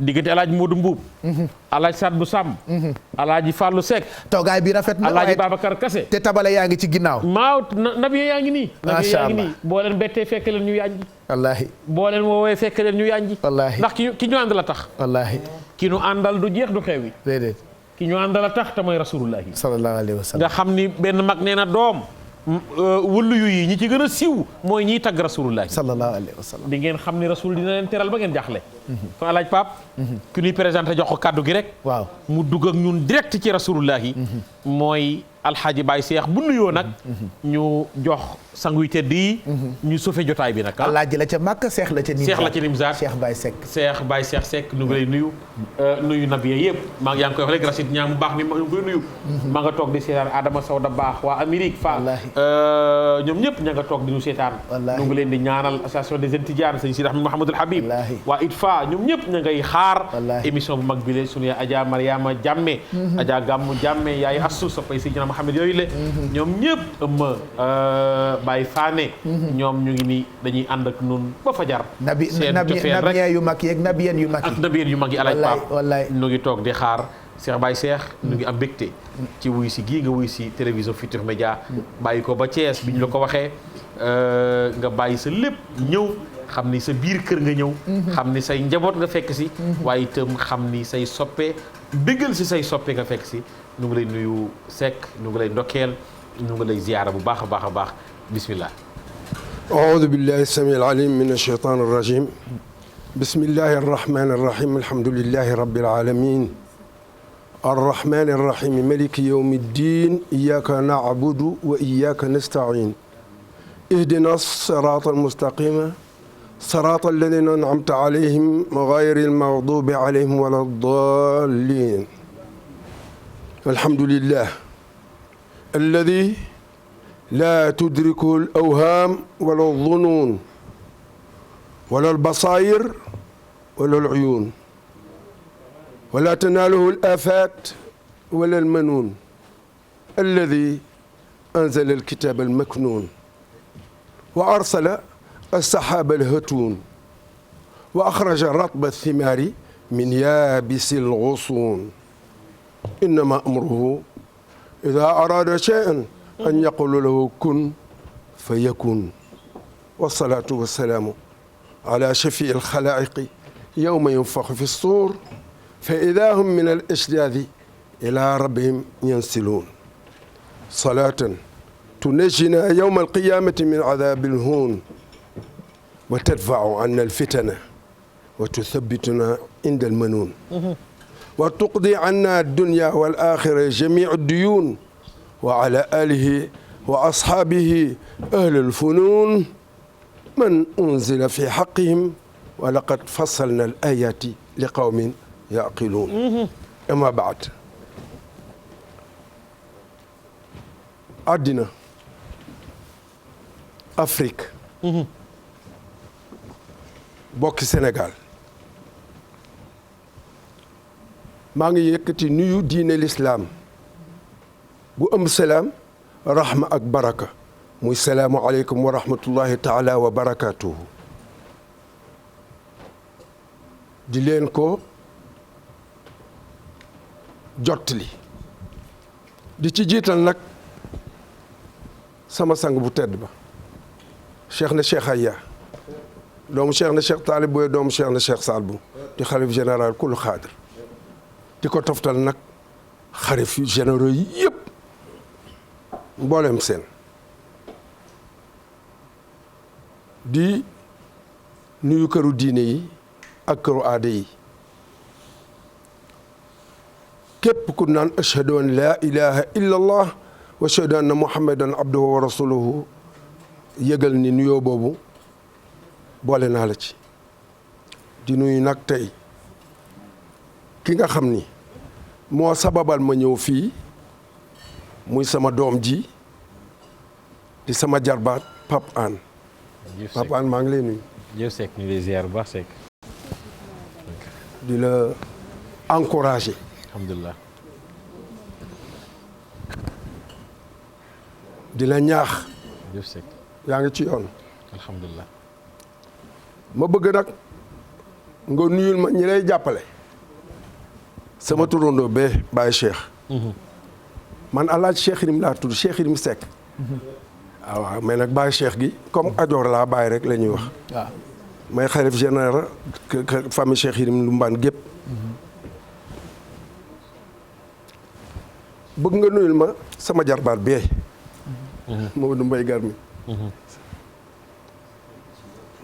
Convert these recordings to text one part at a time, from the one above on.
diggante alaaji Modou Mbuub alaaji Saad bu Sàmm alaaji Fallou Seck toogaay bi rafet na alaaji Babacar Kassé te tabale yaa ngi ci ginnaaw maaw nabiye yaa ngi nii nabiye yaa ngi nii Allah. boo leen bettee fekk leen ñu yànji wallaahi boo leen woowee fekk leen ñu yànji wallaahi ndax ki ñu àndal a tax wallaahi ki ñu àndal du jeex du xew wi déedéet ki ñu àndal a tax te mooy rasulullahi sallallahu alayhi wa sallam nga xam ni benn mag nee na doom wëllu yu yi ñi ci gën a siiw mooy ñiy tagg rasulullahi sallallahu alayhi wa sallam di ngeen xam ni rasul dina leen teral ba ngeen jaaxle kon alaaj Pape ki ñuy présenté jox ko kàddu gi rek waaw mu dugg ak ñun direct ci rasulullahi mooy alxaaji Baye Cheikh bu nuyoo nag ñu jox sanguy tedd yi ñu sufe jotaay bi nag alaaji la ca Makka seex la ca Nimzaat Cheikh la ci Nimzaat Cheikh Baye Seck Cheikh Baye Cheikh Seck nu ngi lay nuyu nuyu nabiye yëpp yaa ngi koy wax rek Rachid ñaa mu baax mi ma ngi koy nuyu ma nga toog di seetaan Adama Sow da baax waa Amérique fa ñoom ñëpp ña nga toog di ñu seetaan nu ngi leen di ñaanal association des jeunes Tidiane sëñ Sidi Ahmed Mahamadul Habib waa ITFA ñoom ñëpp ña ngay xaar émission bu mag bi le suñu Adja Mariama Jàmme Adja Gàmmu Jàmme yaay assu soppay Sidina Mohamed yooyu le ñoom ñëpp ëmma Baye Fane ñoom ñu ngi ni dañuy ànd ak nun ba fajar nabiyeen yu mag yi ak nabiyeen yu mag yi ak nabiyeen yu mag yi alaaj Pape wallaay ñu ngi toog di xaar Cheikh Baye Cheikh ñu ngi am mbégte ci wuy si gii nga wuy si télévision Futurs Médias bàyyi ko ba Thiès bi ñu la ko waxee nga bàyyi sa lépp ñëw xam ni sa biir kër nga ñëw xam ni say njaboot nga fekk si waaye itam xam ni say soppe béggal si say soppe nga fekk si ñu ngi lay nuyu Seck ñu ngi lay ndokkeel ñu ngi lay ziyaara bu baax a baax a baax bismillah أعوذ بالله السميع العليم من الشيطان الرجيم بسم الله الرحمن الرحيم الحمد لله رب العالمين الرحمن الرحيم ملك يوم الدين إياك نعبد وإياك نستعين اهدنا الصراط المستقيم صراط الذين أنعمت عليهم غير المغضوب عليهم ولا الضالين الحمد لله الذي لا تدركه الأوهام ولا الظنون ولا البصائر ولا العيون ولا تناله الآفات ولا المنون الذي أنزل الكتاب المكنون وأرسل السحاب الهتون وأخرج رطب الثمار من يابس الغصون إنما أمره إذا أراد شيئا أن يقول له كن فيكون والصلاة والسلام على شفيع الخلائق يوم ينفخ في الصور فإذا هم من الأشداث إلى ربهم ينسلون صلاة تنجينا يوم القيامة من عذاب الهون وتدفع عنا الفتن وتثبتنا عند المنون وتقضي عنا الدنيا والآخرة جميع الديون وعلى آله وأصحابه أهل الفنون من أنزل في حقهم ولقد فصلنا الآيات لقوم يعقلون أما بعد àddina Afrique bokki Sénégal maa ngi yëkkati nuyu diine lislaam bu ëmb salaam rahma ak baraka muy salaamu aleykum wa rahmatullahi taala wa barakatuhu di leen ko jottali di ci jiital nag sama sang bu tedd ba cheikh na cheikh Aya doomu cheikh na cheikh Taalib Boye doomu cheikh na cheikh Saad Bou di xalif général kul xaadir di ko toftal nag xalif généraux yi yëpp mboolem seen di nuyu këru diine yi ak këru aada yi képp ku naan ashhadu an laa ilaha illa allah wa ashhadu anna muhammadan abduhu wa rasuluhu yëgal ni nuyoo boobu boole naa la ci di nuyu nag tey ki nga xam ni moo sababal ma ñëw fii muy sama doom ji di sama jarbaat Pape Hann Pape Hann maa ngi lay nuyu. jëf Seck ñu lay ziar bu baax Seck. di la encourager. alhamdulilah. di la ñaax. jëf Seck. yaa ngi ci yoon. alhamdulilah. ma bëgg nag nga nuyul ma ñi lay jàppale sama turandoo bee Baye Cheikh man alaaj Cheikh Irim laa tudd Cheikh Irim Seck waaw mais nag Baye Cheikh gi comme ajoor laa Baye rek la ñuy wax waaw may xalif général famille Cheikh Irim lu mbaan gépp bëgg nga nuyul ma sama jarbaat bee Maodo Mbaye Garmi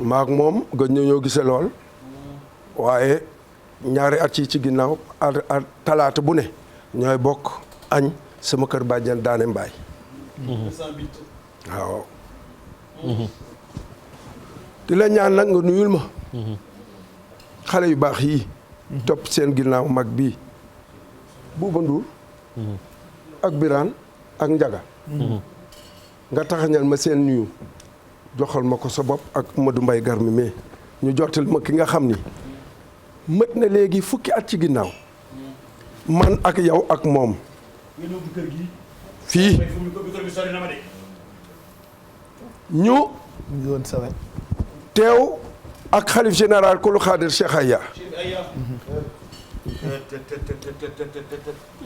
maak moom gëj na ñoo gise lool waaye ñaari at yi ci ginnaaw talaata bu ne ñooy bokk añ sama kër bàjjan daane mbaay waaw di la ñaan nag nga nuyul ma xale yu baax yii topp seen ginnaaw mag bii Buuba Nduur ak Biraan ak Njaga nga taxañal ma seen nuyu joxal ma ko sa bopp ak Madou Mbaye Garmi mais ñu jottal ma ki nga xam ni mët na léegi fukki at ci ginnaaw man ak yow ak moom fii ñu ngi woon sa wet teew ak xalif général kulu xaadir Cheikh Aya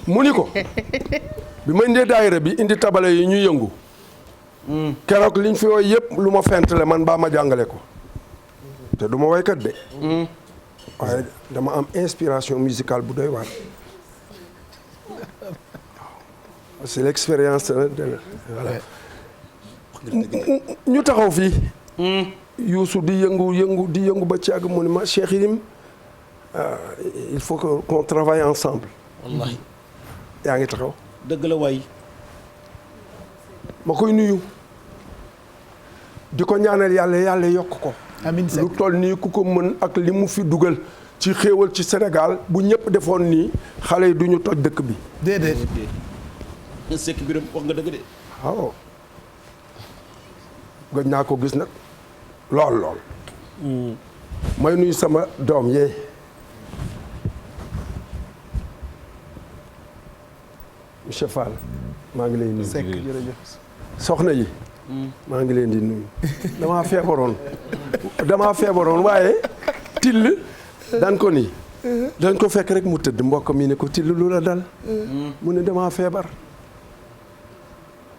mu ni ko bi ma indee daayira bi indi tabale yi ñu yëngu keroog liñ fi wooy yëpp lu ma fent la man baa ma jàngale ko te du ma woykat de waaye dama am inspiration musicale bu doy waar c'est l'expérience voilà ñu taxaw fii Youssou di yëngu ba ci àgg mu ne ma Cheikh Irim il faut qu'on travaille ensemble wallahi yaa ngi taxaw dëgg la waay ma koy nuyu di ko ñaanal yàlla yokk ko amiin lu toll nii ku ko mën ak li mu fi dugal ci xéewal ci Sénégal bu ñëpp defoon nii xale yi du ñu toj dëkk bi déedéet sekk biram wax nga dëgg de waaw gëj naa ko gis nag lool may nuyu sama doom yee monsieur Fall maa ngi lay nuyu Seck jërëjëf soxna yi maa ngi leen di nuyu damaa feebaroon waaye till daan ko nii dañ ko fekk rek mu tëdd mbokk mi ne ko till lu la dal mu ne damaa feebar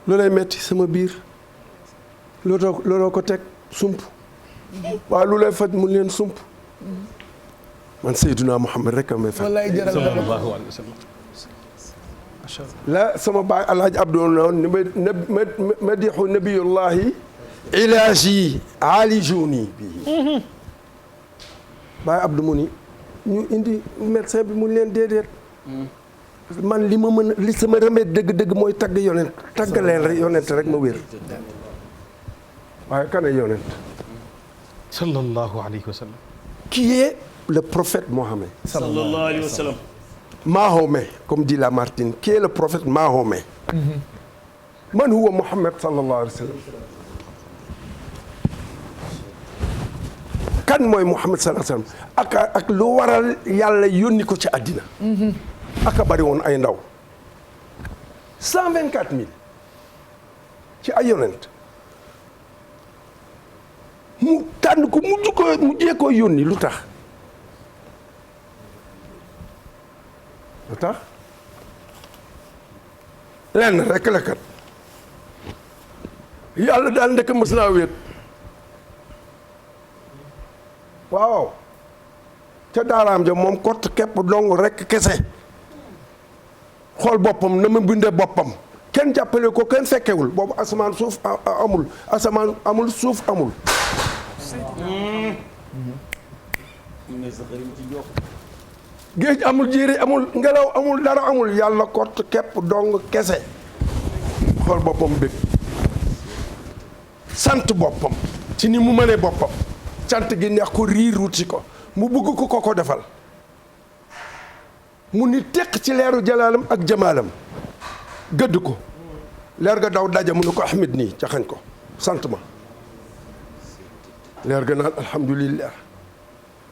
lu lay metti sama biir looloo ko teg sump waaw lu lay faj mu leen sump man Seydina Muhammad rek a may faj wallaay jërëjëf sallallahu alayhi wa sallam la sama baay alhaaj Abdou noon madixu nabiyullahi ilaaji alijuni bi baay Abdou mu ni ñu indi médecin bi mu leen déedéet man li ma mën li sama remède dëgg-dëgg mooy tagg yonent tagg leen rek yonent rek ma wér waaye kan ay yonent sallallahu alayhi wa sallam. qui est le prophète Mohammed sallallahu alayhi wa sallam Mahomet comme dit Lamartine qui est le prophète Mahomet man huwa Mohammed sallallahu alayhi wa sallam kan mooy Mohammed sallallahu alayhi wa sallam ak lu waral yàlla yónni ko ci àddina aka bari woon ay ndaw 124 000 ci ay yonent mu tànn ko mujjee ko yónni lu tax lenn rek la kat yàlla daal ndekk mës naa wéet waaw ca daaraam ja moom kott képp dong rek kese xool boppam na ma bindee boppam kenn jàppale ko kenn fekkewul boobu asamaan suuf amul asamaan amul suuf amul géej amul jiiri amul ngelaw amul dara amul yàlla kott képp dong kese xool boppam bëgg sant boppam ci ni mu mënee boppam sant gi neex ko riir wuti ko mu bugg ko defal mu ni teq ci leeru jalaalam ak jamaalam gëdd ko leer ga daw daja mu ne ko ahmed nii caxañ ko sant ma leer ga naan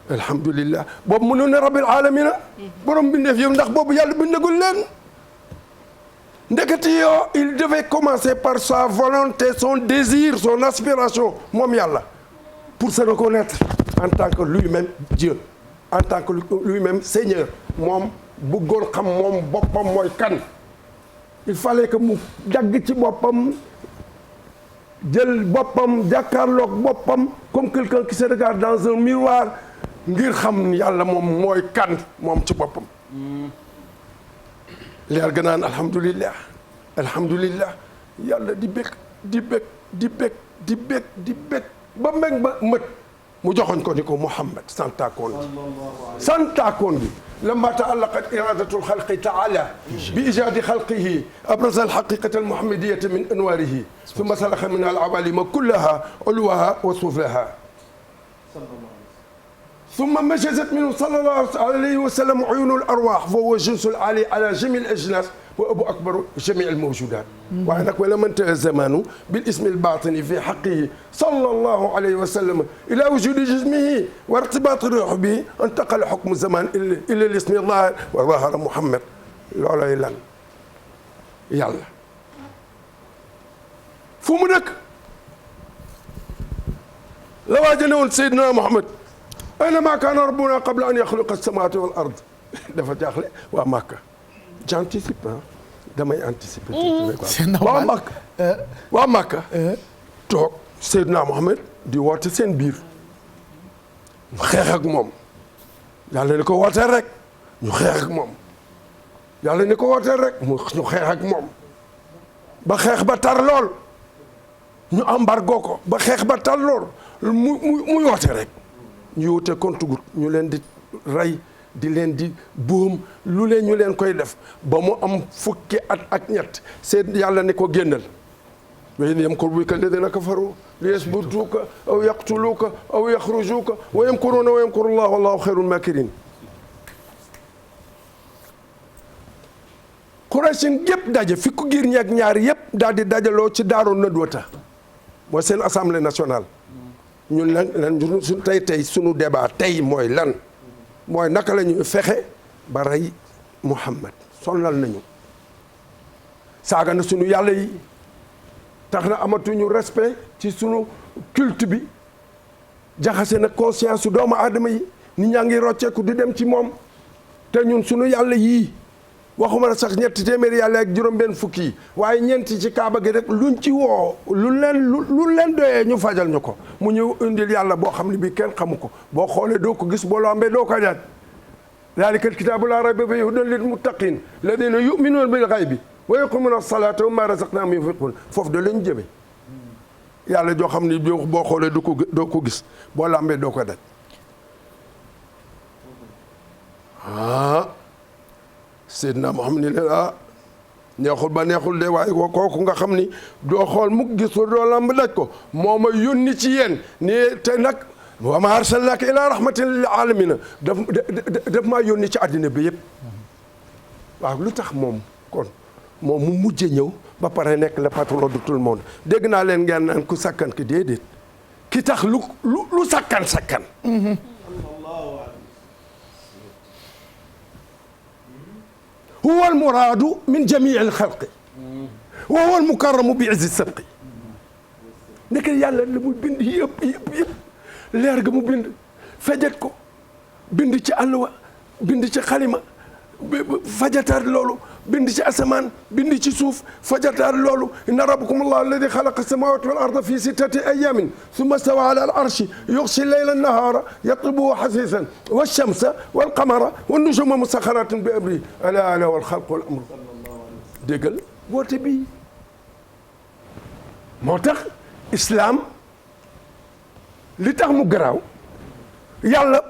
alhamdulillah boobu mënoon na rabbil alamina borom bindeef yow ndax boobu yàlla bindagul leen ndekete yoo il devait commencer par sa volonté son désir son aspiration moom yàlla pour se reconnaître en tant que lui-même Dieu en tant que lui-même seigneur moom bëggoon xam moom boppam mooy kan il fallait que mu dagg ci boppam jël boppam jàkkaarloog boppam comme quelqu'un qui se regarde dans un miroir ngir xam yàlla moom mooy kan moom ci boppam leer ga naan alhamdulillah alhamdulillah yàlla di bég di bég di bég di bég di bég ba mbég ba mët mu joxoñ ko ni ko Muhammad santaakoon gi santaakoon gi lamma taallaqat iradatu lxalqi taala bi ijaadi xalqihi abraza alxaqiqata almuhammadiyata min anwaarihi summa salaxa min alawalima kullaha ulwaha wa suflaha ثم مجزت منه صلى الله عليه وسلم عيون الأرواح فهو جنس العالي على جميع الأجناس وأبو أكبر جميع الموجودات وهناك ولما انتهى الزمان بالاسم الباطني في حقه صلى الله عليه وسلم إلى وجود جسمه وارتباط الروح به انتقل حكم الزمان إلى الاسم الظاهر وظهر محمد لولا يلان يلا fu mu dëkk la waaja ne woon Seydina Muhammad aynama kaana rabbuna qabla an yaxluqa as-samaawaati wal ard dafa jaaxle waa Màkka j'anticipe damay anticiper waa Màkka waa Màkka toog Seydina Muhammad di woote seen biir xeex ak moom yàlla ni ko wooteel rek ñu xeex ak moom yàlla ni ko wooteel rek ñu xeex ak moom ba xeex ba tar lool ñu embargo ko ba xeex ba tar lool mu woote rek ñu wute kontugut ñu leen di rey di leen di boom lu leen ñu leen koy def ba mu am fukki at ak ñett seet yàlla ne ko génnal wa idh yamkuru bika alladhina kafaru li yasbutuka aw yaqtuluka aw yakhrujuka wa yamkuruna wa yamkuru llahu wallahu khayrul makirin Qurayshin gépp daje fi ku giir ñeeg ñaar yëpp daal di dajaloo ci Daaru Nadwata mooy seen assemblée nationale ñun lan suñ tey sunu débat tey mooy lan mooy naka la ñuy fexe ba rey Muhammad sonal nañu saaga na sunu yàlla yi tax na amatuñu respect ci sunu culte bi jaxase na conscience su doomu aadama yi nit ñaa ngi rocceeku di dem ci moom te ñun sunu yàlla yii waxuma la sax ñetti téeméeri yàlla ak juróom-benn fukki yi waaye ñeenti ci kaaba gi rek luñ ci woo lu leen doyee ñu fajal ñu ko mu ñu indil yàlla boo xam ne bii kenn xamu ko boo xoolee doo ko gis boo lambee doo ko jaaj daalika al-kitaabu laa rayba fiihi hudan lil muttaqiin lladiina yu'minuuna bil ghaybi wa yuqiimuuna as-salaata wa mimmaa razaqnaahum yunfiquun foofu da lañ jëme yàlla joo xam ne boo xoolee doo ko gis boo lambee doo ko daj Seydina Muhammad ni leen neexul ba neexul de waaye kooku nga xam ni doo xool mukk gis ko doo lamb daj ko moo ma yónni ci yéen ni te nag wa maa arsalnaaka ilaa rahmatan lil aalamiina daf maa yónni ci àddina bi yëpp waaw lu tax moom kon moom mu mujje ñëw ba pare nekk le patron de tout le monde dégg naa leen ngeen naan ku sakkan ki déedéet ki tax lu sakkan huwa almuraadu min jamii alxalqi wa huwa almukarramu bi izzi sabqi nekk yàlla la muy bind yëpp leer ga mu bind fejet ko bind ci àlluwa bind ci xalima fajataar loolu bind ci asamaan bind ci suuf fajataar loolu inna rabbakum allahu alladi xalaqa samawati wal arda fi sittati ayamin summa stawa ala al arshi yuxshi leyla nahara yatlubuhu xasisan walchamsa walqamara wannujuma musaxaratin bi amri ala lahu alxalqu wal amru déggal woote bii moo tax islaam li tax mu garaaw yàlla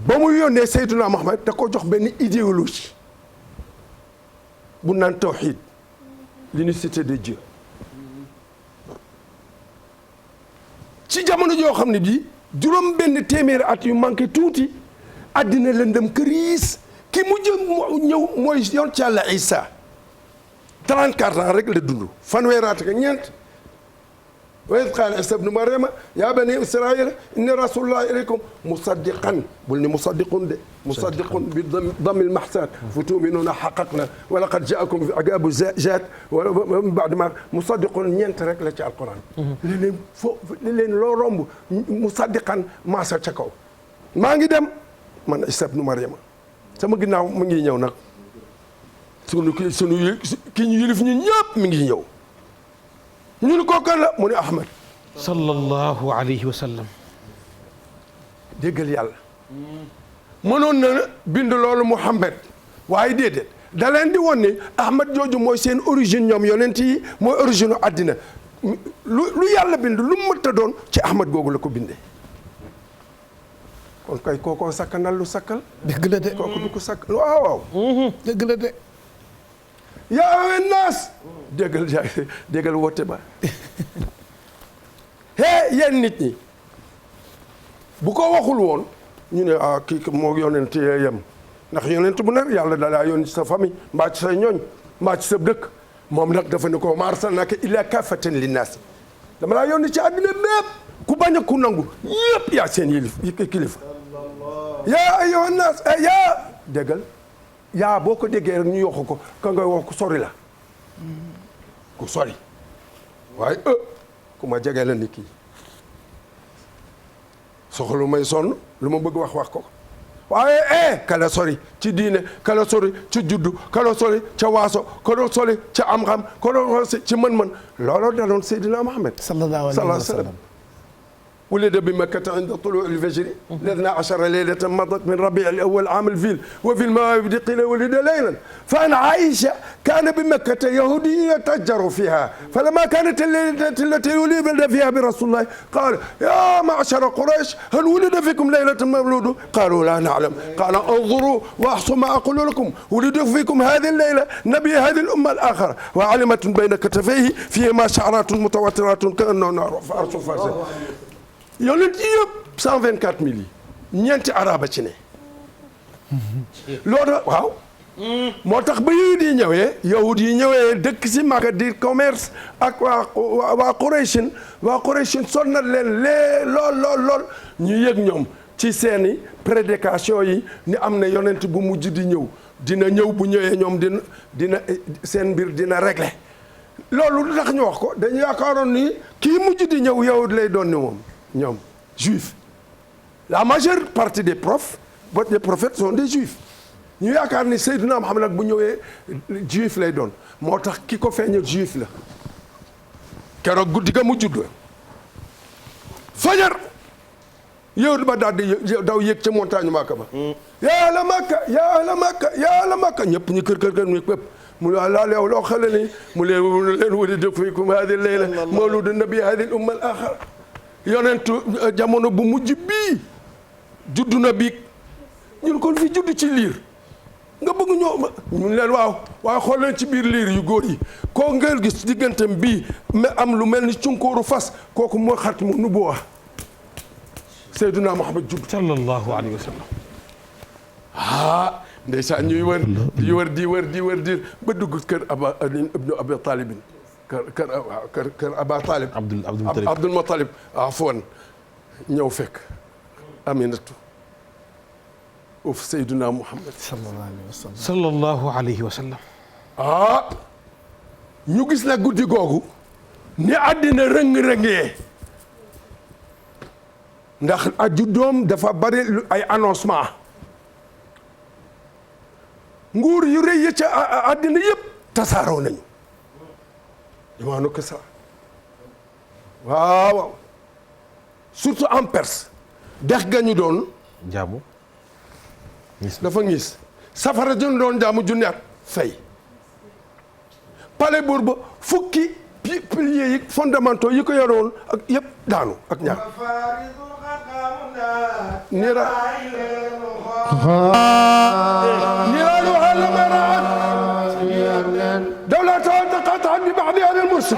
ba mu yónnee Seydina Muhammad da ko jox benn idéologie bu naan tawxiid l'unicité de Dieu ci jamono joo xam ne bii juróom benn téeméeri at yu manqué tuuti àddina lëndëm këriis ki mujj ñëw mooy yoon ci Yàlla Isa 34 ans rek la dund fanweeri at ak ñeent wa iz qaala Iisaa ibnu Maryama yaa banii Israa'iila innii rasuulullaahi ilaykum musaddiqan bul ni musaddiqun de musaddiqun bi dammil mahsaat fa tu'minuuna haqqaqnaa wa laqad jaa'akum azaabu zaat wa min ba'di maa musaddiqun ñeent rek la ci alquran. li leen loo romb musaddiqan maasa ca kaw maa ngi dem man Isa ibnu Maryama sama ginnaaw mu ngi ñëw nag sunu ki ñu yilif ñu ñëpp mi ngi ñëw ñu ni kooku la mu ne Ahmad sallallahu alayhi wa sallam. déggal yàlla mënoon na bind loolu Muhammad waaye déedéet da leen di woon ni Ahmad jooju mooy seen origine ñoom yonent yi mooy origine u àddina lu yàlla bind lu mu mënta doon ci Ahmad googu la ko bindee kon kay kookoo sakkanal lu sakkal dëgg la de. kooku du ko sakk waaw waaw dëgg la de. yaa ayyuhan naas déggal woote ba hee yéen nit ñi bu ko waxul woon ñu ne kii moo yonent yee yem ndax yonent bu nekk yàlla dalaa yónni ci sa famille mbaa ci say ñooñ mbaa ci sa dëkk moom nag dafa ne ko ma arsalnaaka illaa kaafatan linnaas dama laa yónni ci àddina bépp ku bañ a ku nangu yëpp yaa seen kilifa yaa ayyuhan naas yaa déggal yaa boo ko déggee rek ñu yokku ko ka ngay wax ku sori la ku sori waaye ku ma jege la ni kii soxla lu may sonn lu ma bëgg wax ko waaye kala sori ci diine kala sori ci juddu kala sori ca waaso kala sori ca am-xam kala sori ci mën-mën looloo daloon Seydina Muhammad sallallahu alayhi wa sallam ولد بمكة عند طلوع الفجر ل12 ليلة مضت من ربيع الأول عام الفيل وفي الموالد قيل ولد ليلا فأن عائشة كان بمكة يهودي يتأجر فيها فلما كانت الليلة التي ولد فيها برسول الله قال يا معشر قريش هل ولد فيكم ليلة مولود قالوا لا نعلم قال انظروا وأحصوا ما أقول لكم ولد فيكم هذه الليلة نبي هذه الأمة الآخرة وعلمة بين كتفيه فيهما شعرات متواترات كأنه نار فأرس فارس yonent yëpp 124000 yi ñeenti araba ci ne loolu waaw moo tax ba yahud yi ñëwee dëkk si Makka di commerce ak waa Qurayshin sonnal leen lool ñu yëg ñoom ci seeni prédication yi ni am na yonent bu mujj di ñëw dina ñëw bu ñëwee ñoom dina seen mbir dina régler loolu lu tax ñu wax ko dañu yaakaaroon ni kii mujj di ñëw yahud lay doon ni moom ñoom juifs la majeure partie des prophètes sont des juifs ñu yaakaar ni Seydina Muhammad nag bu ñëwee juif lay doon moo tax ki ko feeñal juif la keroog guddi ga mu judd fajar yow ba daal di daw yéeg ca montagne Makka ba yaa ahla Makka yaa ahla Makka yaa ahla Makka ñëpp ñu kër ñu pépp mu ne laa leew loo xale ni mu leen wulida fiikum haadihi layla mawludu nabi haadihi al-umma al-aaxira yonentu jamono bu mujj bii juddu na biig ñun kon fi judd ci liir nga bëgg ñoo ñun leen waaye xool leen ci biir liir yu góor yi koo ngeen gis digganteem bii mais am lu mel ni cunkóoru fas kooku mooy xatmu nubuwa Seydina Muhammad judd sallallahu alayhi wa sallam. ndeysaan ñuy wër di ba dugg kër ibnu Abi Talibin kër Aba Talib Abdul Muttalib afwan ñëw fekk Aminatu uf Seydina Muhammad sallallahu alayhi wa sallam. ñu gis na guddi googu ni àddina rëng-rëngee ndax a juddoom dafa bari ay annoncement nguur yu rëy yi ca àddina yëpp tasaaroo nañu jamono ko sa waaw surtout en Perse dex ga ñu doon jaamu dafa ngis safara jun doon jaamu junni at fay palais buur ba fukki piliers yi fondamentaux yi ko yoroon ak yëpp daanu ak ñaar niiraanu ala maraat dawlata taqataan bi ba'diha al-mursal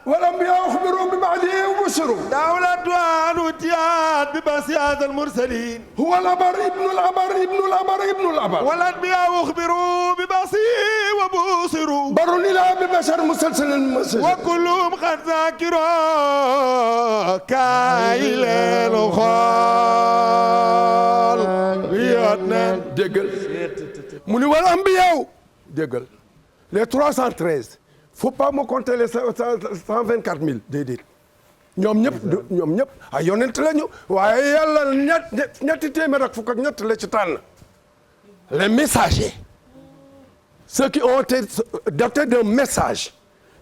والأنبياء أخبروا ببعده وبشروا دولة نتيات بباس هذا المرسلين هو الأبر ابن الأبر ابن الأبر ابن الأبر والأنبياء أخبروا بباسه وبوصروا بر إلى ببشر مسلسل وكلهم قد ذاكروا كايل الخال بيادنا دقل مني والأنبياء دقل les 313 faut pas me compter les 124 000 déedéet ñoom ñëpp ay yonent lañu waaye yàlla ñetti téeméer ak fukk ak ñett la ci tànn les messagers ceux qui ont été dotés d'un message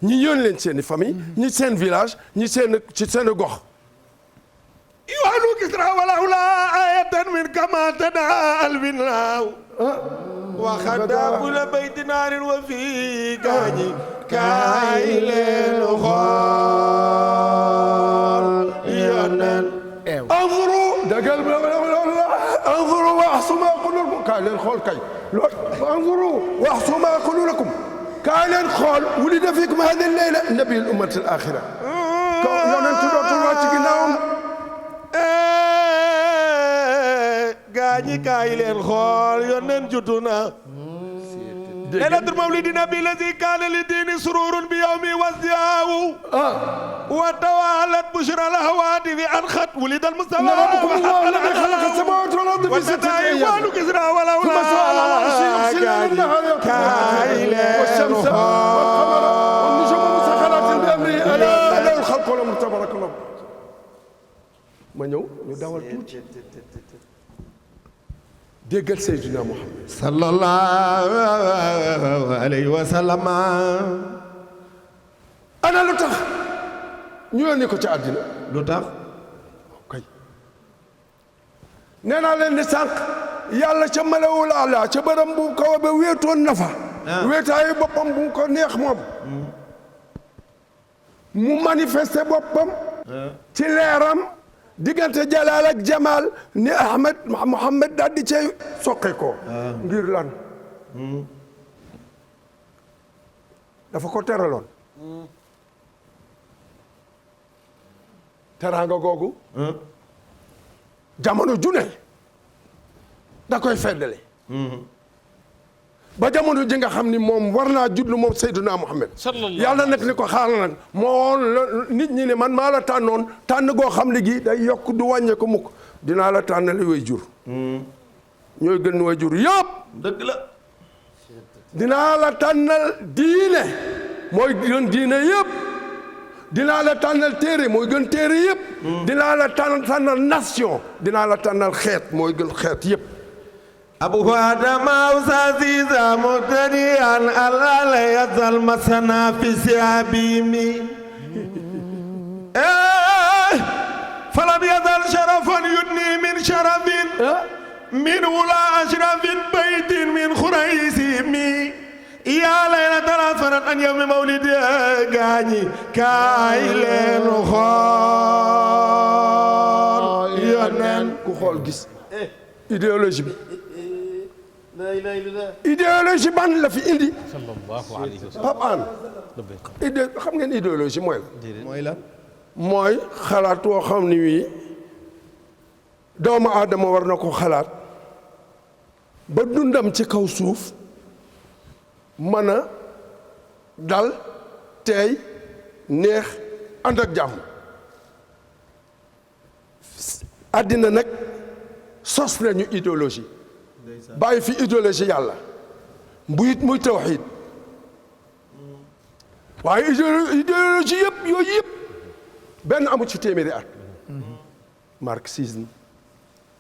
ñi yónni leen seen i famille ñi seen village ñi ci seen gox يوالو كسرى ولولا آية من كما تدعى البناء وخدام لبيت نار وفي كاجي كايل الخال يونان انظروا دقل انظروا واحصوا ما اقول لكم كايل الخال كاي انظروا واحصوا ما اقول لكم كايل الخال ولد فيكم هذه الليلة نبي الأمة الآخرة يونان تدوتوا واتي جناهم gaañi kaay leen xool yónneen juddu na laylatul mawlidi nabi lazi kaana li diini sururun bi yawmi wasdiyaawu wa tawalat bushra al-hawaati fi an xat wulida al-mustafa خلق السماوات والأرض في ستة أيام كسرى ولولا ثم استوى على العرش يغشي الليل النهار والشمس والقمر والنجوم مسخرات بأمره ألا له الخلق والأمر تبارك الله ma ñëw ñu dawal tuuti déggal Seydina Muhammad sallallahu alayhi wa sallam ana lu tax ñu yónni ko ci àddina lu tax kay nee naa leen ni sànq yàlla ca malawul ala ca bërëm bu kaw ba wéetoon na fa wéetaayu boppam bu ko neex moom mu manifesté boppam ci leeram diggante Jalaal ak Jamaal ni Ahmed Muhammad daal di cay soqe ko ngir lan dafa ko teraloon teraanga googu jamono june da koy feddale ba jamono ji nga xam ni moom war naa judlu moom Seydina Muhammad yàlla nag ni ko xaaral nag moo nit ñi ne man maa la tànnoon tànn goo xam ne gi day yokk du wàññee ko mukk dinaa la tànnali way jur ñooy gën way jur yëpp dëgg la dinaa la tànnal diine mooy gën diine yëpp dinaa la tànnal téere mooy gën téere yëpp dinaa la tànnal nation dinaa la tànnal xeet mooy gën xeet yëpp أبو آدم أوساسيزا مبتدئا ألا لا يزال مسنا في سيابيمي فلم يزل شرفا يدني من شرف من ولا أشرف بيت من خريسيمي يا ليلة الأسفرت أن يوم مولد غاني كايلين خال يونان ku xool gis idéologie bi idéologie ban la fi indi sallallahu alayhi wa sallam Pape Hann xam ngeen idéologie mooy la mooy la mooy xalaat woo xam ni wii doomu aadama war na ko xalaat ba dundam ci kaw suuf mën a dal teey neex ànd ak jàmm àddina nag sos nañu idéologie bàyyi fi idéologie yàlla muy tawxiid waaye idéologie yëpp yooyu yëpp benn amu ci téeméeri at marxisme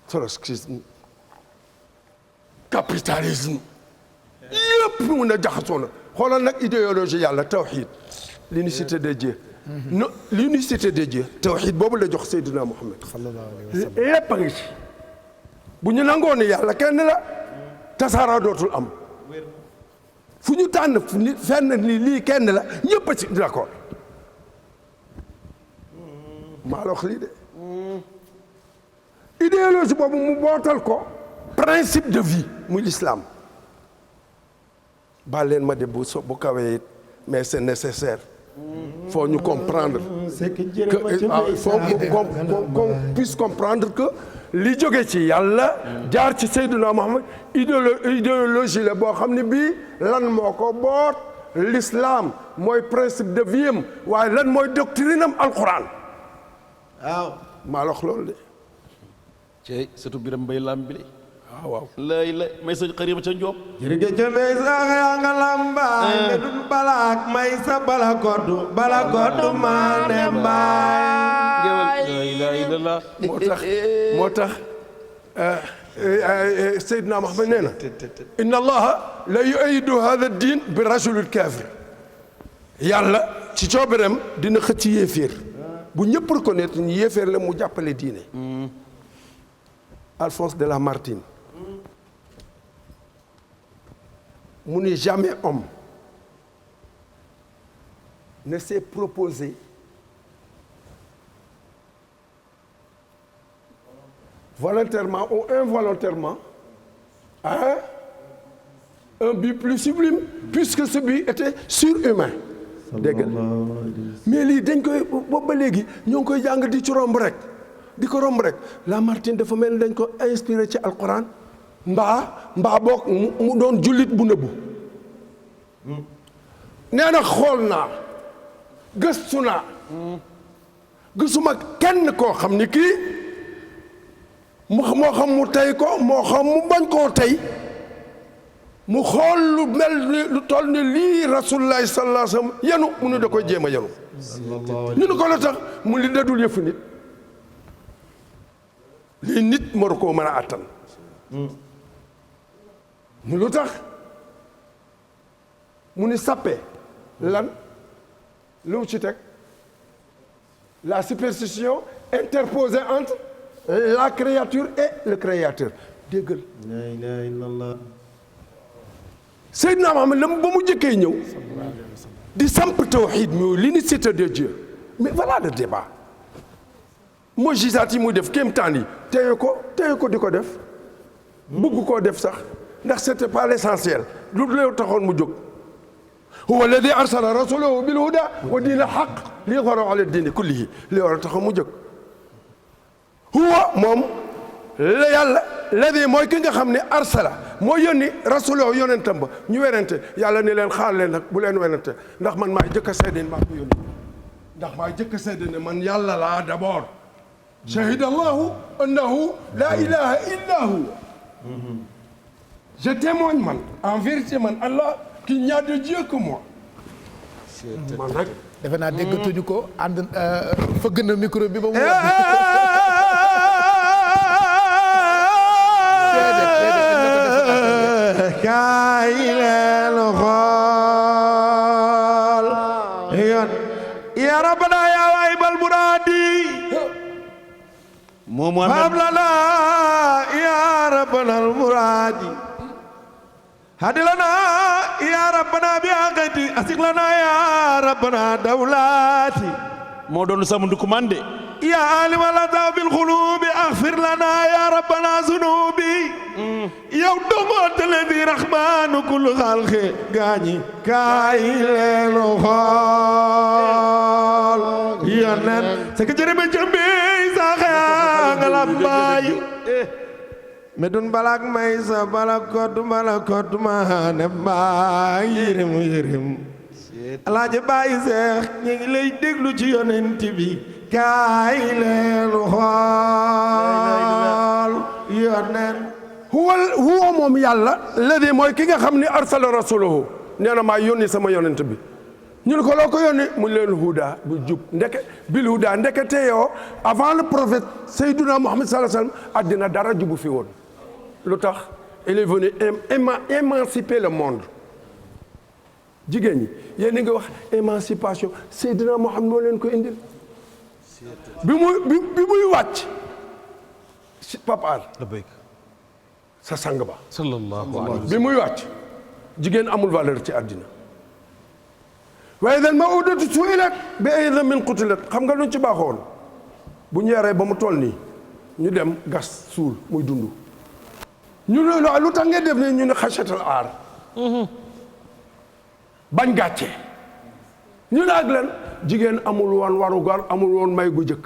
trotskisme capitalisme yëpp mun a jaxasoo na xoolal nag idéologie yàlla tawxiid l'unicité de Dieu no l'unicité de Dieu tawxiid boobu la jox Seydina Muhammad lépp a ngi ci bu ñu nangoo ni yàlla kenn la tasaara dootul am fu ñu tànn fenn ni lii kenn la ñëpp a ci d'accord maa la wax lii de idéologie boobu mu bootal ko principe de vie muy l'islam baal leen ma de bu kawee it mais c'est nécessaire faut ñu comprendre faut qu'on puisse comprendre que li jóge ci yàlla jaar ci Seydina Muhammad idéologie la boo xam ne bii lan moo ko boot l'islam mooy principe de vie am waaye lan mooy doctrine am alquran waaw maa la wax loolu de cey surtout biram mbay lam bi waaw lay la may sa xarima ca Njoob jërëjëf jëmbey sax yaa nga lambaay medun balaak may sa bala koddu maa ne mbaay la ilaha illallah. moo tax Seydina Muhammad nee na inna allaha la yuayidu hada din bi rajulil kafir yàlla ci coobareem dina xëcc yéeféer bu ñëpp reconnaître ñu yéeféer la mu jàppale diine. Alphonse de Lamartine mu ni jamais homme ne s'est proposé volontairement ou involontairement un but plus sublime puisque ce but était surhumain. dégg mais lii dañ koy boobu ba léegi ñoo ngi koy jàng di ci romb rek di ko romb rek Lamartine dafa mel ni dañ ko inspiré ci alquran mbaa boog mu doon jullit bu nëbbu nee na xool naa gëstu naa gisuma kenn koo xam ni kii moo xam mu tey ko moo xam mu bañ koo tey mu xool lu mel ni lu toll ni lii rasulullahi sallallahu alayhi wa sallam yenu mu ne da koy jéem a yenu ñu ne ko la tax mu li dadul yëfu nit lii nit maru koo mën a àttan mu lu tax mu ni sappe lan lu ci teg la superstition interposée entre la créature et le créateur déggal la ilaha illallah. Seydina Muhammad la ba mu jëkkee ñëw di samp tawhid mi l'unicité de Dieu mais voilà le débat mojisaat yi muy def kéemtaan yi téye ko di ko def bëgg koo def sax ndax c'était pas l'essentiel lu leew taxoon mu jóg huwa alladi arsala rasulahu bil huda wa diinil haqq liyuzhirahu ala diini kullihi li war a taxoon mu jóg huwa moom la yàlla ladi mooy ki nga xam ne arsala moo yónni rasulahu yonentam ba ñu werante yàlla ni leen xaar leen nag bu leen werante ndax man maay jëkk a seede maa ko yónni ndax maay jëkk a seede ne man yàlla laa d'abord shahida allahu annahu la ilaha illa hu je témoigne man en vérité man Allah qu'il n'y a de Dieu que moi man nag defe naa déggatuñu ko ànd fëgg na micro bi ba mu kaay leen xool yoon ya rabbana ya waybal muradi moom fab lana ya rabbana al muradi hadi lana ya rabbana bi aqati asik lana ya rabbana dawlati moo doon sama ndukumande ya alima lana bil qulubi aghfir lana ya rabbana zunubi yow dongoonte leen di rahmaanu kullu xalqi gaañi kaay leen xool yonen c'est que jërëjëf jëmbi saxe nga la bàyyi me dun balak may sa balakot ma ne baay yërëm alaaji bàyyi seex ñu ngi lay déglu ci yonent bi kaay leen xool yonen huwa moom yàlla ladi mooy ki nga xam ni arsala rasulahu nee na maa yónni sama yonent bi ñu ne ko loo ko yónni mu leen huda bu jub bil huda ndekete yoo avant le prophète Seydina Muhammad sallallahu alayhi wa sallam addina dara jubu fi woon lu tax il est venu émanciper le monde jigéen ñi yéen a ngi wax émancipation Seydina Muhammad moo leen ko indil bi muy wàcc papaal sa sang ba sallallahu alayhi bi muy wàcc jigéen amul valeur ci àddina waaye dan ma udatu suilat bi ay min qutilat xam nga luñ ci baaxoon bu ñu yaree ba mu toll nii ñu dem gas suul muy dund ñu ne lu tax ngeen def ne ñu ne xachatal aar bañ gàcce ñu ne ak leen jigéen amul woon warugar amul woon may gu jëkk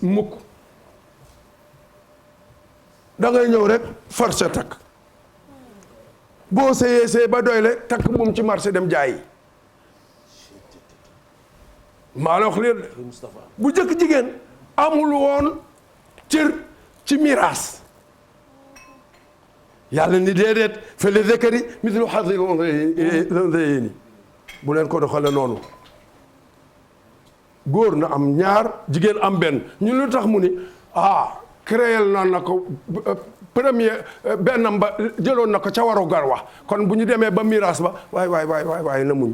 mukk da ngay ñëw rek forcé takk boo sëyee ba doyle takk moom ci marché dem jaayi maa la wax leen bu jëkk jigéen amul woon cër ci miraas yàlla ni déedéet fa li zakari mithlu hazzil unsayayni bu leen ko doxale noonu góor na am ñaar jigéen am benn ñu lu tax mu ni créel noonu na ko premier bennam ba jëloon na ko ca waru gar wax kon bu ñu demee ba miraas ba waay na muñ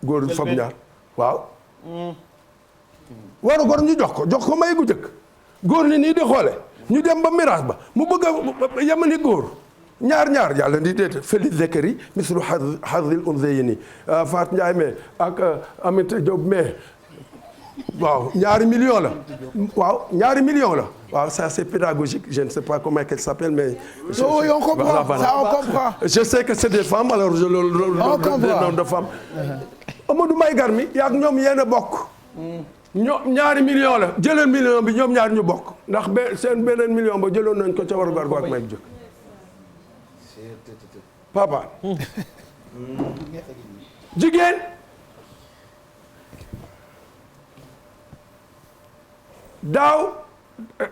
góor fab ñaar waaw waru gar ñu jox ko may gu jëkk góor ni nii di xoole ñu dem ba miraas ba mu bëgg a yemani góor ñaar yàlla di déet feli zakari mislu hadhil unsayni Faat Njaay mais ak Amit Diop mais waaw ñaari million la waaw ça c'est pédagogique je ne sais pas comment elle s'appelle mais on comprend ça on comprend je sais que c'est des femmes alors des noms de femmes Amadou May gar mi yaag ñoom yéen a bokk ñaari million la jëleen million bi ñoom ñaar ñu bokk ndax seen beneen million ba jëloon nañ ko ca waru gar go ak may bu jëkk papa jigéen daaw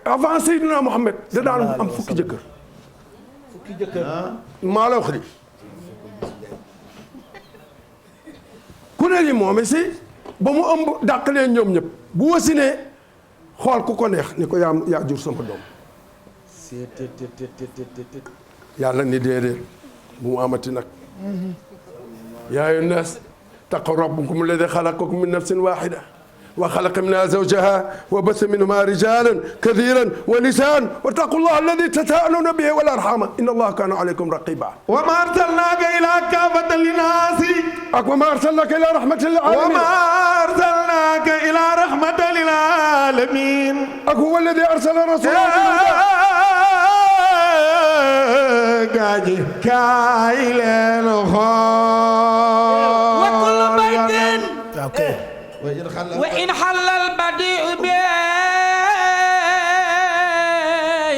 avant Seydina Mohamed da daan am fukki jëkkër maa la wax di ku ne li moom si ba mu ëmb dàq leen ñoom ñëpp bu wasinee xool ku ko neex ni ko yaa jur sama doom yàlla ni déedéet bu mu amati nag yaa ayyuhan naas taqu rabbakum alladi xalaqakum min nafsin waxida wa xalaqa minha zawjaha wa bassa minhuma rijalan kathiran wa nisaan wattaqu llaha alladi tasaaluna bihi wal arhama inna allaha kaana alaykum raqiba wa ma arsalnaaka ila kaafatan linnaasi ak wa ma arsalnaaka ila rahmatan lil alamin wa ma arsalnaaka ila rahmatan lil alamin ak huwa alladi arsala rasulahu gaaji kaay leen xool wa kullu baytin wa in xalal badiu bi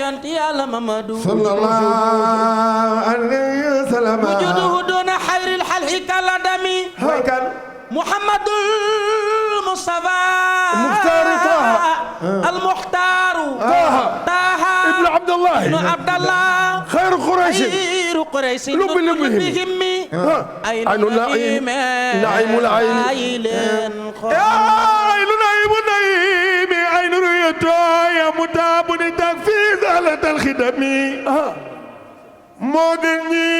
yonti Yàlla Mamadu sallallahu alayhi wa sallam wujuduhu duna xayril xalqi kaladami Muhammadul Mustafa al-Muxtaaru Taaha ibnu Abdallah xayru Quraysh lubbi himmi aynu naimul ayni aynu naimi aynu ruyato ya mutabuni takfiz ala talxidami moo gën ñi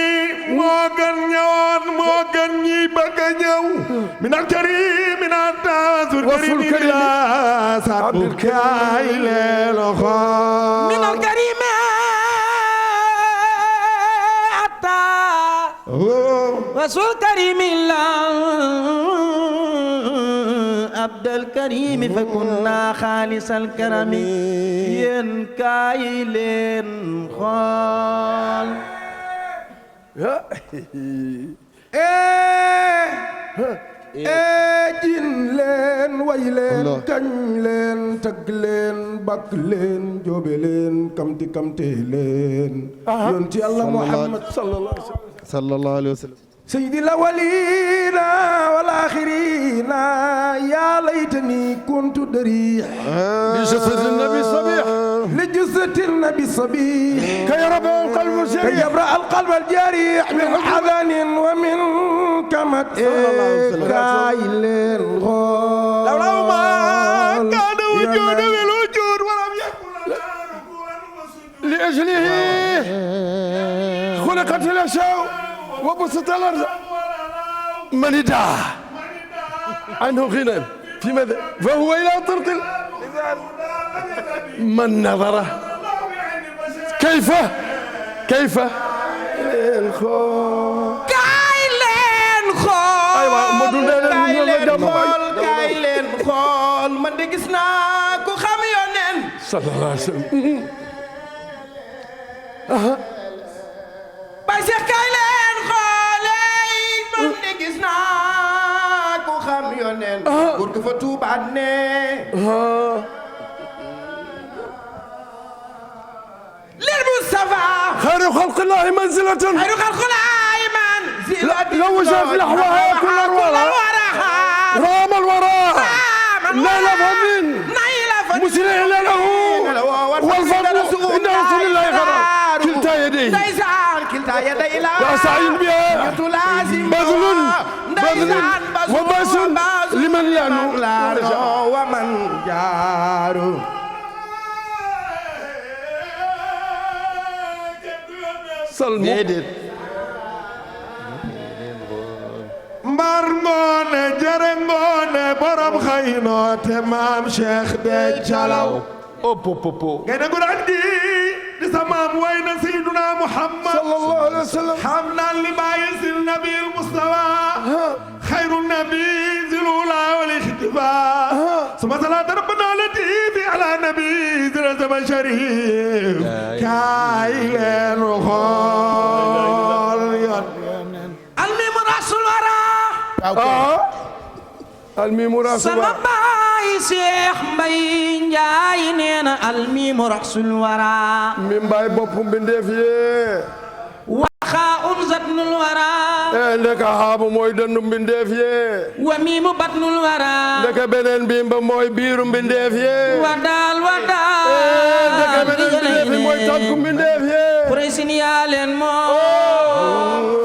moo gën ñëwoon moo gën ñi bëgg a ñëw minal karim minal taazul karim ila saatu kaay leen xool minal karim atta wasul karim ila abdal karim fa kunna xaalisal karami yéen kaay leen xool jin leen way leen kañ leen tagg leen bakk leen joobe leen kamti leen yoon ci Yàlla Muhammad sallallahu alayhi wa sallam sayyidil awwalina wal akhirina ya laytani kuntu dariya li jasadi nabi sabih li jasadi nabi sabih kay yabra alqalb aljarih kay yabra alqalb aljarih min hadanin wa min kamat kaylen law ma kana wujud wal wujud wa lam yakun li ajlihi khuliqat al-ashaw وبسط الأرض من ادعى عنه غنى في ماذا فهو إلى طرق من نظر كيف kaay leen xool aywa ma dundee kaay leen xool man de gis naa ku xam Yonent sallallahu alayhi wa sallam Baay Seex kaay leen xoolee man de gis naa ku xam Yonent góor gu fa tuubaat ne lil Mustafa خير خلق الله منزلة خير خلق الله منزلة لو وجد في لحظها كل الورى رام الورى نيل فضل مسرع له والفضل إن رسول الله خرج كلتا يديه كلتا يديه يا سعيد بها بذل wa baasun liman yaanu wa man jaaru salmu déedéet mbar ngoone jere ngoone borom xaynoote maam Cheikh de Calaw ngay na guraan gi di sa maam way na Seyduna Muhammad sallallahu alayhi wa sallam xam naan li bàyyi sil nabil Mustafa xayru nabi zilula wal ixtifa suma salaat rabbana latifi ala nabi zira zaman sharif kaay leen xool yoon almimu rasul wara almimu rasul sama baay Cheikh Mbay Njaay nee na almimu rasul wara mi mbaay bopp mbindeef yee waxaa zatnul wara ndeka xaabu mooy dëndu mbindeef yee wa miimu batnul wara ndeka beneen bimba mooy biiru mbindeef yee wadaal ndeka beneen mbindeef yi mooy tànku mbindeef yee Quraysin yaa leen moo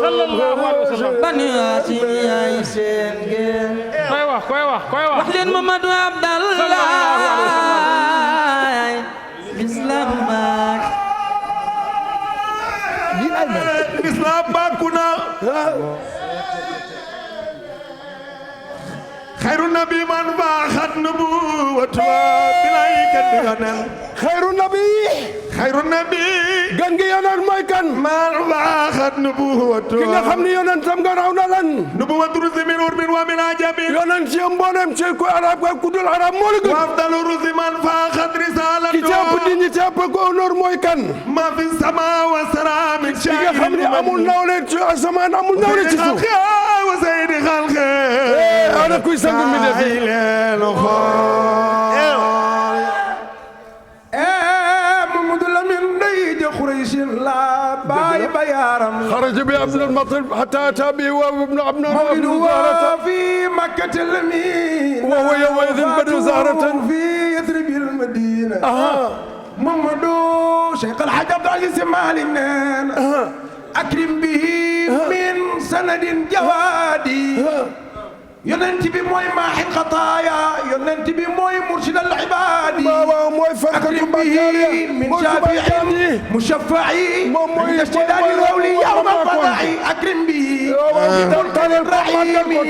sallallahu alayhi wa sallam. bani Haasim yaay seen ngeen koy wax wax leen Mamadou Abdallah islam baak islam bàkku na xayru nabi man baaxat nubuwatu bilay kat yonen xayru nabi xayru nabi gan gi yonent mooy kan man baaxat nubuwatu ki nga xam ni yonent tam nga raw na lan nubuwatu rusi min urbin wa min ajabin yonent ci mboolem ci ku arab ak ku dul arab moo la gën wa afdalu rusi man faaxat risalatu ki ci ëpp dignité ëpp ko honneur mooy kan ma fi sama wa sara min ki nga xam ni amul nawle ci asamaan amul nawle ci suuf wa saydi xalqi ana kuy sang mi def leen xool Mamadou Lamine Ndeye ja Quraysin la baay ba yaaram xaraja bi Abdul Mutalib hatta ata bi wa ibnu abna mawlidu fi makkatil amin wa huwa yawmaidhin badu zahratan fi yathribil madina Mamadou Cheikh El Hadj Abdou Aziz Sy Malick neen akrim bihi min sanadin jawadi yonent bi mooy maaxil xataaya yonent bi mooy mursid al ibaadi waaw mooy farkatu bakkaar min shafiin mushaffa'i moom mooy istidadi rawli yawm al fada'i akrim bi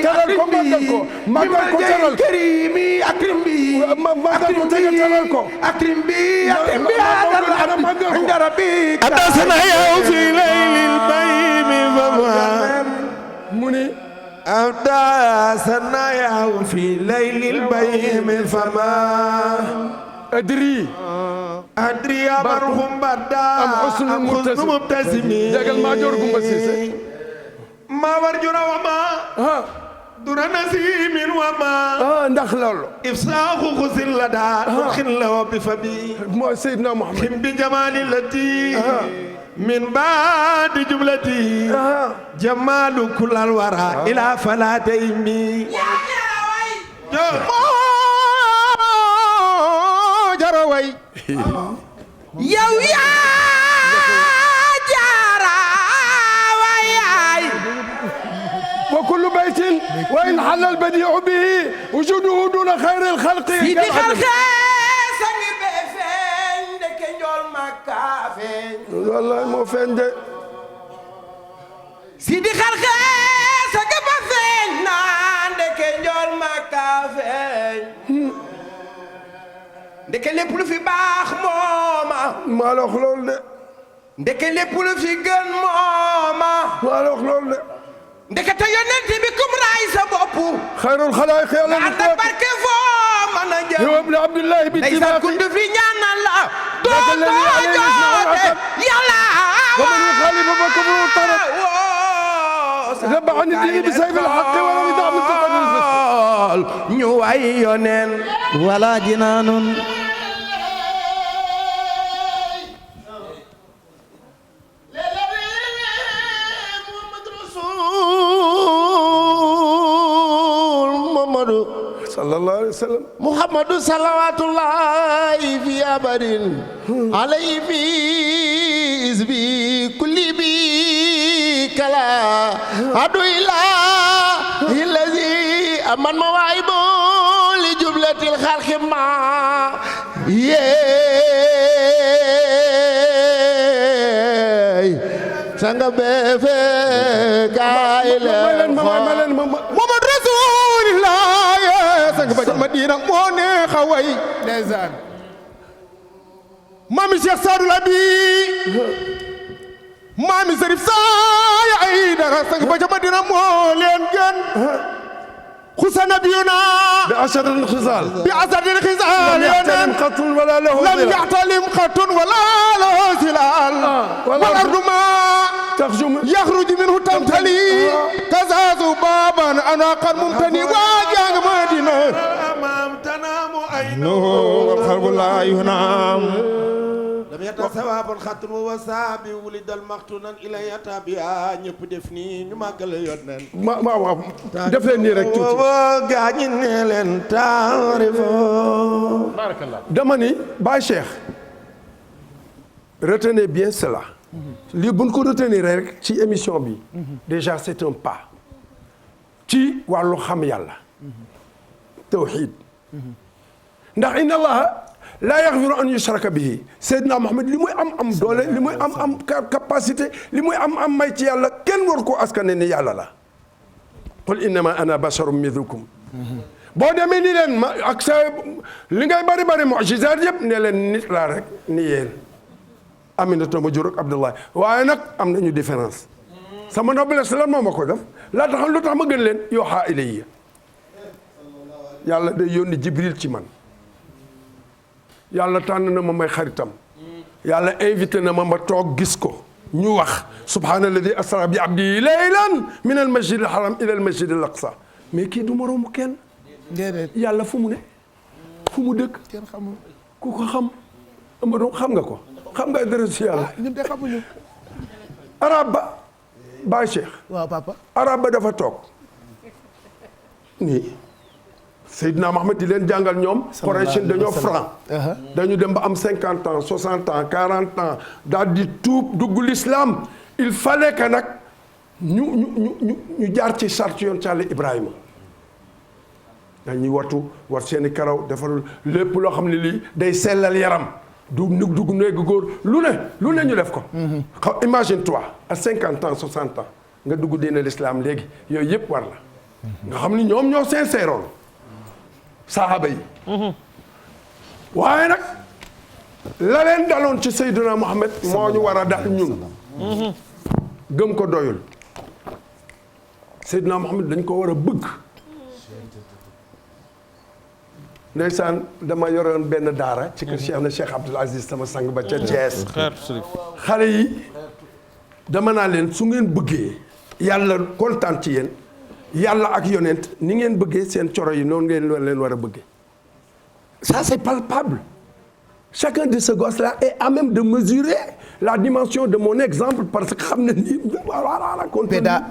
teral ko màggal ko teral karimi akrim bi màggal ko teral ko akrim bi inda rabbika atasna yow fi laylil baymi fama mu ni أبدأ يا في ليل البيم فما أدري يا مرحوم بدا أم حسن مبتسمي جاكل ما جوركم بسيسة ما ورجنا وما دون نسيم وما ndax loolu إفساخ خسل لدى نخل وبفبي mooy Seydina Muhammad خم بجمال التي من بعد جملتي جمال كل الورى إلى فلا تيمي جروي yow yaa jaara waay وكل بيت وإن حل البديع به وجوده دون خير الخلق sidi xalxe sangi be feeñ ndeke njool makka feeñ wallahi moo feeñ de sidi xalxe sangi be feeñ naa ndeke njool makka feeñ ndeke lépp lu fi baax mooma maa la wax loolu de ndeke lépp lu fi gën mooma maa la wax loolu de ndeke te yonent bi kum raay sa bopp xayrul xalaayiq yàlla ànd ak barke foo mën a jëm yow ibn Abdullahi bi ndeysaan ku du fi ñaanal la doo joote yàlla ومن يخالف فكفر طرد ذبح عن الدين بسيف الحق ولم يدع من تقدم ñu way yoneen wala jinaanun sallallahu alayhi wa sallam محمد صلوات الله في أبد عليه في حزبي كل بي كلا عدو إله الذي man ma waay boo li jublatil xalqi ma yeey sanga beefe kaay leen Muhammad Rasulillah sanga ba Madina moo neex a way ndeysaan Mami Cheikh Sadou Labi Mami Serif Saaya ay dara sang ba ca Madina moo leen gën xusa nabiyuna bi asharin xisaal lam yaxtalim xatun wala lahu lam yaxtalim xatun wala lahu zilaal wal ardu ma yaxruju minhu tamtali kazaazu baaban anaqan mumtani waa jàng Madina amam tanaamu ay wal xalbu laa yunaam lam yata sawaabun xatun wa wasaabi wulidal maxtunan ilaya tabiya ñëpp def nii ñu màggal yoon nen waaw def leen nii rek tuuti gaañi ne leen taarifo dama ni Baye Cheikh retenez bien cela lii buñ ko retenir rek ci émission bi déjà c'est un pas ci wàllu xam yàlla tawxiid ndax inna allaha laa yaxfiru an yushraka bihi Seydina Mohamed li muy am doole li muy am capacité li muy am may ci yàlla kenn war koo askane ni yàlla la qul innama ana basharun mithlukum boo demee ni leen ma ak sa li ngay bari mu'jizaat yëpp ne leen nit laa rek ni yéen Aminata ma jur ak Abdoulaye waaye nag am nañu différence sama noblesse lan moo ma ko def laa tax lu tax ma gën leen yuuhaa ilayya yàlla day yónni Jibril ci man yàlla tànn na ma may xaritam yàlla invité na ma toog gis ko ñu wax subhaanalladi asra bi abdi laylan min al masjid al haram ila al masjid al aqsa mais kii du moroomu kenn déedéet yàlla fu mu ne fu mu dëkk kenn xamul ku ko xam Amadou xam nga ko xam nga adresse yàlla ñun de xamuñu arab ba Baye Cheikh waaw papa arab ba dafa toog nii Seydina Mohamed di leen jàngal ñoom Quraysh dañoo franc dañu dem ba am 50 ans 60 ans 40 ans daal di tuub dugg l'islam il fallait que nag ñu jaar ci charte yoon Yàlla Ibrahima dañuy war seeni karaw defarul lépp loo xam ne lii day sellal yaram dugg néeg góor lu ne ñu def ko imagine toi à 50 ans 60 ans nga dugg diine l'islam léegi yooyu yëpp war la nga xam ni ñoom ñoo sincère saxaaba yi waaye nag la leen daloon ci Seydina Mohamed moo ñu war a dal ñun gëm ko doyul Seydina Mohamed dañ ko war a bëgg ndeysaan dama yoroon benn daara ci kër Cheikh na Cheikh Abdoul Aziz sama sang ba ca Thiès xale yi dama naa leen su ngeen bëggee yàlla kontaan ci yéen yàlla ak yonent ni ngeen bëggee seen coro yi noonu ngeen leen war a bëggee ça c'est palpable chacun de ces gosses là est à même de mesurer la dimension de mon exemple parce que xam na ni voilà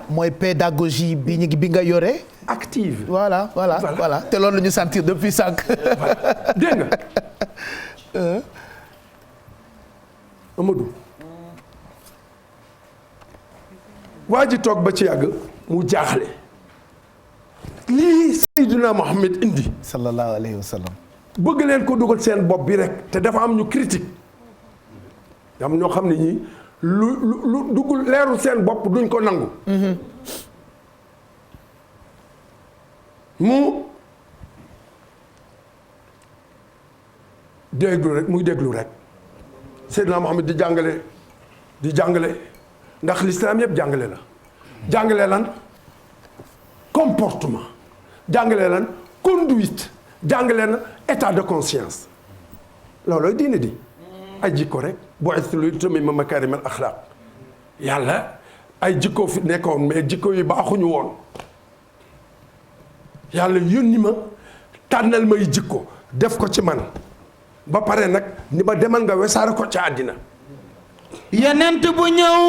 mooy pédagogie bi nga yore active voilà te loolu la ñu sentir depuis sànq dégg nga Amadou waa ji toog ba ci yàgg mu jaaxle lii Seydina Mohamed indi sallallahu alayhi wa sallam bëgg leen ko dugal seen bopp bi rek te dafa am ñu critique am ñoo xam ne ñii lu duggul leerul seen bopp duñ ko nangu mu déglu rek Seydina Mohamed di jàngale ndax l'islam yëpp jàngale lan comportement jàngale lan conduite jàngale na état de conscience loolooy diine di ay jikko rek boo lu tamit ma makarim al axlaq yàlla ay jikko fi nekkoon mais jikko yi baaxuñu woon yàlla yónni ma tànnal may jikko def ko ci man ba pare nag ni ma demal nga wesaare ko ci àddina yenent bu ñëw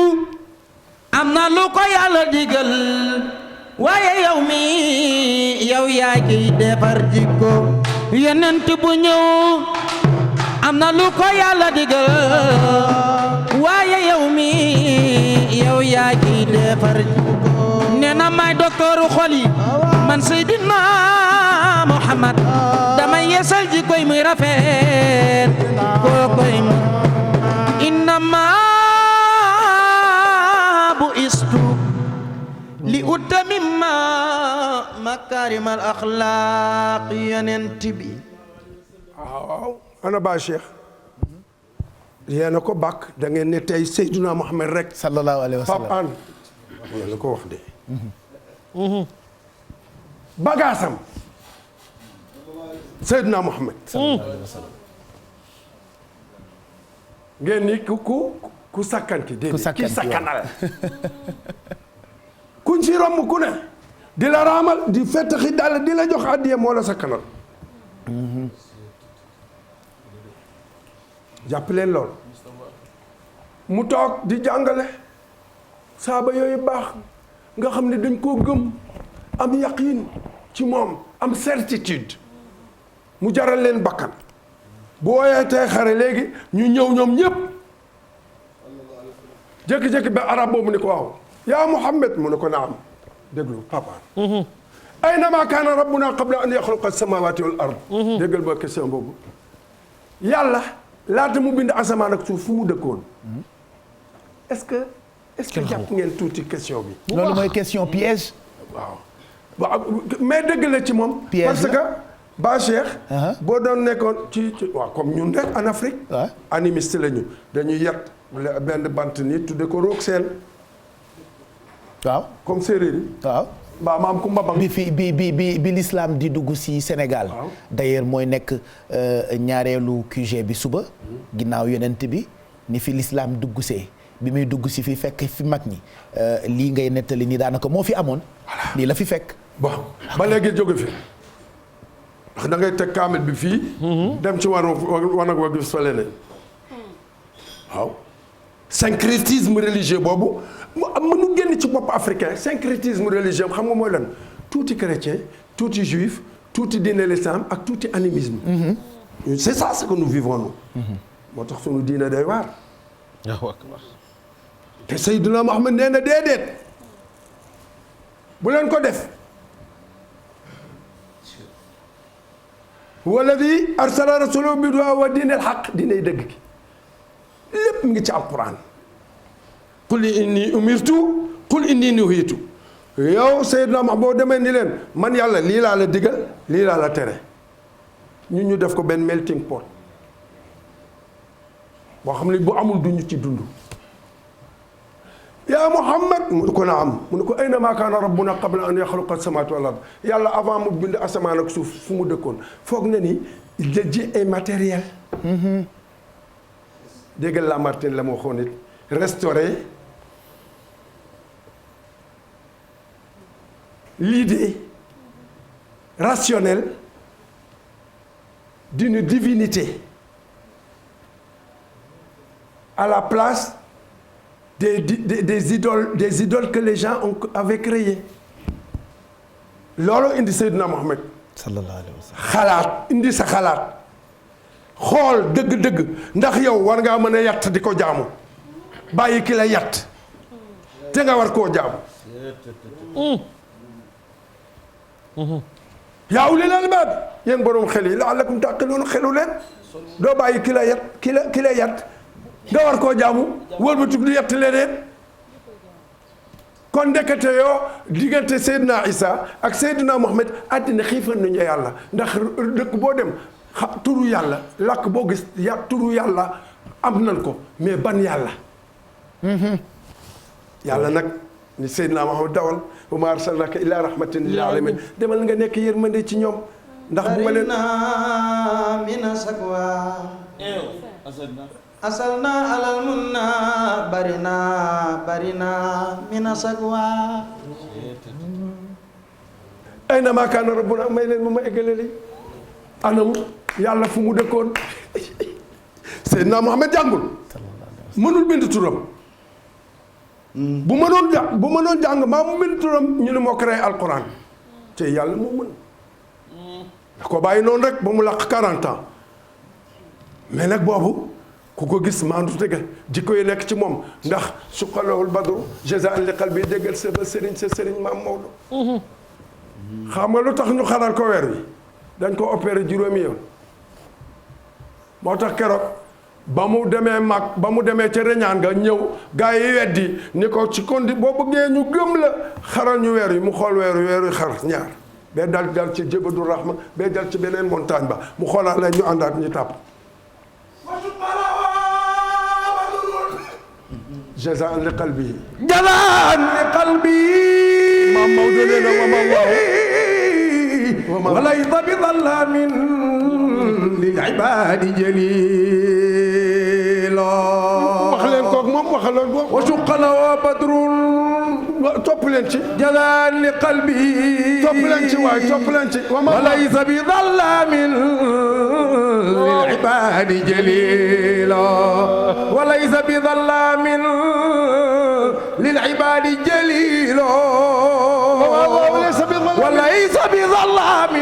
am na lu ko yàlla digal waaye yow mi yow yaa ciy defar jikko yenent bu ñëw am na lu ko yàlla digal waaye yow mi yow yaa ciy defar jikko nee na may docteuru xol yi man Seydina mat damay yeesal ji koy muy rafet koo koy innama bu istu li utamimma makarimal axlaaq yonent bi waaw ana ba Cheikh yéen a ko bàkk da ngeen ne tey Seydina Muhammad rek sallallahu alayhi wa sallam Pape Hann la ko wax de bagaasam Seydina Muhammad ngeen ni ku sakkanti dégg ki sakkanal kuñ si romb ku ne di la raamal di fettaxi dal di la jox addiya moo la sakkanal jàpp leen lool mu toog di jàngale saaba yooyu baax nga xam ne dañ koo gëm am yaqin ci moom am certitude mu jaral leen bakkan bu wooyee tey xare léegi ñu ñëw ñoom ñëpp jékki-jékki ba arab boobu ni ko waaw yaa Muhammad mu ne ko naam déglu papa aynama kaana rabbuna qabla an yaxluqa as-samawati wal ard déggal ba question boobu yàlla laata mu bind asamaan ak suuf fu mu dëkkoon est-ce que jàpp ngeen tuuti question bi loolu mooy question piège waaw mais dëgg la ci moom parce que ba Cheikh boo doon nekkoon ci waaw comme ñun rek en Afrique animiste la ñu dañuy yet benn bant nii tudde ko roog seen waaw comme séeréer yi waaw mbaa maam ku mbabang bi l'islam di dugg ci Sénégal d'ailleurs mooy nekk ñaareelu QG bi suba ginnaaw yonent bi ni fi l'islam dugg see bi muy dugg si fi fekk fi mag ñi lii ngay nettali ni daanaka moo fi amoon lii la fi fekk bon ba léegi jóge fi ndax da ngay teg kaamil bi fii dem ci wanag wa gis fa leneen waaw syncrétisme religieux boobu mënu génn ci bopp africain syncrétisme religieux xam nga mooy lan tuuti chrétien tuuti juif tuuti diine l'islam ak tuuti animisme c'est ça ce que nous vivons nous moo tax sunu diine day waar te Seydina Muhammad nee na déedéet bu leen ko def walladi arsala rasulahu bil hudaa wa diinil haqq diinay dëgg gi lépp mi ngi ci alquran qul inni umirtu qul inni nuhiitu yow Seydina Muhammad boo demee ni leen man yàlla lii laa la digal lii laa la tere ñu def ko benn melting pot boo xam ne bu amul duñu ci dund yaa Muhammad mu ne ko naam mu ne ko ayna maa kaana rabbuna qabla an yaxluqa as-samaawaati wal ard yàlla avant mu bind asamaan ak suuf fu mu dëkkoon foog na ni Dieu est matériel déggal Lamartine la ma waxoon it restaurer l'idée rationnelle d'une divinité à la place des idoles que les gens avaient créées loolu indi Seydina Mohamed sallallahu alayhi wa sallam xalaat indi sa xalaat xool dëgg-dëgg ndax yow war ngaa mën a yatt di ko jaamu bàyyi ki la yatt te nga war koo jaamu yaa ulil albaab yéen borom xel yi la'allakum taqiluun xelu leen doo bàyyi ki la yatt ki la yatt nga war koo jaamu wëlbatiku di yett leneen kon ndekete yoo diggante Seydina Isa ak Seydina Mohamed àddina xiifal nañu yàlla ndax dëkk boo dem turu yàlla làkk boo gis turu yàlla am nañ ko mais ban yàlla yàlla nag ni Seydina Mohamed dawal wa maa arsalnaaka illaa rahmatan lil aalamiin demal nga nekk yërmande ci ñoom ndax bu ma leen mina sakwa asalna alal munna barina mina sakwa ayna maa kaana rabbuna may leen ma eggale li anam yàlla fu mu dëkkoon Seydina Mohamed jàngul mënul bind turam bu mënoon jàng maa mu bind turam ñu ne moo créé alquran te yàlla moo mën da ko bàyyi noonu rek ba mu làq 40 ans mais nag boobu ku ko gis maandu tëgga jikko yi nekk ci moom ndax suqalawul badru jazaan li qalbi déggal sa sëriñ maam Maodo xam nga lu tax ñu xaral ko weer wi dañ ko opéré juróomi yoon moo tax keroog ba mu demee ca reñaan nga ñëw gaa yi weddi ni ko ci kondi boo bëggee ñu gëm la xaral ñu weer yi mu xool weer yi xar ñaar bee dal ci jébadu rahma bee dal ci beneen montagne ba mu xoolaat la ñu àndaat ñu tàpp jazaan li qalbi jazaan li qalbi maam Maodo nee na wama waaw walaysa bi zallamin lil ibaadi jalilo wax leen koog moom waxaloon ko wa suqala wa badrun topp leen ci jazaan li qalbi topp leen ci waay topp leen ci walaysa bi zallamin lil ibaadi jalilo walaysa bi zallamin lil ibaadi jalilo وليس بظلام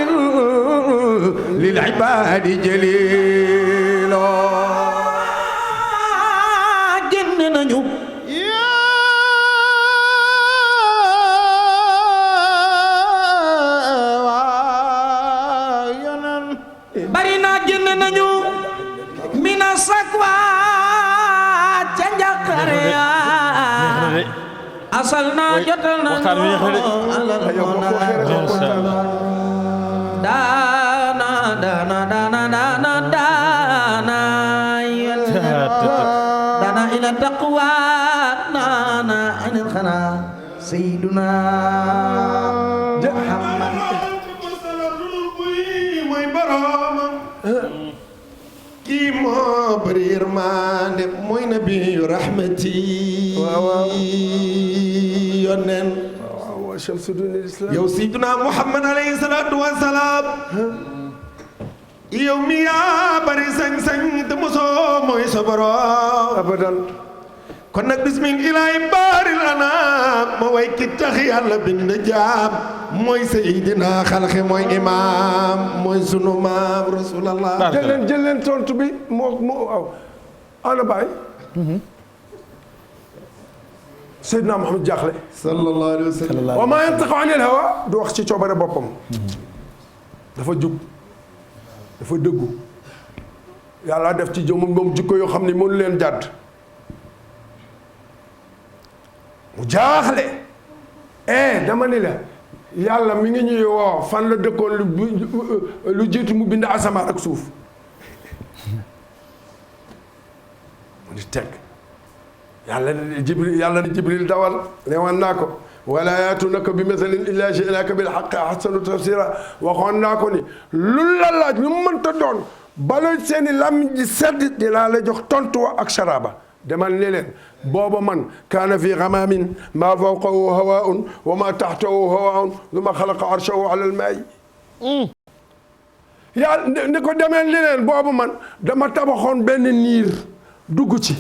للعباد جليل génn nañu bari na génn nañu mina sakwa ca njàqare asal naa jotal nañu daana ila taqwa daana anil xana sayyiduna Muhammad mooy boroomam kii moo bari yërmande mooy nabiyu rahmati yónneen yow sayyiduna Muhammad alayhi salaatu wa salaam yow mi yaa bari sañ-sañ te mosoo mooy sa borom abadan kon nag bismillahi baaril anaam ma way ki tax yàlla bind jaam mooy sayyidina xalqi mooy imaam mooy sunu maam rasulallah jël leen tontu bi moo aw ana baay Seydina Muhammad jaaxle sallallahu alayhi wa sallam wa maa yantiqu anil hawa du wax ci coobare boppam dafa jub dafa dëggu yàlla def ci jëmm moom jikko yoo xam ne mënu leen jàdd mu jaaxle dama ni la yàlla mi ngi ñuy woo fan la dëkkoon lu jiitu mu bind asamaan ak suuf mu di teg yàlla ni jibril dawal ne wan naa ko wala yaatunaka bi masalin illa ji'naaka bil haqqi ahsanu tafsira waxoon naa ko ni lu la laaj lu mënta doon bala seeni làmmiñ ji sedd dinaa la jox tontu wa ak sharaba demal ne leen booba man kaana fi ghamaamin maa fawqahu hawaa'un wa maa tahtahu hawaa'un thumma xalaqa arshahu ala al-maa'i yàlla ni ko demee ni leen boobu man dama tabaxoon benn niir dugg ci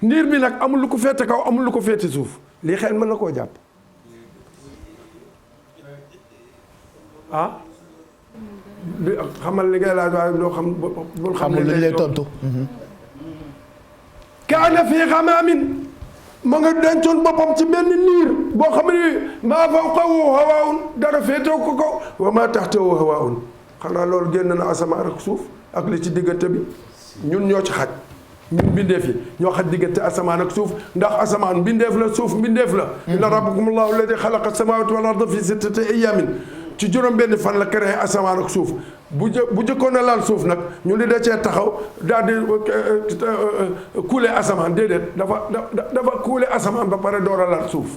niir bi nag amul lu ko féete kaw amul lu ko féete suuf lii xel mën na koo jàpp xamal li ngay laaj waaye doo xam bul xam xamul lu lay tontu. kaana fii xamaamin ma nga dencoon boppam ci benn niir boo xam ne maa fawqahu hawaa'un dara féetew ko kaw wa maa tahtahu hawaa'un xanaa loolu génn na asamaan ak suuf ak li ci diggante bi ñun ñoo ci xaj ñun mbindeef yi ñoo xaj diggante asamaan ak suuf ndax asamaan mbindeef la suuf mbindeef la inna rabbakum allahu alladi xalaqa samawati wal arda fi sittati ayyamin ci juróom benn fan la créé asamaan ak suuf bu jëkkoon a laal suuf nag ñu li da cee taxaw daal di kuule asamaan déedéet dafa kuule asamaan ba pare door a laal suuf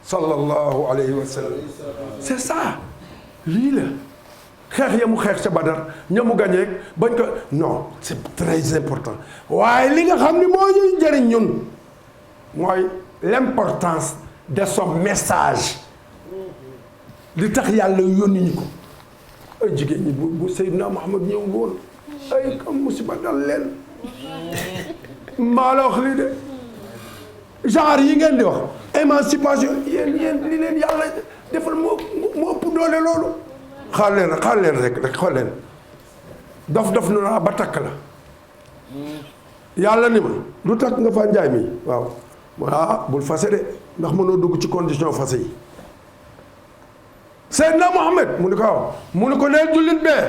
sallallahu alayhi wa sallam c'est ça lii la xeex ya mu xeex ca Badar ña mu gañeeg bañ ko non c'est très important waaye li nga xam ni moo ñuy jëriñ ñun mooy l'importance de son message li tax yàlla yónni ñu ko ay jigéen ñi bu Seydina Muhammad ñëw woon ay kam musiba dal leen maa la wax lii de genre yi ngeen di wax émancipation yéen li leen yàlla defal moo ëpp doole loolu xaar leen rek xool leen dof nu naa ba takk la yàlla ni ma lu takk nga fa njaay mi waaw bul fase de ndax mënoo dugg ci condition fase yi Seydina Mohamed mu ne ko waaw mu ne ko neel jullit bee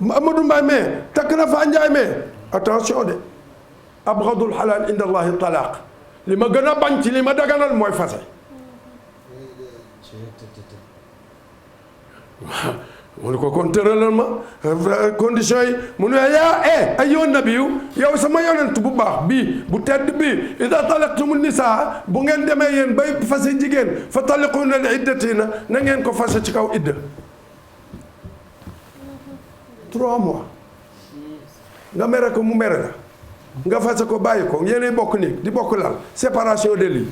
Amadou Mbaye mais takk na Fa Ndiaye mais attention de abgadul xalaal inda allahi talaaq li ma gën a bañ ci li ma daganal mooy fase mu ne ko kon tëralal ma condition yi mu ne yaa ayyuha nabiyu yow sama yonent bu baax bii bu tedd bii ida talaqtumu nisaa bu ngeen demee yéen bay fase jigéen fa taliquuna li iddatina na ngeen ko fase ci kaw idda 3 mois nga mere ko mu mere la nga fase ko bàyyi ko yéenay bokk nii di bokk lal séparation des lits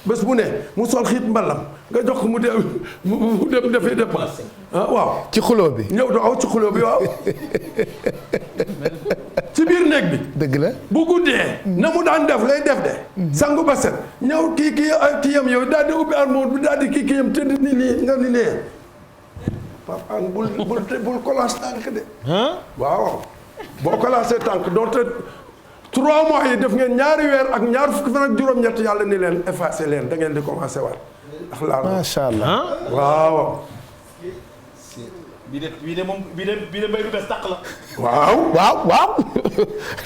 bés bu ne mu sol xiit mbalam nga jox ko mu dem dafay dépense waaw ci xuloo bi ñëw do aw ci xuloo bi waaw ci biir néeg bi dëgg la bu guddee na mu daan def lay def de sangu ba set ñëw kii yam yow daal di ubbi armoire bi daal di kii yam tëdd ni nii nga ni nee Pape Hann bul kolaas tànk de waaw boo kolaasee tànk doonte 3 mois yi def ngeen ñaari weer ak ñaar fukki fan ak juróom-ñett yàlla ni leen effacé leen da ngeen di commencé waat ndax laal macha allah waaw bii de mbay bu bees tàq la. waaw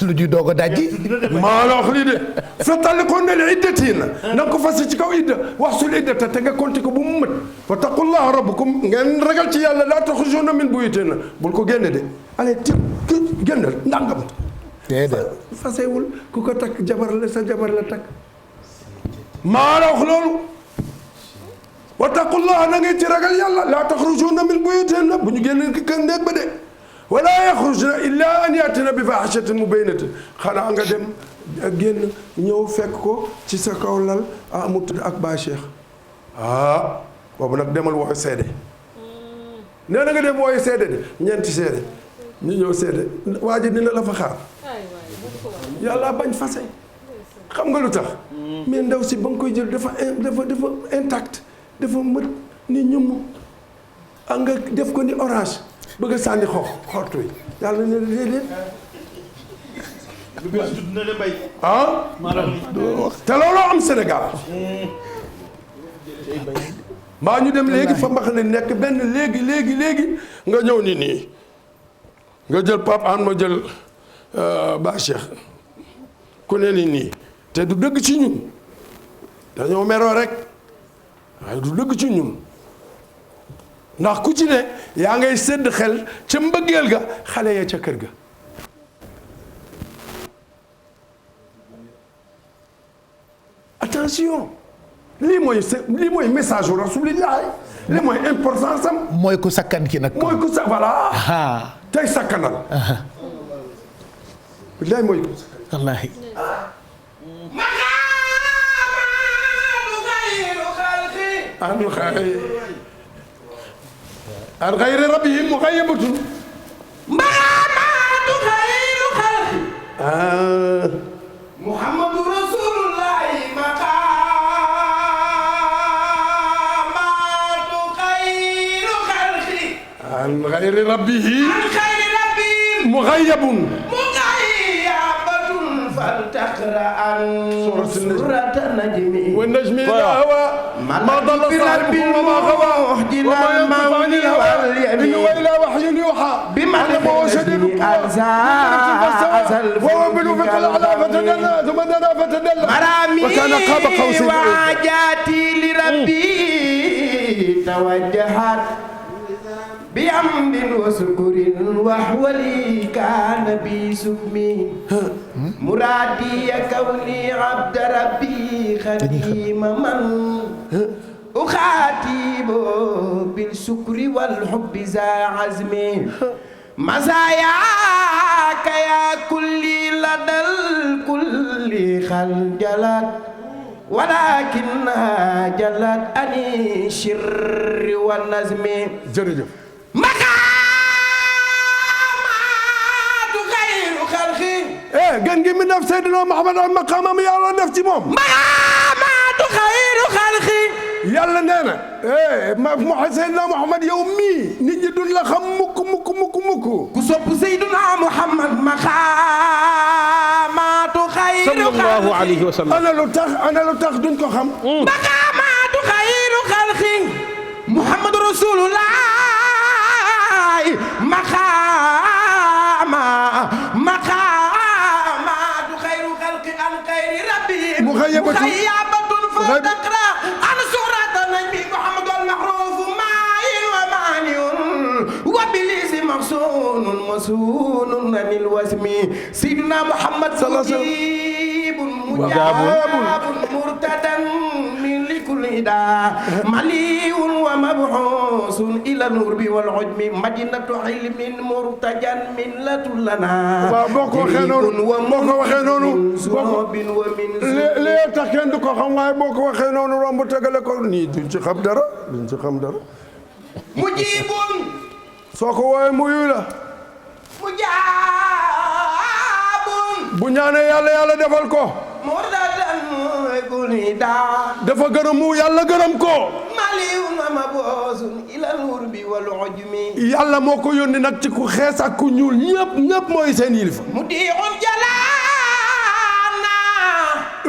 lu ju doog a dajji maa la wax lii de fatalliqoon na li iddatina na nga ko fas ci kaw idda wax sul iddata te nga compté ko bu mu mët wa taqullaha rabbukum ngeen ragal ci yàlla laa taxrujuuna min buyuutihinna bul ko génne de allez génnal ndàngam déedéet fasewul ku ko takk jabar la sa jabar la takk maa la wax loolu wattaqullaha na ngeen ci ragal yàlla laa taxrujuuna min buyuutihinna bu ñu génn kër néeg ba de wala yaxrujna illa an yatina bi fahishatin mubayyinatin xanaa nga dem génn ñëw fekk ko ci sa kaw lal mu tudd ak ba Cheikh boobu nag demal wooyu seede nee na nga dem wooyu seede de ñeenti seede ñu ñëw seede waa ji dina la fa xaar yàlla bañ fase xam nga lu tax mais ndaw si ba nga koy jël dafa intact dafa mët ni ñum nga def ko ni orange bëgg a sànni xortu yi yàlla ne déedéet te looloo am Sénégal mbaa ñu dem léegi fa mbax ne nekk benn léegi nga ñëw ni nii nga jël Pape Hann ma jël Ba Cheikh ku ne ni nii te du dëgg ci ñun dañoo meroo rek waaye du dëgg ci ñun ndax ku ci ne yaa ngay sédd xel ca mbëggeel ga xale ya ca kër ga attention lii mooy message u rasulillahi lii mooy importance am mooy ku sakkan ki nag mooy ku sa voilà tey sakkanal billaay mooy ku sakkan wallaahi an xayri rabbihim muxayyabatun maqaamaatu xayru xalqi muhammadu rasulullahi maqaamaatu xayru xalqi an xayri rabbihim muxayyabun فلتقرأ سورة النجم والنجم إذا هوى ما ضل صاحبكم وما غوى وما ينطق عن الهوى إن هو إلا وحي يوحى علمه شديد القوى وهو بالأفق الأعلى فتدلى ثم دنا فتدلى وكان قاب قوسين وحاجاتي لربي توجهت بحمد وشكر وهو لي كان بي سمي مرادي كوني عبد ربي خديم من أخاتب بالشكر والحب ذا عزمي مزاياك يا كل لدى الكل خلجلت ولكنها جلت أني الشر والنزم jërëjëf مقامات غير خلقي gën gi mi def Seydina Muhammad ak maqaamam yàlla def ci moom مقامات غير خلقي yàlla nee na Seydina Muhammad yow mii nit ñi duñ la xam mukk ku sopp Seydina Muhammad مقامات غير sallallahu alayhi wa sallam ana lu tax duñ ko xam مقامات غير خلقي Muhammadu Rasulullah maqaamatu xayru xalqi an xayri rabbi muxayyabatun fa taqra an surata najmi Muhammadu al-maxruuf maayin wa maaniyun wa bilisi maxsuunun masuunun anil wasmi sayyiduna Muhammad mujibun mujaabun murtadan min likulli daa maliyun wa mabxuusun ila nurbi wal ujmi madinatu ilmin murtajan minnatun lana. waaw boo ko waxee noonu lee tax kenn du ko xam waaye boo ko waxee noonu romb tegale ko nii duñ ci xam dara mujibun soo ko woowee muyu la mujaabun bu ñaanee yàlla defal ko murtadan kulli daa dafa gërëm mu yàlla gërëm ko maliyun wa mabxuusun ila nurbi wal ujmi yàlla moo ko yónni nag ci ku xees ak ku ñuul ñëpp mooy seen yilifa mudiixun jalaana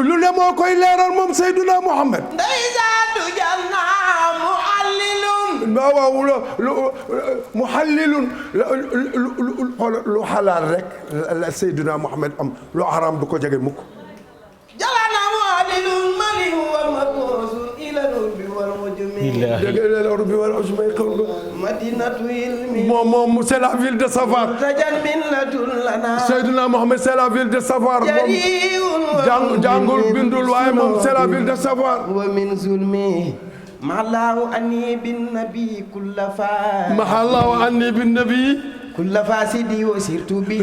lu ne moo koy leeral moom Seydina Muhammad ndeysaan du janna muallilun waaw muhallilun lu xalaal rek la Seydina Muhammad am lu haram du ko jege mukk jalana muallilun maliyun wa mabxuusun ila nurbi wal ujmi madinatu ilmi moom c'est la ville de savoir tajan minnatun lana Seydina Mohamed c'est la ville de savoir moom jàngul bindul waaye moom c'est la ville de savoir wa min zulmi mahallahu anni bin nabi kulla fa mahallahu anni bin nabi kulla fasidi wa sirtu bi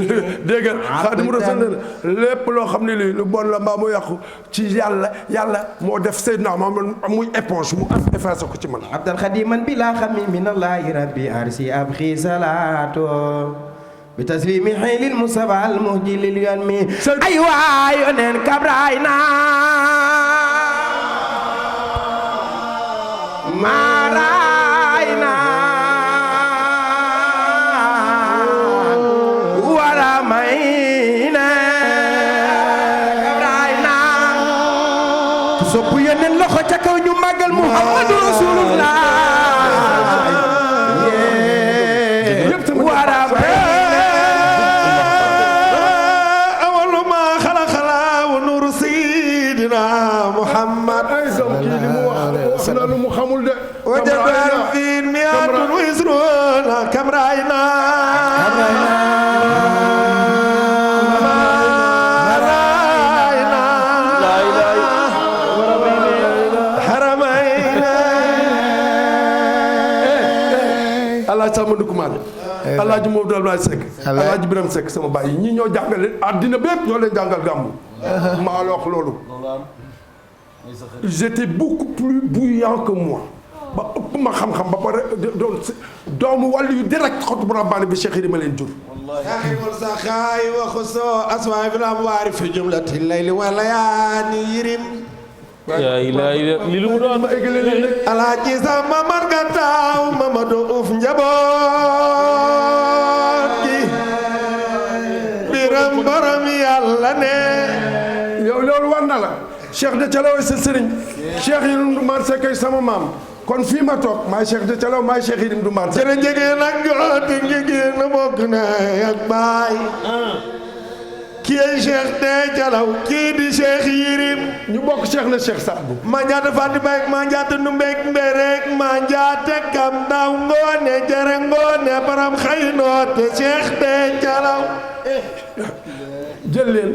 dégg nga Xaadimu Rasuul lépp loo xam ne lii lu bon la mbaa mu yàqu ci yàlla moo def Seydina Muhammad muy éponge mu effacé ko ci man abdal xadiman bila xami min allahi rabbi arsi abxi salaato bi taslimi xeylil musaba al muhjilil yanmi ay waay yoneen kabraay na maaraay na wara may na kabraay na sopp yoneen loxo ca kaw ñu màggal Muhammadu Rasulullah wara may na awalu ma xala wa nur sidina Muhammad wax na lu mu xamul de وجبار في مئات وعشرون كم رأينا Alaaji Samba Ndukumaan Alaaji Maodo Abdoulaye Seck Alaaji Biram Seck sama baay ñi ñoo jàngale àddina bépp ñoo leen jàngal gàmmu maa la wax loolu j'étais beaucoup plus bouillant que moi ba ëpp ma xam-xam ba pare doon doomu wàllu yu direct xot bu rabbaani bi Cheikh yi ma leen jur saaxibul saxaay waxuso aswaay bi lam waari fi jumlati layli wala yaani yirim yaa ilaahi li lu mu doon ma eggale leen rek alaaji sama marga taaw Mamadou uf njaboot gi biram borom yàlla ne yow loolu war na la Cheikh de Thialaw sa sëriñ Cheikh yi du maar Seck sama maam kon fii ma toog maay Cheikh de Thialaw maay Cheikh yi du maar Seck jërë njegéen ak jooti njegéen na bokk na ak baay kii ay Cheikh de Thialaw kii di Cheikh Yirim ñu bokk Cheikh na Cheikh Sadbu ma njaata Fatima ak ma njaata Numbeek Mberek ma njaata kam daw ngoone jere ngoone baram xëy noote Cheikh de Thialaw jël leen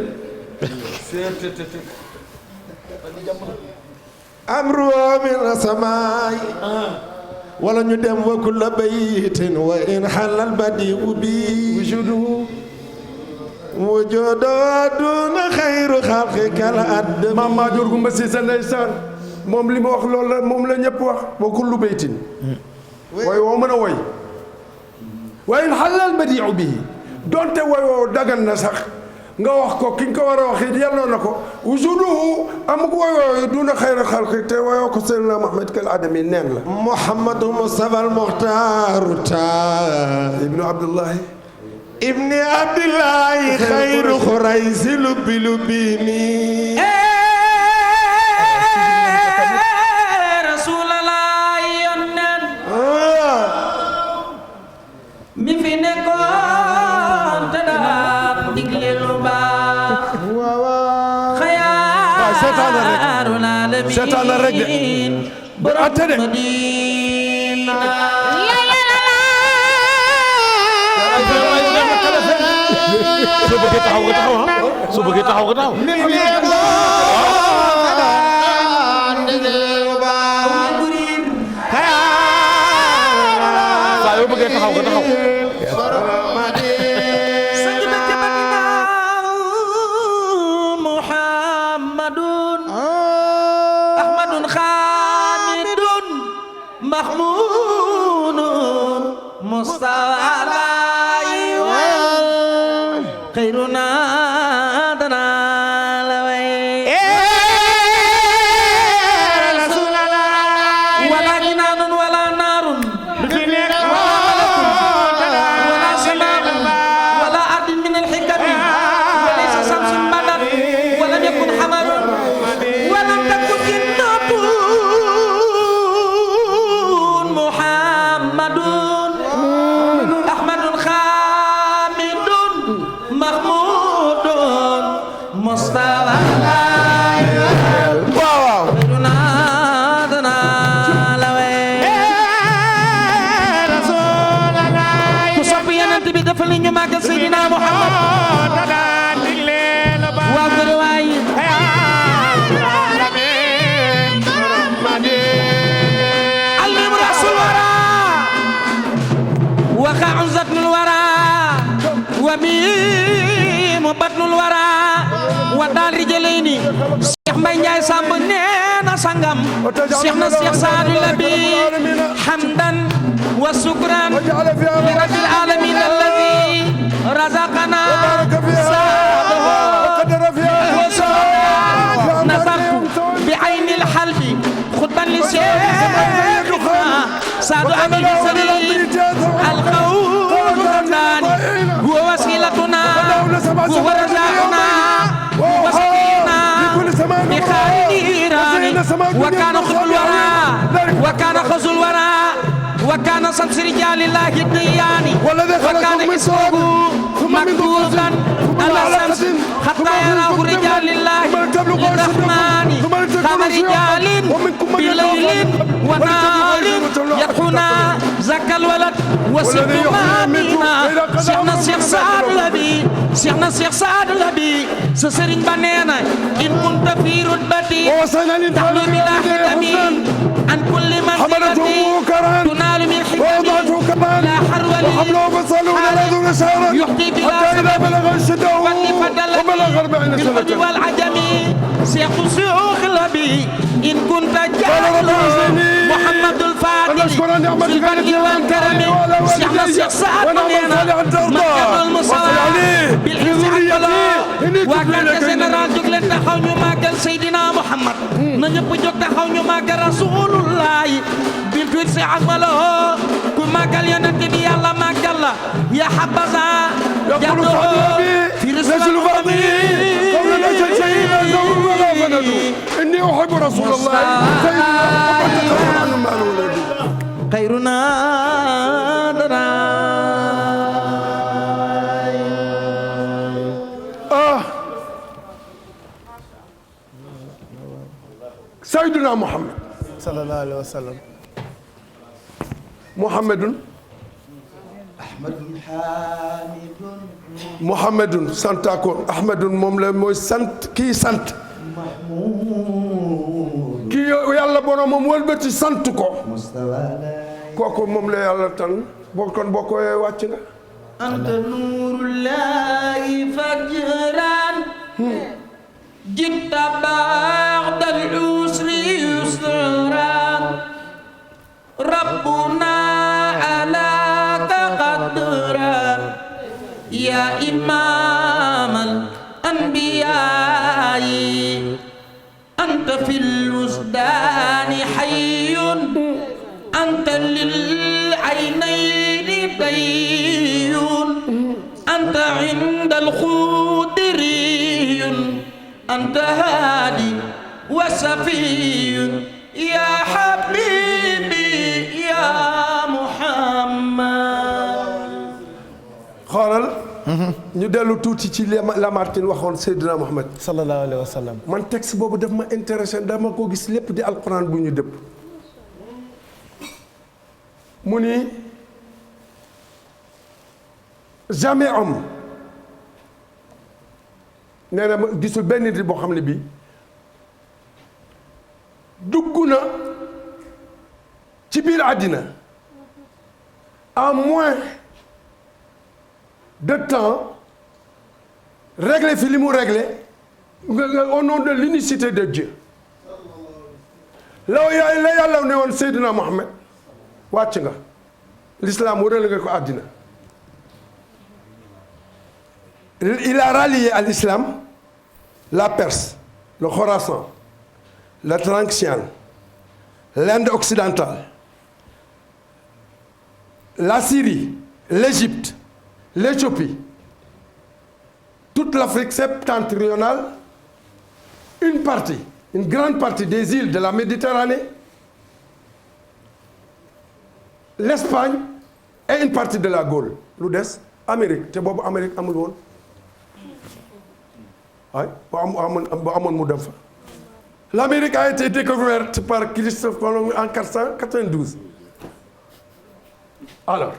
amru min asamaay wala ñu dem wa kulla baytin wa in halal badiu bi wujudu duna xayru xalqi kala add maam maa jor gumba si sa ndeysaan moom li ma wax loolu la moom la ñëpp wax wa kullu baytin way woo mën a woy wa in halal badiu bi donte woy woo dagan na sax nga wax ko ki nga ko war a wax it yelloo na ko wujuduhu amuk woyoo duna xayra xalqi te woyoo ko Seydina Muhammad kal adami neen la Muhammadu Mustafa al Muxtaaru ta ibnu Abdullahi ibni Abdullahi xayru xuraysi lubbi lubbini Rasulallah yonnen seetaan na rek de bu atte de soo bëggee taxaw nga taxaw ah soo bëggee taxaw nga taxaw. saa yoo bëggee taxaw nga taxaw. Muhammadun Ahmadun Khamidun Mahmudun Mustafa خيرنا دنا لوي رسول الله ولا جنان ولا نار ولا سماء ولا أرض من الحكم وليس شمس بدر ولم يكن حمر ولم تكن جنة محمد أحمد خامد محمود مصطفى waaw ku sopp Yonent bi dafa li ñu màggal Seydina Muhammad waa kër waay الميم رأس الورى وخاء زتن الورى وميم بطن الورى ودال رجلين Cheikh Mbaye Ndiaye Samb neena sangam Cheikh na Cheikh Saadu Labi hamdan wa shukran li rabbil alamin alladhi razaqana saadahu wa shukran nazartu bi ayni alhalbi khutban li sheikhina saadu amin sari alqawlu rabbani huwa wasilatuna huwa razaquna وكان خذ الورى وكان خذ الورى وكان شمس رجال الله الدياني وكان اسمه مكتوبا على شمس حتى يراه رجال الله الرحمن كما رجال بليل ونار يدعونا زكى الولد وسب مامينا شيخنا الشيخ سعد النبي شيخنا الشيخ سعد النبي سسرين بنينا إن كنت في رتبتي تحلو بلا حكمي عن كل منزلة تنال من حكمي لا حر ولي يحكي بلا سبب بالحب والعجم شيخ شيوخ النبي إن كنت جاهل محمد الفاتح في الفضل والكرم شيخنا الشيخ سعد بنينا مكة المصطفى بالعز والله وكان جنرال جوجلن taxaw ñu màggal Seydina Muhammad na ñëpp jóg taxaw ñu màggal Rasulullah bintu si akmalo ku màggal Yonent bi Yàlla màggal la ya habaza jaddo fi rasul fadli inni uhibbu rasulullah khairuna dara Sayyidina Muhammad sallallahu alayhi wa sallam Muhammadun Muhammadun santakoon Ahmadun moom la mooy sant kii sant kii yàlla borom moom wëlbati sant ko kooku moom la yàlla tan boo kon boo ko wàcc nga anta nurullahi fajran jita ba'dal usri yusra rabbuna alaka qadra ya imamal anbiya'i anta fil wusdani hayyun anta lil aynayni bayyun anta indal khudriyun أنت هادي وسفي يا حبيبي يا محمد xoolal ñu dellu tuuti ci Lamartine waxoon Seydina Mohamed. sallallahu alayhi wa sallam. man texte boobu daf ma intéressé dama ko gis lépp di alquran bu ñu dëpp. mu ni jamais homme nee na gisul benn nit boo xam ne bii dugg na ci biir àddina en moins de temps régler fi li mu régler au nom de l'unicité de Dieu la yàlla ne woon Seydina Mohamed wàcc nga l'islam wëral nga ko àddina. Il a rallié à l'islam la Perse, le Khorasan, le Tranxian, l'Inde occidentale, la Syrie, l'Égypte, l'Éthiopie, toute l'Afrique septentrionale, une grande partie des îles de la Méditerranée, l'Espagne et une partie de la Gaule. lu des Amérique te boobu Amérique amul woon. waaye bu amoon mu dem fa. L'Amérique a été découverte par Christophe Colomb en 492. Alors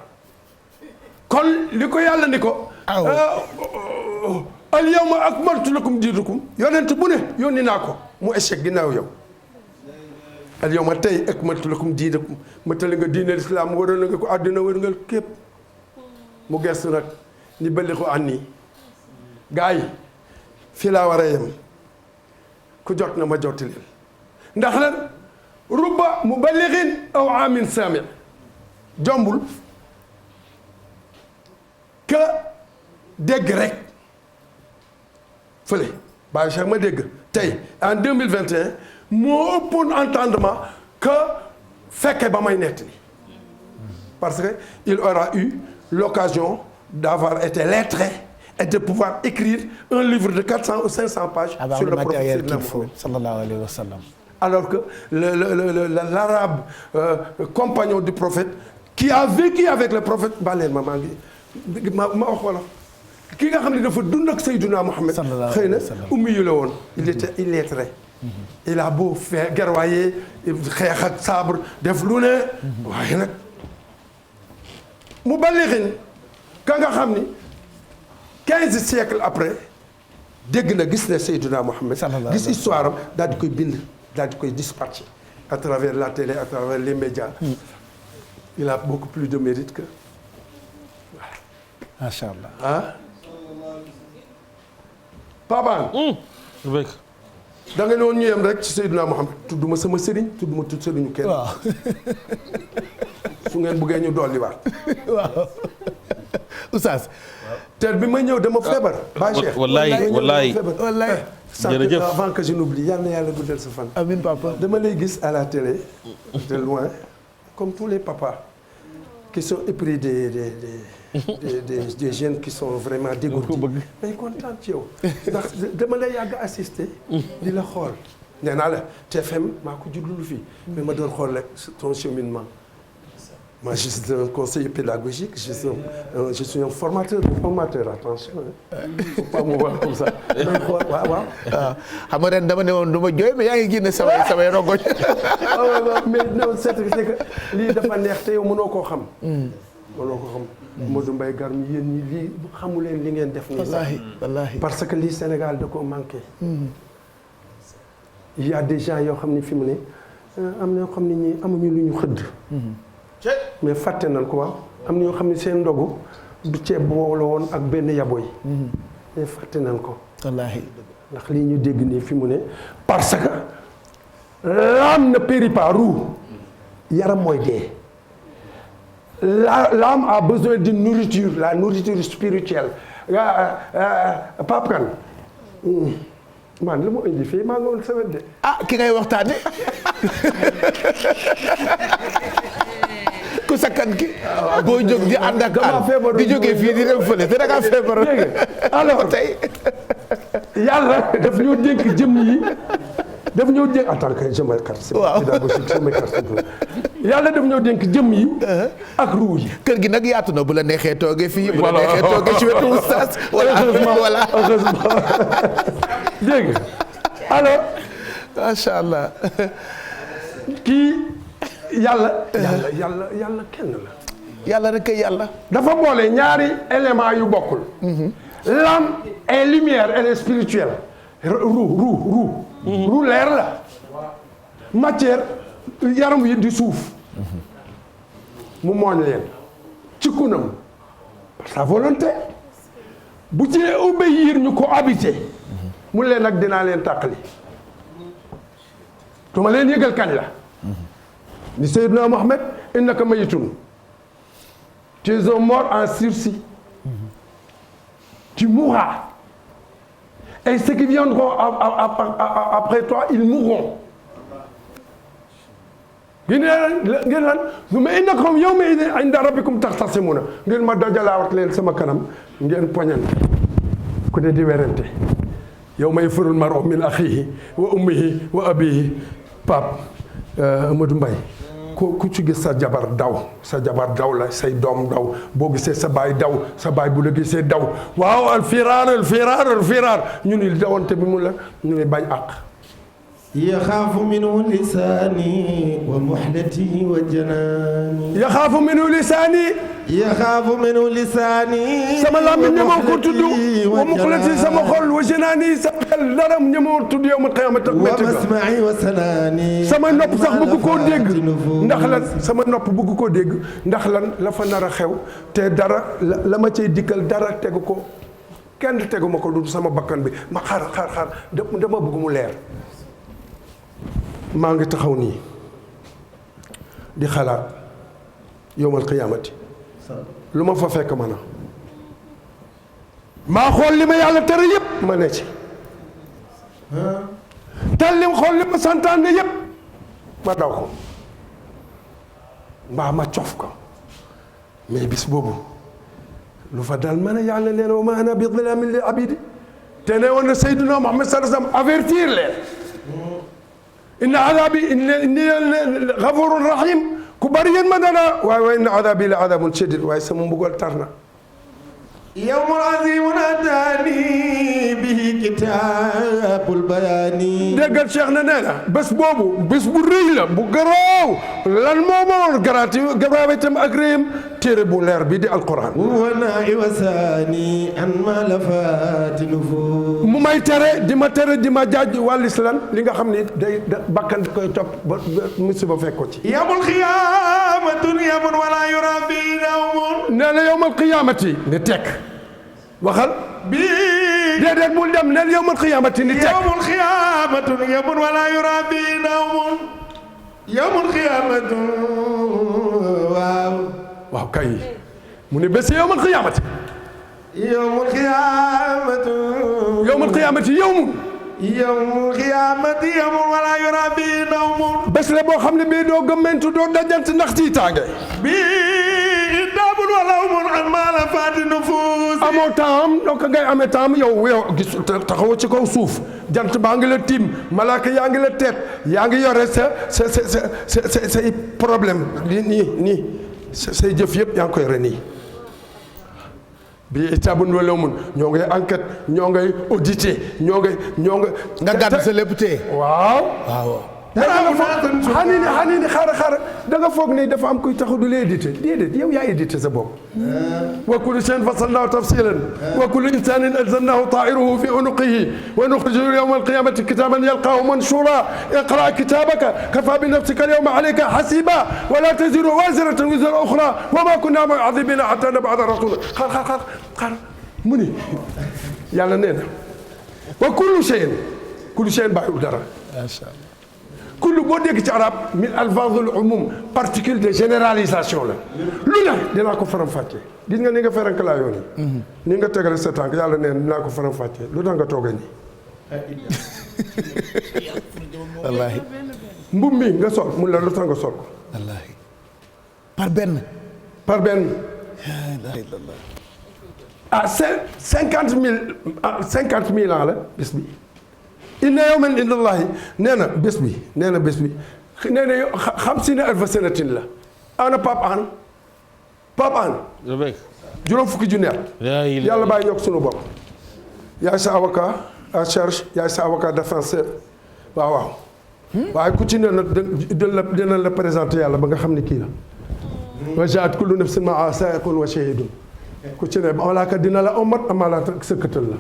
kon li ko yàlla ni ko. al yawma akmaltu lakum diinakum yonent bu ne yónni naa ko mu échec ginnaaw yow. al yawma tey akmaltu lakum diinakum matali nga diine l'islam waral nga ko àddina war nga képp mu gestu nag ni bëli ko ànd nii gaa yi. fii laa war a yem ku jot na ma jotti leen ndax lan rubba muballighin aw amin sami jombul que dégg rek fële bàyyi Cheikh ma dégg tey en 2021 moo ëppoon entendement que fekke ba may nettali parce que il aura eu l'occasion d'avoir été lettré et de pouvoir écrire un livre de 400 ou 500 pages avoir sur le matériel prophète qu'il faut sallallahu alayhi wa sallam. Alors que l'arabe compagnon du prophète qui a vécu avec le prophète baleen ma wax wala ki nga xam ne dafa dund ak Seydina Mohamed xëy na ummi yu la woon il était illettré. Il a beau faire guerroyer xeex ak sabre def lu ne waaye nag mu balixin ka nga xam ni 15 siècles après dégg na gis na Seydina Mohamed gis histoire am daal di koy bind daal di koy dispatcher à travers la télé à travers les médias. Il a beaucoup plus de mérite que voilà. Macha Allah. ah Pabaan. da nga ne woon ñu yem rek ci Seydina Mohamed tudduma sama sëriñ tudduma tudd sëriñu kenn. waaw. su ngeen buggee ñu dolliwaat. waaw. Oustaz. te bi ma ñëw dama feebar. Ba Cheikh wallaay wallaay. jërëjëf avant que je n'oublie yal na yàlla guddal sa fan. amiin papa. dama lay gis à la télé de loin comme tous les papas qui sont épris des jeunes qui sont vraiment dégoûtés. mais kontaan ci yow ndax dama lay yàgg assister. di la xool. nee naa la TFM maa ko juddulu fii. mais ma doon xool rek ton cheminement. Moi, je suis un conseiller pédagogique, je suis un formateur, attention. Faut pas me voir comme ça. waaw. xam nga ren dama ne woon du ma jooy mais yaa ngi génne samay rongoñ. mais non c'est que lii dafa neex te yow mënoo koo xam. mënoo ko xam. Modou Mbaye Garmi yéen ñi lii xamu leen li ngeen def nii. wallaahi wallaahi. parce que lii Sénégal da koo manqué. Il y a des gens yoo xam ne fi mu ne am na yoo xam ne ñii amuñu lu ñu xëdd. mais fàtte nañ ko waaw am na ñoo xam ne seen ndogu du ceeb bu wow la woon ak benn yaboy. mais fàtte nañ ko. wallaahi. ndax lii ñu dégg nii fi mu ne parce que l'âme ne périt pas roux yaram mooy dee. L'âme a besoin d'une nourriture, la nourriture spirituelle. Pape Kane man lu ma indi fii maa ngi woon sawet de. ah ki ngay waxtaane ku sakkan ki boo jóg di ànd ak di jógee fii di dem fële te da ngaa feebar. alors tey yàlla daf ñoo dénk jëm yi daf ñoo dénk en tant que je m'écarte. waaw pédagogique je m'écarte. yàlla daf ñoo dénk jëmm yi ak ruu yi. kër gi nag yaatu na bu la neexee toogee fii. bu la neexee toogee ci wetu oustaz. voilà heureusement dégg nga alors macha allah. kii yàlla kenn la. yàlla rek kay yàlla. dafa boole ñaari éléments yu bokkul. l'âme et lumière elle est spirituelle. roux leer la. matière yaram wi di suuf. mu mooñ leen ci kunam par sa volonté bu ci obéir ñu ko habité. mu leen nag dinaa leen tàqali. duma leen yëgal kañ la. ni Seydina Mohamed innaka mayitun. Tu es un mort en sursis. Tu mourras. Et ceux qui viendront après toi, ils mourront. ngeen lan summa innakum yawma idin inda rabbikum taxtasimuna ngeen ma dajalaawat leen sama kanam ngeen poñante ku ne di werante yawma yafirul mar'u min axiihi wa ummihi wa abiihi Pape Amadou Mbaye ku ci gis sa jabar daw la say doom daw boo gisee sa baay daw sa baay bu la gisee daw waaw alfiraar ñu ni dawante bi mu la ñu ni bañ àq. yaxaafu minhu lisaani wa muhlati wa janaani. yaxaafu minhu lisaani. sama làmmiñ ñemoo ko tudd wa muhlati sama xol wa janaani sa xel dara ñemoo tudd yow ma qiyaamati wa masma'i wa sanaani. sama nopp sax bëgg koo dégg ndax lan sama nopp bëgg koo dégg ndax lan la fa nar a xew te dara la ma cay dikkal dara tegu ko kenn tegu ma ko du sama bakkan bi ma xaar dama bëgg mu leer. maa ngi taxaw nii di xalaat yowmal qiyaamati lu ma fa fekk ma na maa xool li ma yàlla tere yépp ma ne ci tal lim xool li ma santaane yépp ma daw ko mbaa ma cof ko mais bis boobu lu fa dal ma ne yàlla nee na wa ma ana bi dhillaamin lil abidi te ne woon na Seydina Muhammad sallallahu alayhi wa sallam avertir leen inna adabi inni gafurun rahim ku bari yéen ma dana waaye inna adabi la adabun shadid waaye sama mbugal tar na. yawmun azimun ataani bihi kitaabul bayaani. déggal Cheikh na nee na bés boobu bés bu rëy la bu garaaw lan moo moon garaaw itam ak réyam téere bu leer bi di alquran. wa naa'i wasaani an ma lafaati nufuus. mu may tere di ma jaaj wàllis lan li nga xam ni day bakkan di koy topp ba musiba fekk ko ci. yawmul qiyaamatun yawmun wala yuraa fiihi nawmun. nee na yawmal qiyaamati ni tekk waxal. bii. déedéet bul dem neen yawmal qiyaamati ni tekk. yawmul qiyaamatun yawmun wala yuraa fiihi nawmun. yawmul qiyaamatun waaw. waaw kay mu ne bés yawmal qiyaamati. yawmul qiyaamatu. yawmul qiyaamati yawmun. yawmul qiyaamati yawmun wala yuraa fiihi nawmun. bés la boo xam ne bii doo gëmmentu doo dajant ndax tiitaange. bii daabul wala umun an maa lafaati nufuus. amoo temps donc ngay amee temps yow gis taxaw ci kaw suuf jant baa ngi la tiim malaaka yaa ngi la teet yaa ngi yore say problème nii say jëf yëpp yaa ngi koy yore nii. bi itabun wala mun ñoo ngay enquête ñoo ngay audité ñoo ngay. nga gàddu sa lépp tee. waaw. xanini xaaral da nga foog ne dafa am kuy taxaw du la édité déedéet yow yaa édité sa bopp. wa kullu shay'in fassalnaahu tafsiilan wa kullu insaanin alzamnaahu taa'iruhu fi unuqihi wa nukhriju lahu yawma al-qiyaamati kitaaban yalqaahu manshuuraa iqra' kitaabaka kafaa bi nafsika al-yawma alayka hasiiban wa laa taziru waaziratun wizra ukhraa wa maa kunnaa mu'adhibiina hattaa nab'atha rasuulan xaar mu ni yàlla nee na wa kullu shay'in bàyyiwul dara. macha allah. kullu boo dégg ci arab min alfazul umum particule de généralisation la lu ne dinaa ko faram-fàccee gis nga ni nga ferank laa yoon ni nga tegale sa tànk yàlla neen dinaa ko faram-fàccee lu tax nga toogee nii wallaahi mbub mi nga sol mun la lu tax nga sol ko wallaahi par benn ah 50 000 ans la bis bi inna yawman indallahi nee na bés bi nee na xam si ne alfa sanatin la ana Pape Hann juróom fukki junni at yàlla bàyyi ñokk sunu bopp yaay sa avocat à charge yaay sa avocat défenseur waaw waaye ku ci ne nag dina la présenté yàlla ba nga xam ne kii la wa jaat kullu nafsin maa saa'iqun wa shahidun ku ci ne malaaka dina la omat amalaata sëkkatal la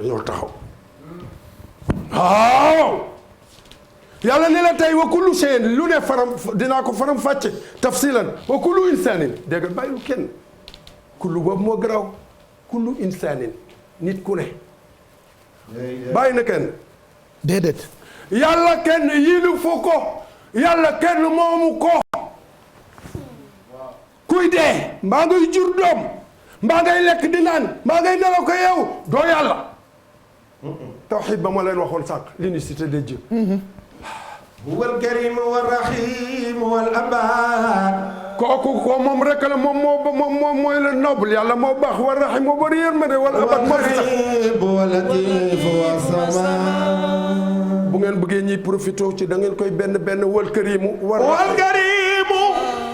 ñoo taxaw waaw yàlla ne la tey wa kullu shay'in lu ne dinaa ko faram fàcce tafsilan wa kullu insanin dégg nga bàyyilu kenn kullu boobu moo garaaw kullu insanin nit ku ne bàyyi na kenn déedéet yàlla kenn yilifu ko yàlla kenn moomu ko kuy dee mbaa ngay jur doom mbaa ngay lekk di naan mbaa ngay nelaw ko yow doo yàlla tawxiid ba ma leen waxoon sànq l'unicité de Dieu huwal karim wal rahim wal abad kooku ko moom rek la moom mooy le noble yàlla moo baax wal rahim moo bëri yërmande wal abad moo fi sax wal latif wa sama bu ngeen bëggee ñiy profité ci da ngeen koy benn wal karimu wal karimu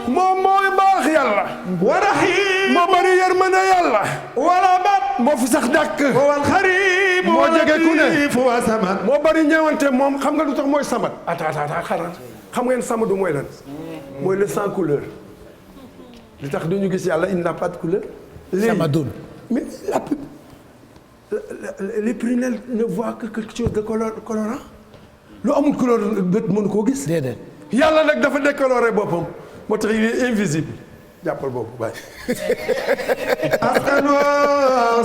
moom mooy baax yàlla wa rahim moo bëri yërmande yàlla wal abad moo fi sax dàkk wal xarim moo jege ku ne wa sama moo bëri ñëwante moom xam nga lu tax mooy samat ata xaral xam ngeen samadu mooy lan mooy le sans couleur li tax duñu gis yàlla il n'a pas de couleur Samadun mais les prunelles ne voient que quelque chose de colorant lu amul couleur bët mënu koo gis déedéet yàlla nag dafa décoloré boppam moo tax il est invisible jàppal boobu bàyyi askano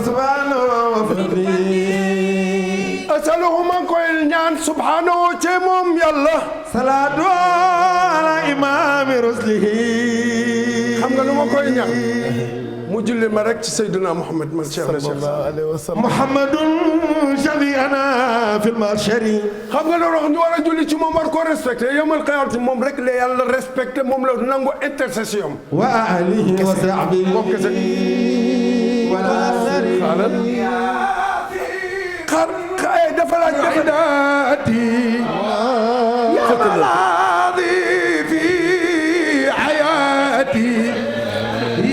subhanahu wa fadli asaluhu man koy ñaan subhanahu ci moom yàlla salaatu ala imami ruslihi xam nga lu ma koy ñaan mu julli ma rek ci Seydina Muhammad man Cheikh na Cheikh sallallahu alayhi wa sallam muhammadun shafi'ana fil mahshari xam nga loolu wax ñu war a julli ci moom war koo respecté yawmal qiyaamati moom rek la yàlla respecté moom la nangu intercession wa alihi wa sahbihi moom kese xaar dafa laaj dafa daati yamalaadi fi hayati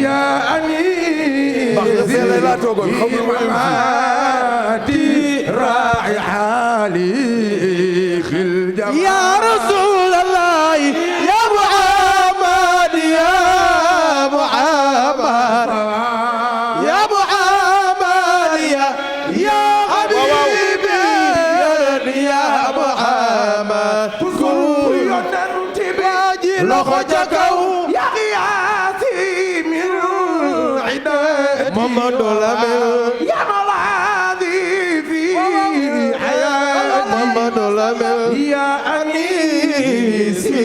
ya ani laa toogoon xam nga mamati ra'i hali khil jamal ya rasulallah ya muhammad ya muhammad ya muhammad ya habibi ya muhammad kul yonanti bi loxo ca kaw ya qiyaasi min idati Mamadou Lamine ya malaadi fi hayati Mamadou Lamine ya anisi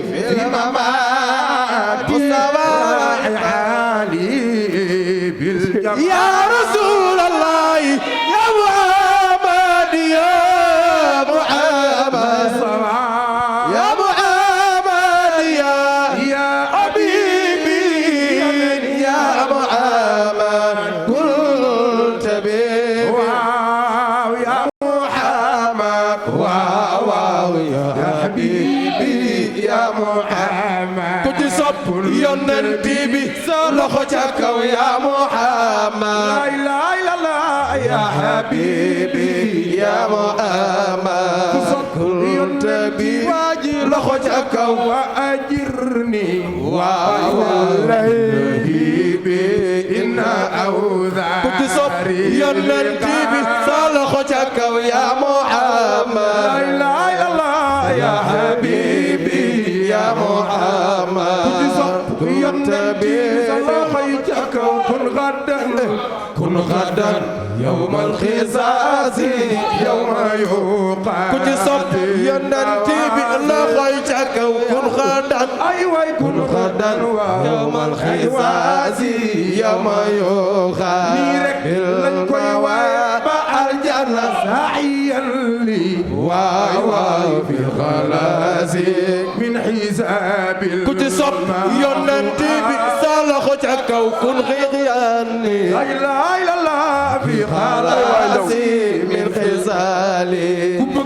fil mamati Mustafa hali bil jamal ya Rasulallah ya Muhammad ya Muhammad ya Muhammad ya habibi ya Muhammad قلت به waaw ya Muhammad waaw ya habibi ya Muhammad ku ci sopp yonent bi sa loxo ca kaw ya Muhammad la ilaha illallah ya habibi ya Muhammad قلت به loxo ca kaw wa ajirni waaw lahibi inna awdha ku ci sopp yonent bi sa loxo ca kaw ya Muhammad la ilaha illallah ya habibi ya Muhammad yonent bi sa loxo yi ca kaw kun gadan yawmal xisaasi yawma yuqaat ku ci sopp yonent bi loxo yi ca kaw kun gadan ay way kun gadan yawmal xisaasi yawma yuqaat nii rek lañ koy waaye ba aljanna saayan li waaw fi xalaasi min xisaabil ku ci sopp yonent bi sa loxo ca kaw kun xiyaani la ilaha illallah fi xalaasi min xisaali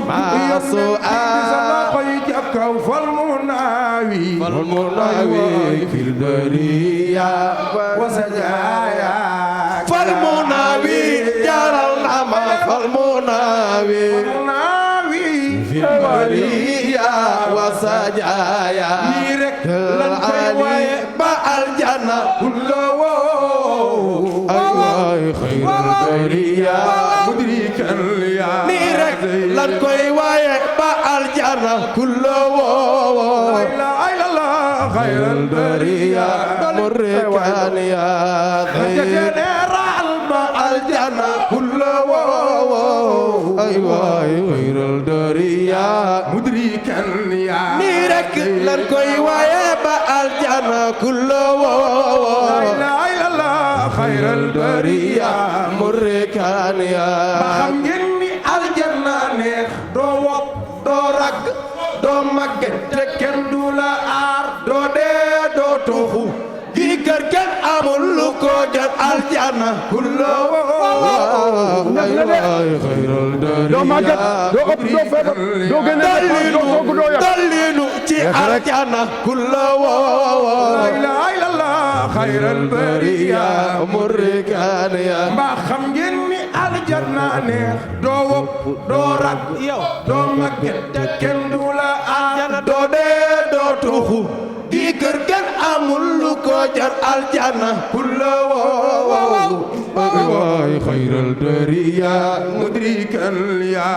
ma su'aal waaw fal munaawi fil bariya wasajaaya fal munaawi jaral na ma fal munaawi fil bariya wasajaaya nii rek lan koy waaye ba aljana kullo woo ay waay xayrul bariya mudrikan ya nii rek lan koy waaye ba aljana kullo woo la ilaha illallah xayrul bariya murrikan ya general ba aljana kullo woo ay waay xayrul bariya mudrikan ya nii rek lan koy waaye ba aljana kullo woo la ilaha illallah xayrul bariya murrikan ya ba xam ngeen ni aljanna neex doo wopp doo ragg doo màgget te kenn du la aar doo dee doo toxu gi kër kenn amul lu ko jot aljana kullo ay waay xayrul doo màgget doo ëpp doo feebar doo gën a doo togg doo yàq dallinu ci aljana kullo la ilaha illallah xayrul bariya murrikan ya mbaa xam ngeen ni aljanna neex doo wopp doo rag doo màgget te kenn du la aar doo dee doo toxu gi kër kenn amul lu ko jar aljana kullo ay waay xayrul bariya mudrikan ya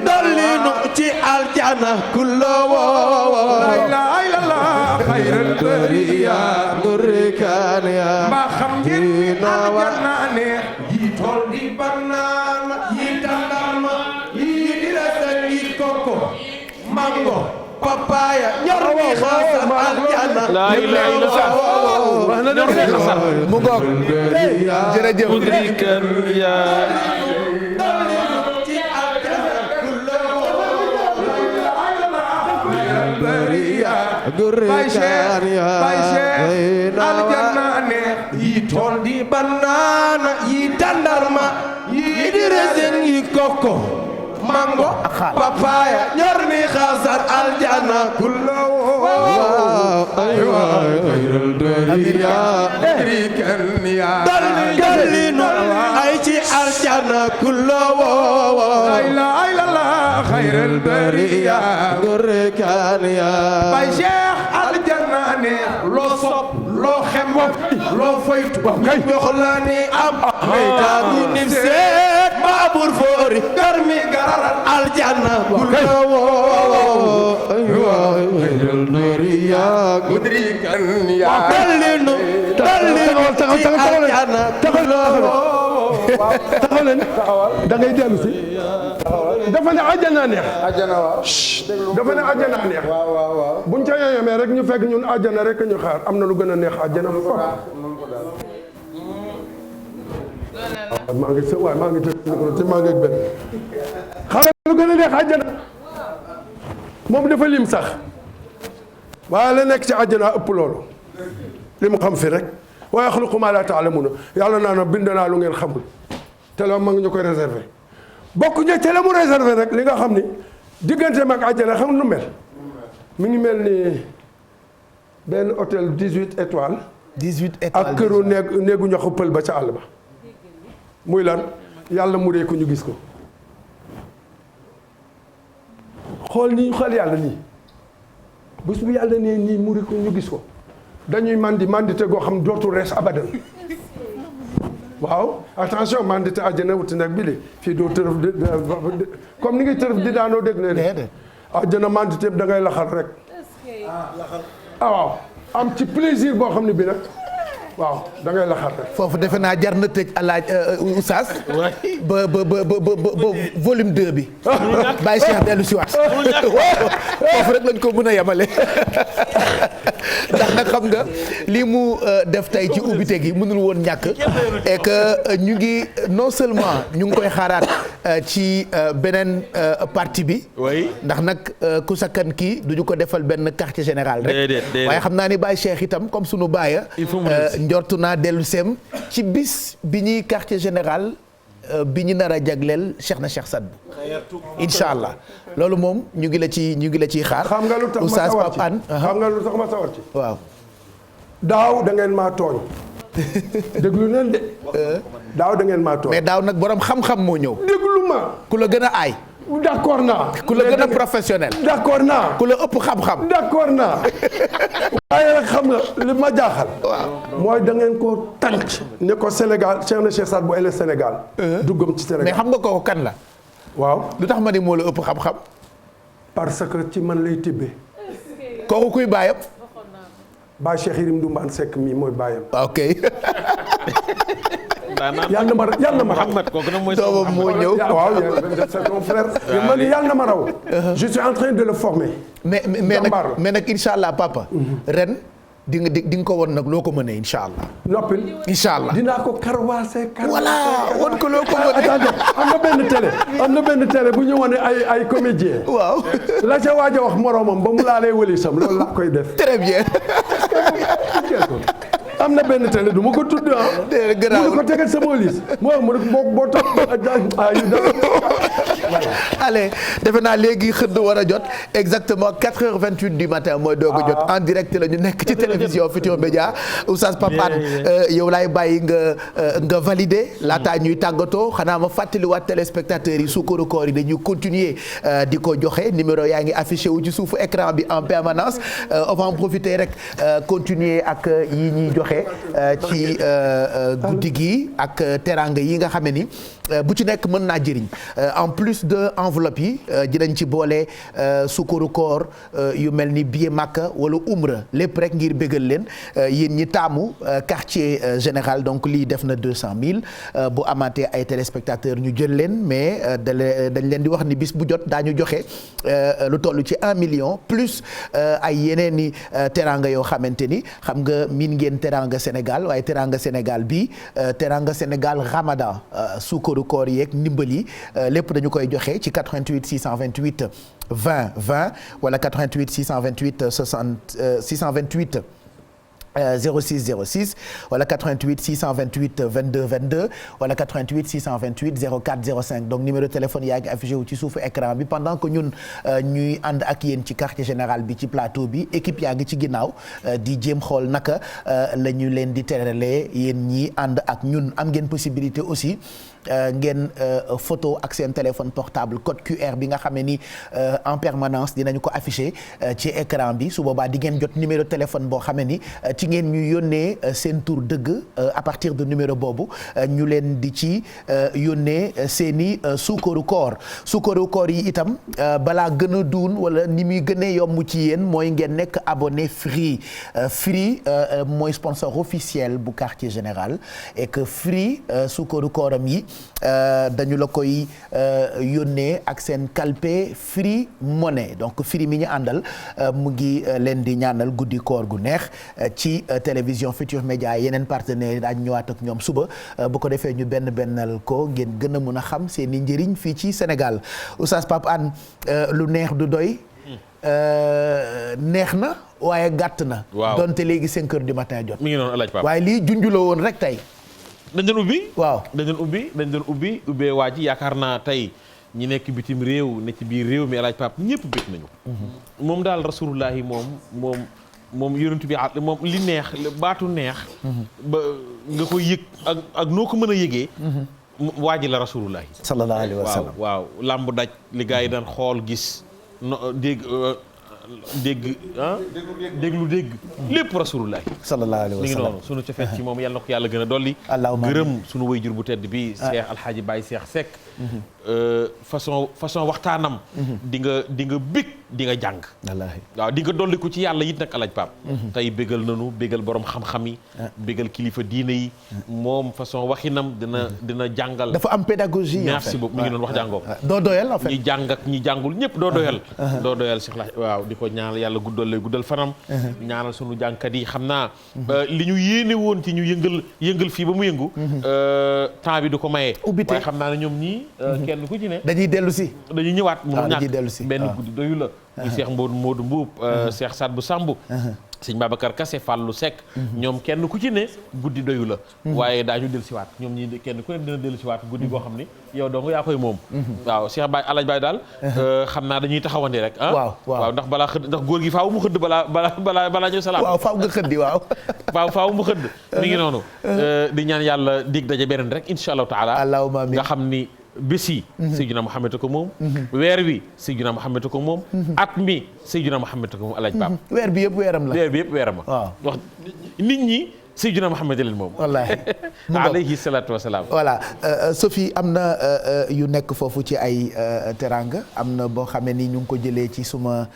dallinu ci aljana kullo la ilaha illallah xayrul bariya murrikan ya mbaa xam ngeen ni aljanna neex yi tool di banaana yi tàndarma yi di resen yi koko mango papaya ñor mi xaasal aljana la ilaha illallah ñor mi xaasal mu ngoog jërëjëf mudrikan ya ci aljana Baay Cheikh aljanna neex yi tool di banaana yi tàndarma yi di raisin yi koko mango papaya ñor mi xaasal aljana kullo ay waay xayrul bariya mudrikan ya dallinu ay ci aljana kullo la ilaha illallah xayrul bariya murrikan ya Baay Cheikh aljanna neex loo sopp loo xem loo foytu jox la ni am may taatu nim seet baabur foori garmi gararal aljana kullo ay waay xayrul bariya mudrikan ya dallinu ci aljana kullo taxaw leen da ngay dellu si dafa ne àjjana neex dafa ne àjjana neex buñ ca yemee rek ñu fekk ñun àjjana rek ñu xaar am na lu gën a neex àjjana maa ngi sa waay maa ngi te maa ngi benn xam nga lu gën a neex àjjana moom dafa lim sax waaye la nekk ci àjjana ëpp loolu li mu xam fi rek wa yaxluqu maa laa ta'lamuuna yàlla naa na bind naa lu ngeen xamul te la ma ngi ñu koy réservé bokk ñu te la mu réservé rek li nga xam ni diggante mag àjjana xam nu mel mi ngi mel ni benn hôtel 18 étoiles 18 étoiles ak këru néegu ñaxu pël ba ca àll ba muy lan yàlla mu ree ko ñu gis ko xool nii xool yàlla nii bés bu yàlla nee nii mu ree ko ñu gis ko dañuy mandite goo xam dootul rees abadan waaw attention mandite àjjana wuti nag bi li fii doo tërëf comme ni ngay tërëf di daanoo dégg ne àjjana mandite da ngay laxal rek waaw am ci plaisir boo xam ne bi nag waaw da ngay laxal rek foofu defe naa jar na tëj alaaj Oustaz ba volume 2 bi Baye Cheikh dellu si waat foofu rek lañ ko mën a yemale ndax nag xam nga lii mu def tey ci ubbite gi mënul woon ñàkk et que ñu ngi non seulement ñu ngi koy xaaraat ci beneen partie bi ndax nag ku sakkan kii duñu ko defal benn quartier général rek waaye xam naa ni Baye Cheikh itam comme sunu baaya njortu naa dellu seem ci bis bi ñuy quartier général bi ñu nar a jagleel Cheikh na Cheikh Sadbou incha allah loolu moom ñu ngi la ciy xaar. xam nga lu tax ma sawar ci xam nga lu tax ma sawar ci. waaw. daaw da ngeen maa tooñ. déglu leen de. daaw da ngeen maa tooñ. mais daaw nag borom xam-xam moo ñëw. déglu ma. ku la gën a aay. d'accord naa. ku la gën a professionnel. d'accord naa. ku la ëpp xam-xam. d'accord naa. waaye nag xam nga li ma jaaxal. mooy da ngeen ko tànc. ne ko Sénégal Cheikh na Cheikh Sadbou elle Sénégal. duggam ci Sénégal mais xam nga kooku kan la. waaw lu tax ma ni moo la ëpp xam-xam. parce que ci man lay tibbee. kooku kuy bàyyam. Baay Cheikh Yérim Ndumbaan Seck mii mooy bàyyam. ok. yàlla na ma raw Mouhamed kooku nag mooy doomam moo ñëw. waaw c'est ton frère. man yàlla na ma raw. je suis en train de le former. mais nag incha allah papa. ren di nga ko won nag loo ko mënee incha allah. noppil incha allah dinaa ko karwaase. voilà won ko loo ko mënee. am na benn télé bu ñu wane ay comédien. waaw. la ca waaj a wax moromam ba mu laalee wëlisam loolu laa koy def. très bien. am na benn télé du ma ko tudd ah. garaawul mu ko tegal sama liste. boo toog allez defe naa léegi xëdd war a jot exactement 4h28 du matin mooy doog a jot en direct la ñu nekk ci télévision Futurs Médias Oustaz Pape Hann yow laay bàyyi nga valider laataa ñuy tàggatoo xanaa ma fàttaliwaat téléspectateurs yi sukkaru koor yi dañuy continuer di ko joxe numéro yaa ngi affiché wu ci suufu écran bi en permanence on va en profiter rek continuer ak yi ñuy joxe ci guddi gi ak teranga yi nga xam ne ni bu ci nekk mën naa jëriñ en plus de enveloppe yi dinañ ci boole sukkaru koor yu mel ni billet Makka wala umra lépp rek ngir bégal leen yéen ñi taamu quartier général donc lii def na 200 000 bu amaatee ay téléspectateurs ñu jël leen mais dañ leen di wax ni bis bu jot daañu joxe lu toll ci 1 million plus ay yeneen i teranga yoo xamante ni xam nga miin ngeen teranga Sénégal waaye teranga Sénégal bi teranga Sénégal Ramadan sukkaru koor yeeg ndimbal yi lépp dañu koy joxe ci 88 628 20 20 wala 88 628 60 628 06 06 wala 88 628 22 22 wala 88 628 04 05 donc numéro téléphone yaa ngi affiché wu ci suufu écran bi pendant que ñun ñuy ànd ak yéen ci quartier général bi ci plateau bi équipe yaa ngi ci ginnaaw di jéem xool naka la ñu leen di teralee yéen ñi ànd ak ñun am ngeen possibilité aussi ngeen photo ak seen téléphone portable code QR bi nga xam ne ni en permanence dinañu ko affiché ci écran bi su boobaa di ngeen jot numéro téléphone boo xam ne ni ci ngeen ñu yónnee seen tur dëgg à partir de numéro boobu ñu leen di ci yónnee seeni sukkaru koor yi itam balaa gën a duun wala ni muy gënee yomb ci yéen mooy ngeen nekk abonné Free mooy sponsor officiel bu quartier général et que Free sukkaru kooram yi dañu la koy yónnee ak seen kalpe Free Money donc Free mi ñu àndal mu ngi leen di ñaanal guddi koor gu neex ci télévision Futurs Médias yeneen partenaires yi daañu ñëwaat ak ñoom suba bu ko defee ñu bennal ko ngeen gën a mën a xam seen i njëriñ fii ci Sénégal Oustaz Pape Hann lu neex du doy neex na waaye gàtt na. waaw donte léegi 5 heures du matin jot. mi ngi noonu alaaj Pape waaye lii junj la woon rek tey. dañ doon ubbi. waaw dañ doon ubbi ubbee waa ji yaakaar naa tey ñi nekk bitim réew ne ci biir réew mi alaaj Pape ñëpp bég nañu. moom daal rasulullahi moom yonent bi moom li neex baatu neex. ba nga koy yëg ak noo ko mën a yëgee. waa ji la rasulullahi. sallallahu alayhi wa sallam waaw làmb daj li gars yi daan xool gis no dégg lépp rasulullahi. sallallahu alayhi wa sallam mi ngi noonu sunu cofeet ci moom yàlla na ko yàlla gën a dolli. allahumma gërëm sunu wayjur bu tedd bi. Cheikh Alhaji Baye Cheikh Seck. façon waxtaanam. di nga bég di nga jàng. wallaahi waaw di nga dolli ko ci yàlla it nag alaaj Pape. tey bégal nanu bégal borom xam-xam yi. bégal kilifa diine yi. moom façon waxinam dina jàngal. dafa am pédagogie. merci beaucoup mi ngi doon wax jàngoo. doo doyal en fait. ñi jàng ak ñi jàngul ñëpp doo doyal. doo doyal Cheikh la waaw di ko ñaanal yàlla guddal fanam. ñaanal sunu jàngkat yi xam naa. li ñu yéene woon ci ñu yëngal fii ba mu yëngu. temps bi du ko maye. ubbite waaye xam naa ne ñoom ñii. kenn ku ci ne. dañuy dellu si. dañuy ñëwaat. mu ñàkk benn guddi doyu la. muy Cheikh Modou Mbuub Cheikh Sadbou Samb sëñ Babacar Kassé Fallou Seck ñoom kenn ku ci ne guddi doyu la waaye daañu dellu siwaat ñoom ñi kenn ku ne dina dellu siwaat guddi goo xam ni yow dong yaa koy moom waaw Cheikh Baye Alaj Baye daal xam naa dañuy taxawandi rek waaw ndax balaa xëdd ndax góor gi faaw mu xëdd balaa ñëw salaam waaw faaw nga xëddi waaw faaw mu xëdd mi ngi noonu di ñaan yàlla dig daje beneen rek insha allahu taala allahumma amiin nga xam ni bés yi Seydina Muhammad ko moom weer wi Seydina Muhammad ko moom at mi Seydina Muhammad ko moom alaaj Pape weer bi yëpp weeram la weer bi yëpp weeram la wax nit ñi Seydina Muhammad leen moom wallaahi alayhi salaatu wasalaam voilà Sophie am na yu nekk foofu ci ay teranga am na boo xamee ni ñu ngi ko jëlee ci suma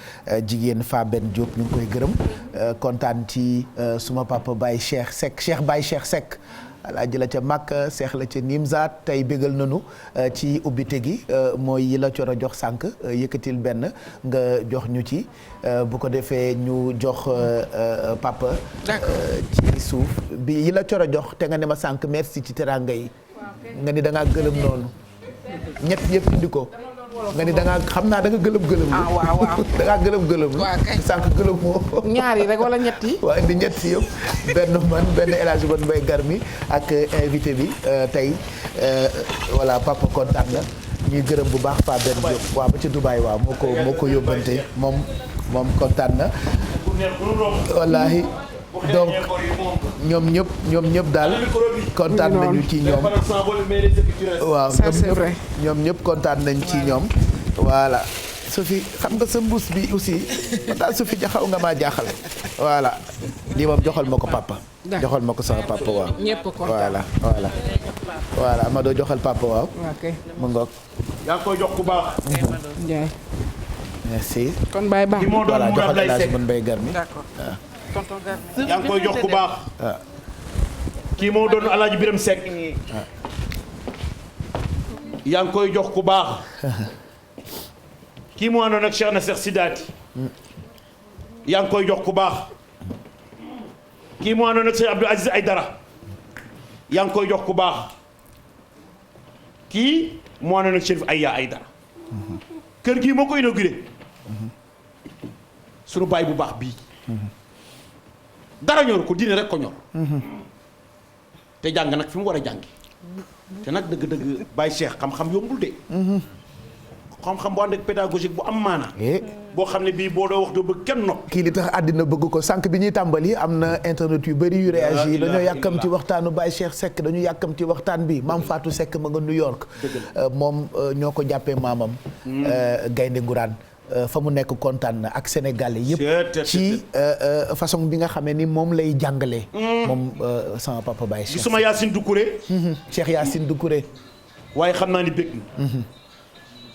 jigéen Faben Diop ñu ngi koy gërëm kontaan ci suma papa Baye Cheikh Seck Baye Cheikh Seck alaaji la ca Makka seex la ca Nimzaat tey bégal nañu ci ubbite gi mooy yi la coro jox sànq yëkkatil benn nga jox ñu ci bu ko defee ñu jox papa ci suuf bi yi la coro jox te nga ne ma sànq merci ci teranga yi nga ni da ngaa gëlëm noonu ñett yëpp indi ko nga ni da ngaa xam naa da nga gëlëm waaw da ngaa gëlëm sànq gëlëm moo ñaari rek wala ñett yi waaw indi ñett yëpp benn El Hadj Bon Mbaye Garmi ak invité bi tey voilà papa kontaan na ñuy gërëm bu baax Faben Diop waaw ba ci Dubaï waaw moo ko yóbbante moom kontaan na wallaahi donc ñoom ñëpp daal kontaan nañu ci ñoom waaw ñoom ñëpp kontaan nañ ci ñoom voilà Sophie xam nga sa mbuus bi aussi man daal Sophie jaxaw nga maa jaaxal voilà lii moom joxal ma ko papa joxal ma ko sama papa waaw ñëpp kontaan voilà Amadou joxal papa waaw mu ngoog yaa ngi koy jox ku baax Ndiaye merci kon bàyyi baax ki moo doon voilà joxal Mourad Lay El Hadj Seck Bon Mbaye Garmi d'accord tonton Garmi yaa ngi koy jox ku baax kii moo doon Alaaji Biram Seck yaa ngi koy jox ku baax kii moo àndoon ak Cheikh na Cheikh Sidaati yaa ngi koy jox ku baax kii moo àndoon ak Cheikh Abdou Aziz Aydara yaa ngi koy jox ku baax kii moo àndoon ak Chérif Aya Aydara kër gii moo ko inauguré sunu baay bu baax bii dara ñor ko diine rek ko ñor te jàng nag fi mu war a jàngi te nag dëgg-dëgg Baye Cheikh xam-xam yombul de xam-xam bu ànd ak pédagogique bu am maana boo xam ne bii boo doo wax doo bëgg kenn nopp kii li tax àddina bëgg ko sànq bi ñuy tàmbali am na internet yu bëri yu réagi dañoo yàkkamti waxtaanu Baye Cheikh Seck dañu yàkkamti waxtaan bi maam Fatou Seck ma nga New York moom ñoo ko jàppee maamam gaynde nguraan fa mu nekk kontaan na ak sénégalais yëpp ci façon bi nga xamee ni moom lay jàngalee moom sama papa Baye Cheikh gisuma Yacine Doucouré Cheikh Yacine Doucouré waaye xam naa ni bëgg na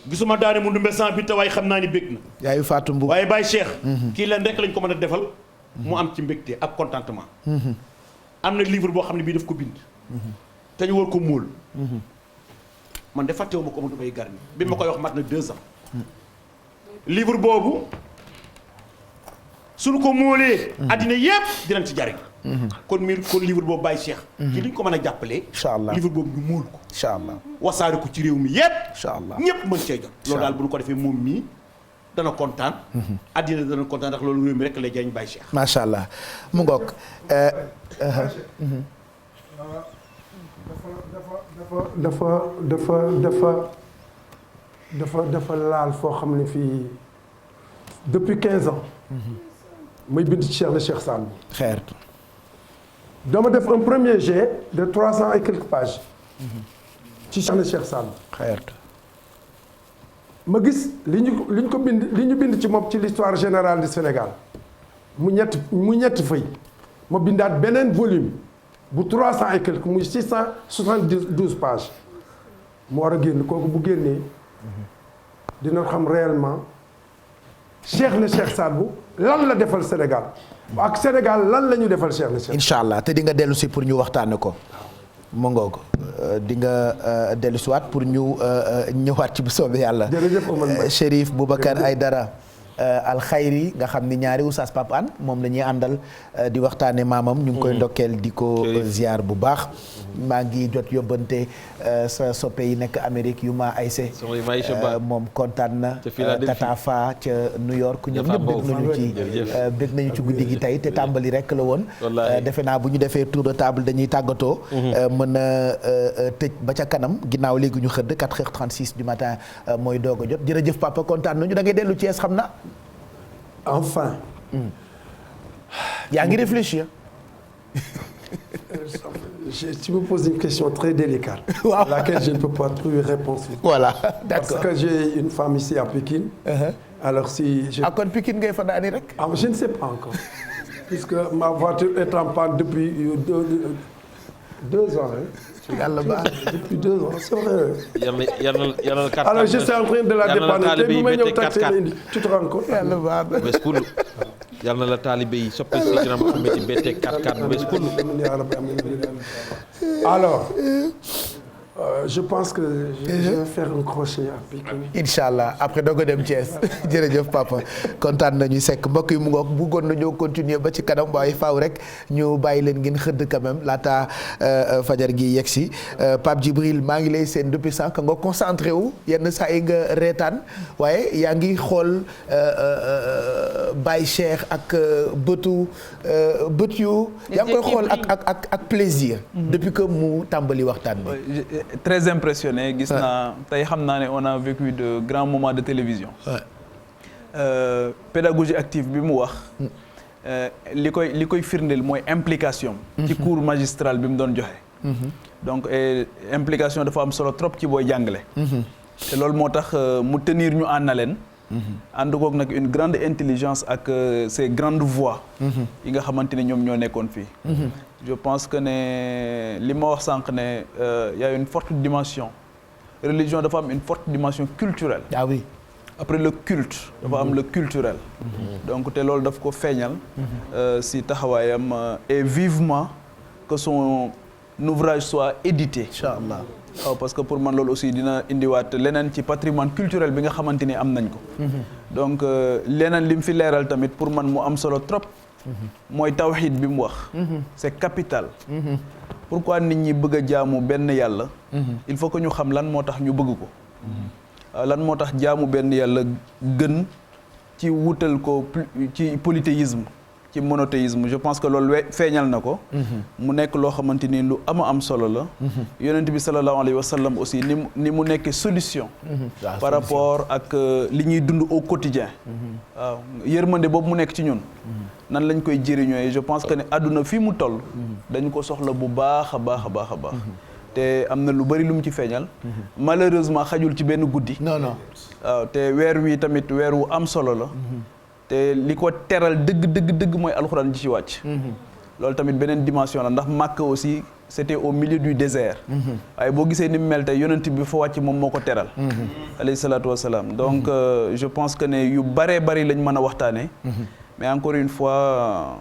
gisuma daane mu ndumbe sans bitta waaye xam naa ni bëgg na yaayu Fatou Mbow waaye Baye Cheikh kii leen rek lañ ko mën a defal mu am ci mbégte ak contentement am na livre boo xam ne bii daf ko bind te ñu war ko móol man de fàttewu ma ko Amadou Mbaye Garmi bi ma koy wax mat na 2 ans livre boobu suñu ko móolee addina yépp dinañ ci jariñ kon livre boobu Baye Cheikh ci liñ ko mën a jàppalee incha allah livre boobu ñu móol ko incha allah wasaare ko ci réew mi yépp incha allah ñépp mën cee jot loolu daal bu ñu ko defee moom mii dana kontaan addina dana kontaan ndax loolu réew mi rek lay jariñ Baye Cheikh macha allah mu ngoog dafa laal foo xam ne fii depuis 15 ans. muy bind ci Cheikh na Cheikh Saad Bou. xeer. dama def un premier jet de 300 et quelques pages. ci Cheikh na Cheikh Saad Bou. xeer. ma gis li ñu bind ci moom ci l'histoire générale du Sénégal mu ñett fëy ma bindaat beneen volume bu 300 et quelques muy 672 pages mu war a génn kooku bu génnee dina xam réellement Cheikh na Cheikh Saad Bou lan la defal Sénégal ak Sénégal lan la ñu defal Cheikh na Cheikh. incha allah te di nga dellu si pour ñu waxtaane ko mu ngoog di nga dellu si waat pour ñu ñëwaat ci bu soobee yàlla. jërëjëf Omar Mbaye Chérif Boubacar Aïdara alxayri nga xam ni ñaari oustaz Pape Hann moom la ñuy àndal di waxtaane maamam ñu ngi koy ndokkeel di ko ziar bu baax maa ngi jot yóbbante sa soppe yi nekk Amérique yu ma ayse moom kontaan na Tata Fa ca New York ñoom ñëpp bég nañu ci guddi gi tey te tàmbali rek la woon defe naa bu ñu defee tour de table dañuy tàggatoo mën a tëj ba ca kanam ginnaaw léegi ñu xëdd 4h36 du matin mooy doog a jot jërëjëf papa kontaan nañu da ngay dellu Thiès xam na enfin yaa ngi réfléchir tu me poses une question très délicate à laquelle je ne peux pas trouver réponse. Voilà, d'accord. Parce que j'ai une femme ici à Pékin. Alors si je... kon Pékin ngay fanaani rek. Je ne sais pas encore. Puisque ma voiture est en panne depuis 2 ans. Yàlla baax depuis 2 ans, c'est vrai. yàlla Alors je suis en train de la dépanner te bu may ñëw taxi la indi tu te rends compte. Yàlla baax bés kul yàlla na la taalibe yi soppe si dina ma xamee ci bette 4x4 bés kul. Alors je pense que je vais faire un crochet à Pékin. Inch'Allah après doo ko dem Thiès jërëjëf papa kontaan nañu sekk mbokk yi mu ngoog bëggoon nañoo continuer ba ci kanam waaye faaw rek ñu bàyyi leen ngeen xëdd quand même laata fajar gi yegg si Pape Djibril maa ngi lay seen depuis sànq nga concentré wu yenn saa yi nga reetaan waaye yaa ngi xool Baye Cheikh ak bët yu yaa ngi koy xool ak plaisir depuis que mu tàmbali waxtaan bi. Très impressionné gis naa tey xam naa ne on a vécu de grands moments de télévision. Pédagogie active bi mu wax. li koy firndeel mooy implication. ci cours magistral bi mu doon joxe. donc implication dafa am solo trop ci booy jàngale. te loolu moo tax mu tenir ñu en haleine. ànd koog nag une grande intelligence ak ces grandes voix. yi nga xamante ne ñoom ñoo nekkoon fii. je pense que ne li ma wax sànq ne y a une forte dimension religion dafa am une forte dimension culturelle. Ah oui. Après le culte dafa am le culturel. donc te loolu daf ko feeñal. si taxawaayam et vivement que son ouvrage soit édité. Inch'Allah. waaw parce que pour man loolu aussi dina indiwaat leneen ci patrimoine culturel bi nga xamante ni am nañ ko. donc leneen li mu fi leeral tamit pour man mu am solo trop. mooy tawxiid bi mu wax. c'est capital. pourquoi nit ñi bëgg a jaamu benn yàlla. il faut que ñu xam lan moo tax ñu bëgg ko. lan moo tax jaamu benn yàlla gën ci wutal ko ci polythéisme ci monothéisme je pense que loolu feeñal na ko. mu nekk loo xamante ni lu am solo la. yonent bi sallallahu alayhi wa sallam aussi ni mu nekkee solution. par rapport ak li ñuy dund au quotidien. waaw yërmande boobu mu nekk ci ñun. nan lañ koy jëriñoo je pense que ne àdduna fii mu toll. dañu ko soxla bu baax a baax a baax a baax. te am na lu bari lu mu ci feeñal. malheureusement xajul ci benn guddi. non. waaw te weer wi tamit weer wu am solo la. te li ko teral dëgg mooy alxuraan ji ci wàcc. loolu tamit beneen dimension la ndax Makka aussi c'était au milieu du désert. waaye boo gisee ni mu mel tey yonent bi fa wàcc moom moo ko teral. alayhi salaatu wassalaam donc je pense que ne yu bari lañ mën a waxtaanee. mais encore une fois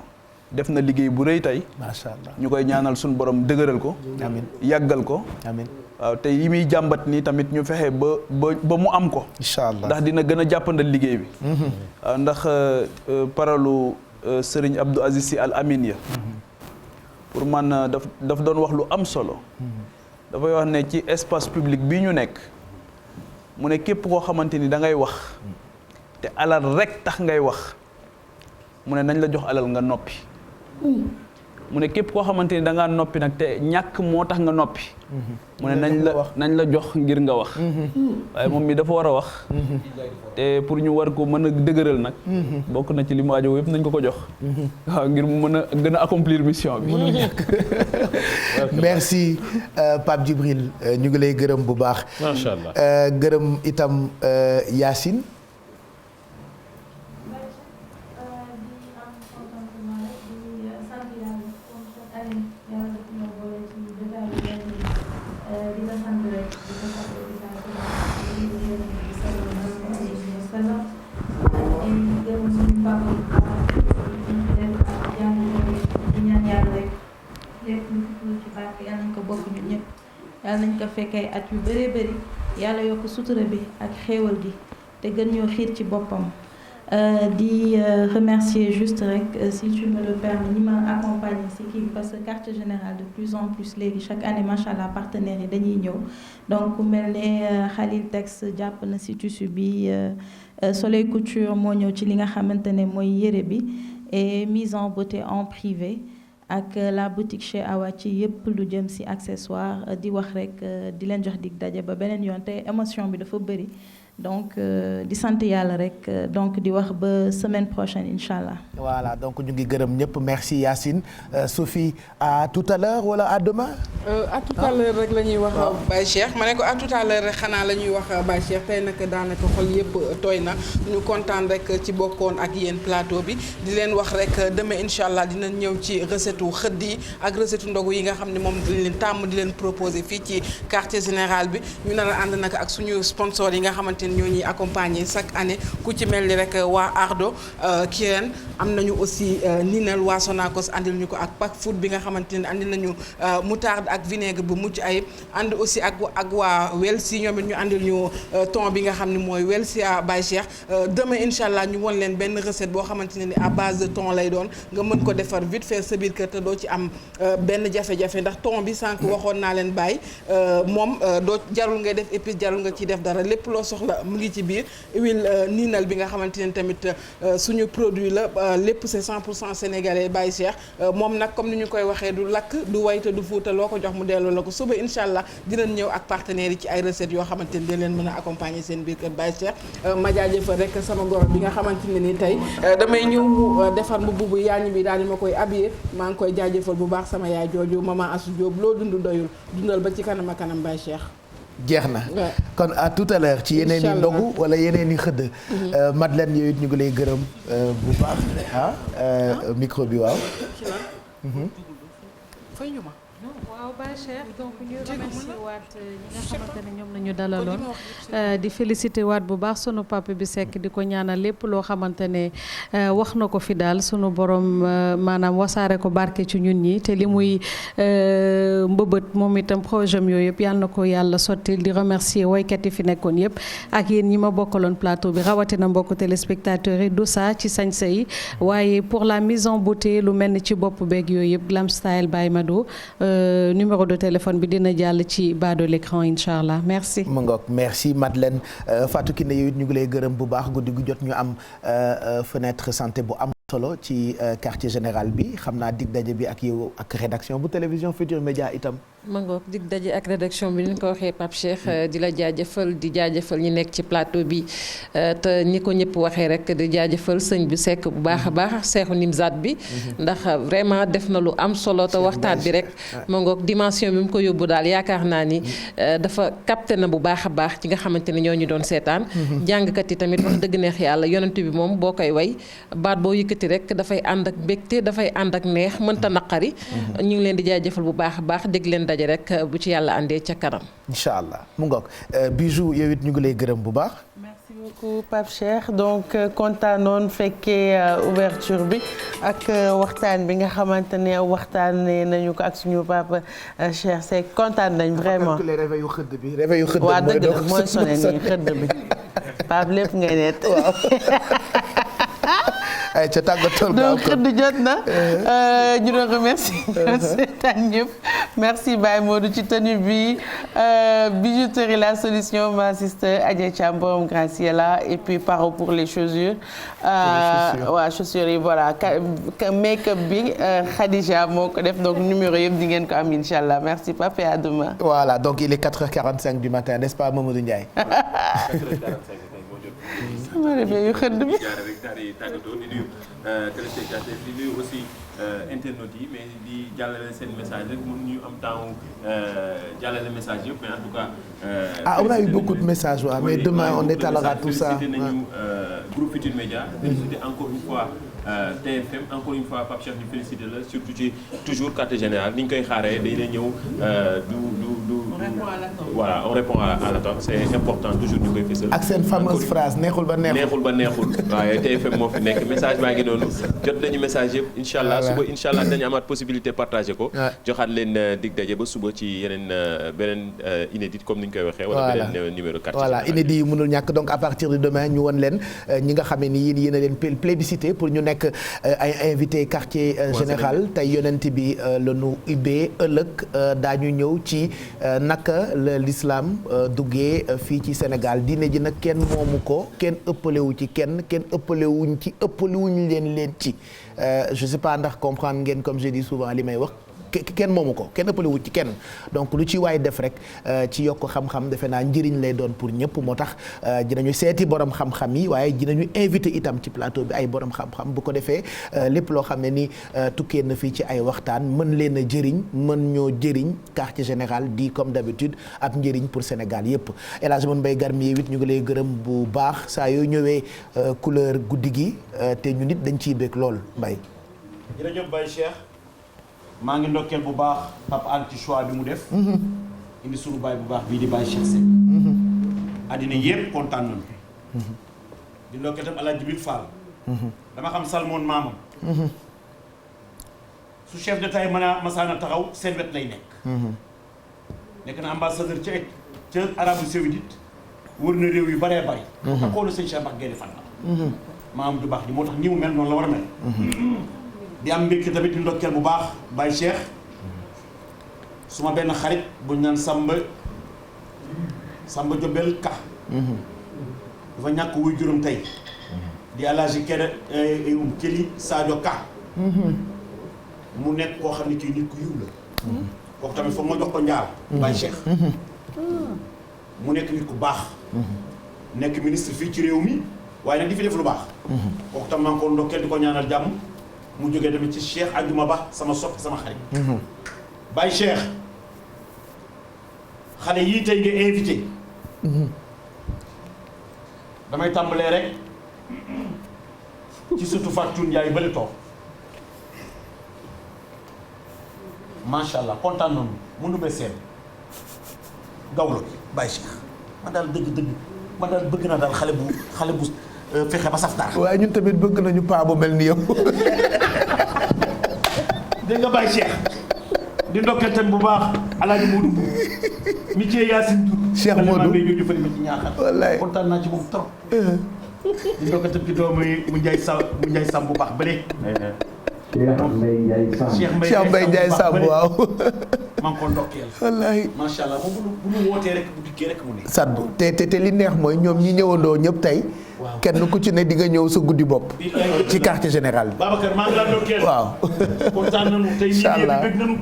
def na liggéey bu rëy tey. macha allah ñu koy ñaanal suñu borom dëgëral ko. amiin yàggal ko. amiin waaw te yi muy jàmbat nii tamit ñu fexe ba mu am ko. incha allah ndax dina gën a jàppandal liggéey bi. waaw ndax paralu Serigne Abdou Aziz Sy Al Amin ya pour man daf doon wax lu am solo. dafay wax ne ci espace public bii ñu nekk mu ne képp koo xamante ni da ngay wax te alal rek tax ngay wax mu ne nañ la jox alal nga noppi. mu ne képp koo xamante ni da ngaa noppi nag te ñàkk moo tax nga noppi. mu ne nañ la jox ngir nga wax. waaye moom mi dafa war a wax. te pour ñu war ko mën a dëgëral nag. bokk na ci li mu aajo yëpp nañ ko jox. waaw ngir mu mën a gën a accomplir mission bi. merci Pape Djibril ñu ngi lay gërëm bu baax. macha allah gërëm itam Yacine. yàlla nañ ko fekkee at yu bëree bëri yàlla yokk sutura bi ak xéewal gi te gën ñoo xiir ci boppam di remercier juste rek si tu me le permets ñi ma accompagner si kii parce que quartier général de plus en plus léegi chaque année macha allah partenaires yi dañuy ñëw donc ku mel ne Khalil Tex jàpp na si tissu bi Soleil Couture moo ñëw ci li nga xamante ne mooy yére bi et mise en beauté en privé ak la boutique chez Awa ci yëpp lu jëm ci accessoire di wax rek di leen jox dig daje ba beneen yoon te émotion bi dafa bëri donc di sant yàlla rek donc di wax ba semaine prochaine incha allah. voilà donc ñu ngi gërëm ñëpp merci Yacine Sophie à tout à l'heure wala à demain. à tout à l'heure rek la ñuy wax Baye Cheikh ma ne ko à tout à l'heure rek xanaa la ñuy wax Baye Cheikh tey nag daanaka xol yëpp tooy na ñu kontaan rek ci bokkoon ak yéen plateau bi di leen wax rek demain incha allah dinañ ñëw ci recette u xëdd yi ak recette u ndogu yi nga xam ne moom dañ leen tàmm di leen proposer fii ci quartier général bi ñu nar a ànd nag ak suñu sponsor yi nga xamante ñoo ñuy accompagner chaque année ku ci mel ni rek waa Ardo Kirène am nañu aussi Ninel waa Sonacos andil ñu ko ak pack food bi nga xamante ne andil nañu moutarde ak vinaigre bu mucc ayib ànd aussi ak waa Welsi ñoom it ñu andil ñu thon bi nga xam ne mooy Welsi à Baye Cheikh demain incha allah ñu won leen benn recette boo xamante ne ni à base de thon lay doon nga mën ko defar vite fait sa biir kër te doo ci am benn jafe-jafe ndax thon bi sànq waxoon naa leen Baye moom doo jarul ngay def épice jarul nga ciy def dara lépp loo soxla mu ngi ci biir huile Ninal bi nga xamante ne tamit suñu produit la lépp c'est 100% sénégalais Baye Cheikh moom nag comme ni ñu koy waxee du lakk du wayte du fuuta loo ko jox mu delloo la ko suba incha allah dinañ ñëw ak partenaires yi ci ay recettes yoo xamante ne dañ leen mën a accompagner seen biir kër Baye Cheikh ma jaajëfal rek sama goro bi nga xamante ne ni tey damay ñëw mu defar mu bubu yaañu bi daal di ma koy habillé maa ngi koy jaajëfal bu baax sama yaay jooju maman Assou Diop loo dund doyul dundal ba ci kanam a kanam Baye Cheikh jeex na kon à tout à l'heure ci yeneen i ndogu wala yeneen i xëdd Madeleine yooyu it ñu ngi lay gërëm bu baax micro bi waaw waaw Baye Cheikh donc ñu remercier waat ñi nga xamante ne ñoom nañu dalaloon di féliciter waat bu baax sunu papa bi Seck di ko ñaanal lépp loo xamante ne wax na ko fi daal sunu borom maanaam wasaare ko barke ci ñun ñi te li muy mbëbët moom itam projet am yooyu yëpp yàlla na ko yàlla sotti di remercier woykat yi fi nekkoon yëpp ak yéen ñi ma bokkaloon plateau bi rawatina mbokku téléspectateurs yi Dousa ci sañse yi waaye pour la mise en beauté lu mel ni ci bopp beeg yooyu yëpp Glam Style Baye Mado numéro de téléphone bi dina jàll ci bas de l'écran incha allah merci. mu ngoog merci Madeleine Fatou Kiné yow it ñu ngi lay gërëm bu baax guddi gu jot ñu am fenêtre santé bu am solo ci quartier général bi xam naa dig daje bi ak yow ak rédaction bu télévision Futurs Médias itam. ma ngoog dig daje ak rédaction bi ni ñu ko waxee Pape Cheikh di la jaajëfal di jaajëfal ñi nekk ci plateau bi te ñi ko ñëpp waxee rek di jaajëfal sëñ bi Seck bu baax a baax Seexu Nimzaat bi ndax vraiment def na lu am solo te waxtaan bi rek ma ngoog dimension bi mu ko yóbbu daal yaakaar naa ni dafa capté na bu baax a baax ci nga xamante ne ñoo ñu doon seetaan jàngkat yi tamit wax dëgg neex yàlla yonent bi moom boo koy way baat boo yëkkati rek dafay ànd ak mbégte dafay ànd ak neex mënta naqari ñu ngi leen di jaajëfal bu baax a baax dégg leen daje rek bu ci yàlla àndee ca kanam. incha allah mu ngoog Bijou yow it ñu ngi lay gërëm bu baax. merci beaucoup Pape Cheikh donc kontaanoon fekkee ouverture bi ak waxtaan bi nga xamante ne waxtaanee nañu ko ak suñu papa Cheikh Seck kontaan nañ vraiment. réveil yu xëdd bi réveil yu xëdd waaw dëgg la mooy sonné nii xëdd bi Pape lépp ngay net. waaw. ay ca tàggatool donc xëdd jot na ñu doon remercier seetaan ñëpp merci Baye Modou ci tenue bi bijouterie la solution ma sister Adja Thiam borom Graciela et puis Paro pour les chaussures waaw chaussures yi voilà make-up bi Khadija moo ko def donc numéro yëpp di ngeen ko am incha allah merci Pape et à demain. voilà donc il est 4h45 du matin n'est-ce pas Mamadou Ndiaye. sama réveil yu xëdd bi di tàggatoo di nuyu téléspectateurs di nuyu aussi internautes yi mais di jàllale seen message rek mën ñu am temps jàllale message yëpp mais en tout cas. on a eu beaucoup de messages waaw mais demain on étalera tout ça. félicité nañu groupe Futurs Médias. félicité encore une fois TFM encore une fois Pape Cheikh ñu félicité la surtout ci toujours quartier général ni ñu koy xaaree dañ la ñëw du voilà on répond à l'attente c'est important toujours ñu koy fësal. ak seen fameuse phrase neexul ba neexul. waaye TFM moo fi nekk message baa ngi noonu jot nañu message yëpp incha allah suba incha allah dañu amaat possibilité partager ko. joxaat leen dig daje ba suba ci yeneen beneen inédit comme ni ñu koy waxee. wala beneen numéro 4. voilà inédit yi mënul ñàkk donc à partir de demain ñu won leen ñi nga xam ne ni yéen a leen plébiscité pour ñu nekk ay invité quartier général tey yonent bi la ñu ubbee ëllëg daañu ñëw ci naka la l'islam duggee fii ci Sénégal diine ji nag kenn moomu ko kenn ëppalewu ci kenn ëppalewuñ leen ci je sais pas ndax comprendre ngeen comme je dis souvent li may wax kenn moomu ko kenn ëppale wu ci kenn donc lu ci waay def rek ci yokk xam-xam defe naa njëriñ lay doon pour ñëpp moo tax dinañu seeti borom xam-xam yi waaye dinañu invité itam ci plateau bi ay borom xam-xam bu ko defee lépp loo xam ne ni tukkee na fii ci ay waxtaan mën leen a jëriñ mën ñoo jëriñ quartier général di comme d'habitude ab njëriñ pour Sénégal yëpp El Hadj Mbaye Garmi it ñu ngi lay gërëm bu baax saa yoo ñëwee couleur guddi gi te ñu nit dañ ciy bëgg lool Mbaye. jërëjëf Baye Cheikh. maa ngi ndokkeel bu baax Pape An ci choix bi mu def. indi sunu baay bu baax bii di Baye Cheikh Seck. addina yëpp kontaan nañu. di ndokkeel tam El Hadj Jibril Fall. dama xam Salmon maamam. su chef d'état yi mën a masaana taxaw seen wet lay nekk. nekk na ambassadeur ca Arabie Saoudite wër na réew yu bëree bëri. ak xoolu sëñ Cheikh Mbacke Gueye Fall la. maam ju baax ji moo tax ni mu mel noonu la war a mel. di am mbégte tamit di ndokkeel bu baax Baye Cheikh suma benn xarit buñ naan Samba Jobel Ka dafa ñàkk wuy juróom tey di Alaaji Këli Sadio Ka mu nekk koo xam ne kii nit ku yiw la kooku tamit foog ma jox ko njaal Baye Cheikh mu nekk nit ku baax nekk ministre fii ci réew mi waaye nag di fi def lu baax kooku tam maa ngi ko ndokkeel di ko ñaanal jàmm mu jógee tamit ci Cheikh Adjuma Ba sama soppi sama xarit. Baye Cheikh xale yii tey nga invité. damay tàmbalee rek ci surtout Fatou Ndiaye bële toog macha allah kontaan nañu mënu ba seen gawlo bi Baye Cheikh man daal dëgg-dëgg man daal bëgg naa daal xale bu. fexe ba saf dara. waaye ñun tamit bëgg nañu paa bu mel ni yow. dégg nga Baye Cheikh di ndokkeel tam bu baax Alaaji Modou mi cee Yacine Tour. Cheikh Modou ñu jëfal ma ci ñaaxal. wallaay kontaan naa ci moom trop. di ndokkeel tam ci doomu mu Ndiaye Sam bu baax bële. Cheikh Mbaye Ndiaye Samb waaw. maa ngi ko ndokkeel. wallaay macha allah moom bu ñu wootee rek bu dikkee rek mu ne. saddu te li neex mooy ñoom ñi ñëwandoo ñëpp tey. kenn ku ci ne di nga ñëw sa guddi bopp. ci quartier général bi. Babacar maa ngi la ndokkeel. waaw. kontaan nañu tey incha allah bëgg nañu.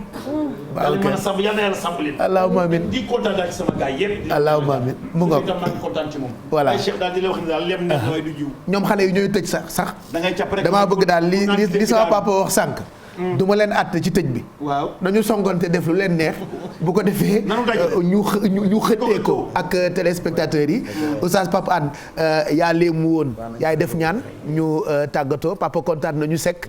yàlla mën a sàmm yàlla na yàlla sàmm leen. allahumma amiin di kontaan daal ci sama gars yëpp. allahumma amiin mu ngoog itam maa ngi kontaan ci moom. voilà ay Cheikh daal di la wax ne daal lem neex waaye du jiw. ñoom xale yi ñooy tëj sax. da ngay jàpp rek damaa bëgg daal li sama papa wax sànq. du ma leen àtte ci tëj bi. waaw nañu songonte def lu leen neex bu ko defee. ñu xëttee ko ak téléspectateurs yi. Oustaz Pape Hann yaa léemu woon yaay def ñaan ñu tàggatoo papa kontaan nañu sekk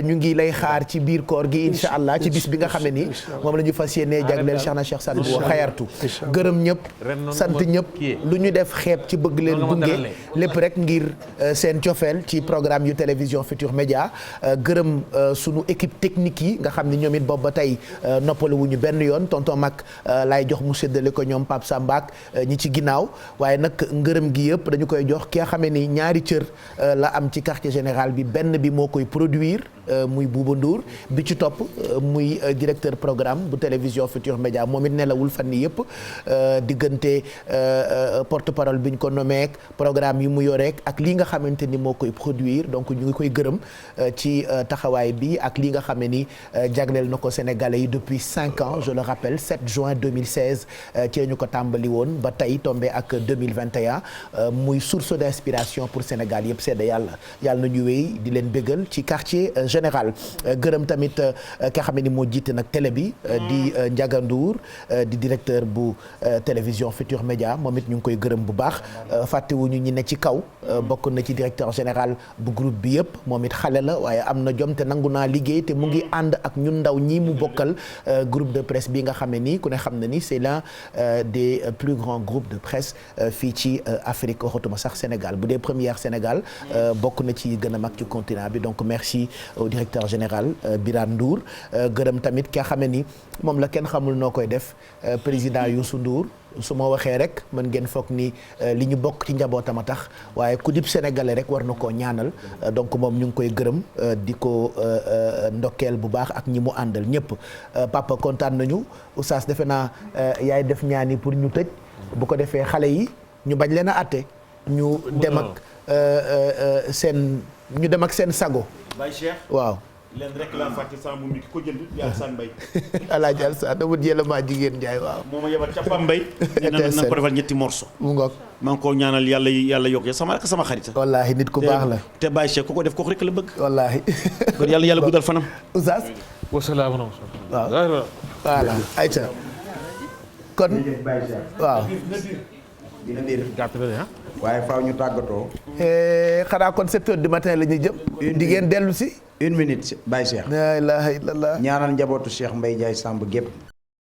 ñu ngi lay xaar ci biir koor gi incha allah ci bis bi nga xam ne nii moom la ñu fas yéenee jagleel Cheikh na Cheikh Sadbou xayartu gërëm ñëpp sant ñëpp lu ñu def xeeb ci bëgg leen gunge lépp rek ngir seen cofeel ci programme yu télévision Futurs Médias gërëm sunu équipe technique yi nga xam ne ñoom it boobu ba tey noppalu wuñu benn yoon tonton Mac laay jox mu séddale ko ñoom Pape Samba ak ñi ci ginnaaw waaye nag ngërëm gi yëpp dañu koy jox ki nga xam ne ni ñaari cër la am ci quartier général bi benn bi moo koy produire muy Bouba Ndour bi ci topp muy directeur programme bu télévision Futurs Médias moom it nelawul fan yi yëpp diggante porte parole bi ñu ko nommé ak programme yi mu yoreek ak lii nga xamante ni moo koy produire donc ñu ngi koy gërëm ci taxawaay bi ak lii nga xam ne ni jagleel na ko Sénégalais yi depuis 5 ans je le rappelle 7 juin 2016 ci ñu ko tàmbali woon ba tey tombé ak 2021 muy source d'inspiration pour Sénégal yëpp sedda yàlla na ñu wéy di leen bégal ci quartier général gërëm tamit ki nga xam ne ni moo jiite nag télé bi di Ndiaga Ndour di directeur bu télévision Futurs Médias moom it ñu ngi koy gërëm bu baax fàttewuñu ñi ne ci kaw bokk na ci directeur général bu groupe bi yëpp moom it xale la waaye am na jom te nangu naa liggéey te mu ngi ànd ak ñun ndaw ñi mu bokkal groupe de presse bi nga xam ne nii ku ne xam na ni c'est l'un des plus grands groupes de presse fii ci Afrique waxatuma sax Sénégal bu dee première Sénégal bokk na ci gën a mag ci continent bi donc merci au directeur général Birane Ndour gërëm tamit ki nga xam ne ni moom la kenn xamul noo koy def président Youssou Ndour su ma waxee rek mën ngeen foog ni li ñu bokk ci njabootam a tax waaye ku dib sénégalais rek war na koo ñaanal donc moom ñu ngi koy gërëm di ko ndokkeel bu baax ak ñi mu àndal ñëpp papa kontaan nañu oustaz defe naa yaay def ñaani pour ñu tëj bu ko defee xale yi ñu bañ leen a àtte ñu dem ak seen sago. Baye Cheikh waaw. leen rek laa fàtte sama mu mi ki ko jënd di Alsane Mbaye. Alaaji Alsane dama jëla maa jigéen Ndiaye waaw. moo ma yebal ca Pam Mbaye. na ko defal ñetti morceau. mu ngoog. maa ngi koo ñaanal yàlla yokk sama xarit. wallaahi nit ku baax la. te Baye Cheikh ku ko def kooku rek la bëgg. wallaahi. kon yàlla guddal fanam. Oustaz. wasalaam. waaw voilà ayca. kon waaw. dina dir waaye faaw ñu tàggatoo. xanaa kon 7 heures du matin la ñuy jëm. di ngeen dellu si. 1 minute Baye Cheikh. la ilaha illallah. ñaanal njabootu Cheikh Mbaye Ndiaye Samb gépp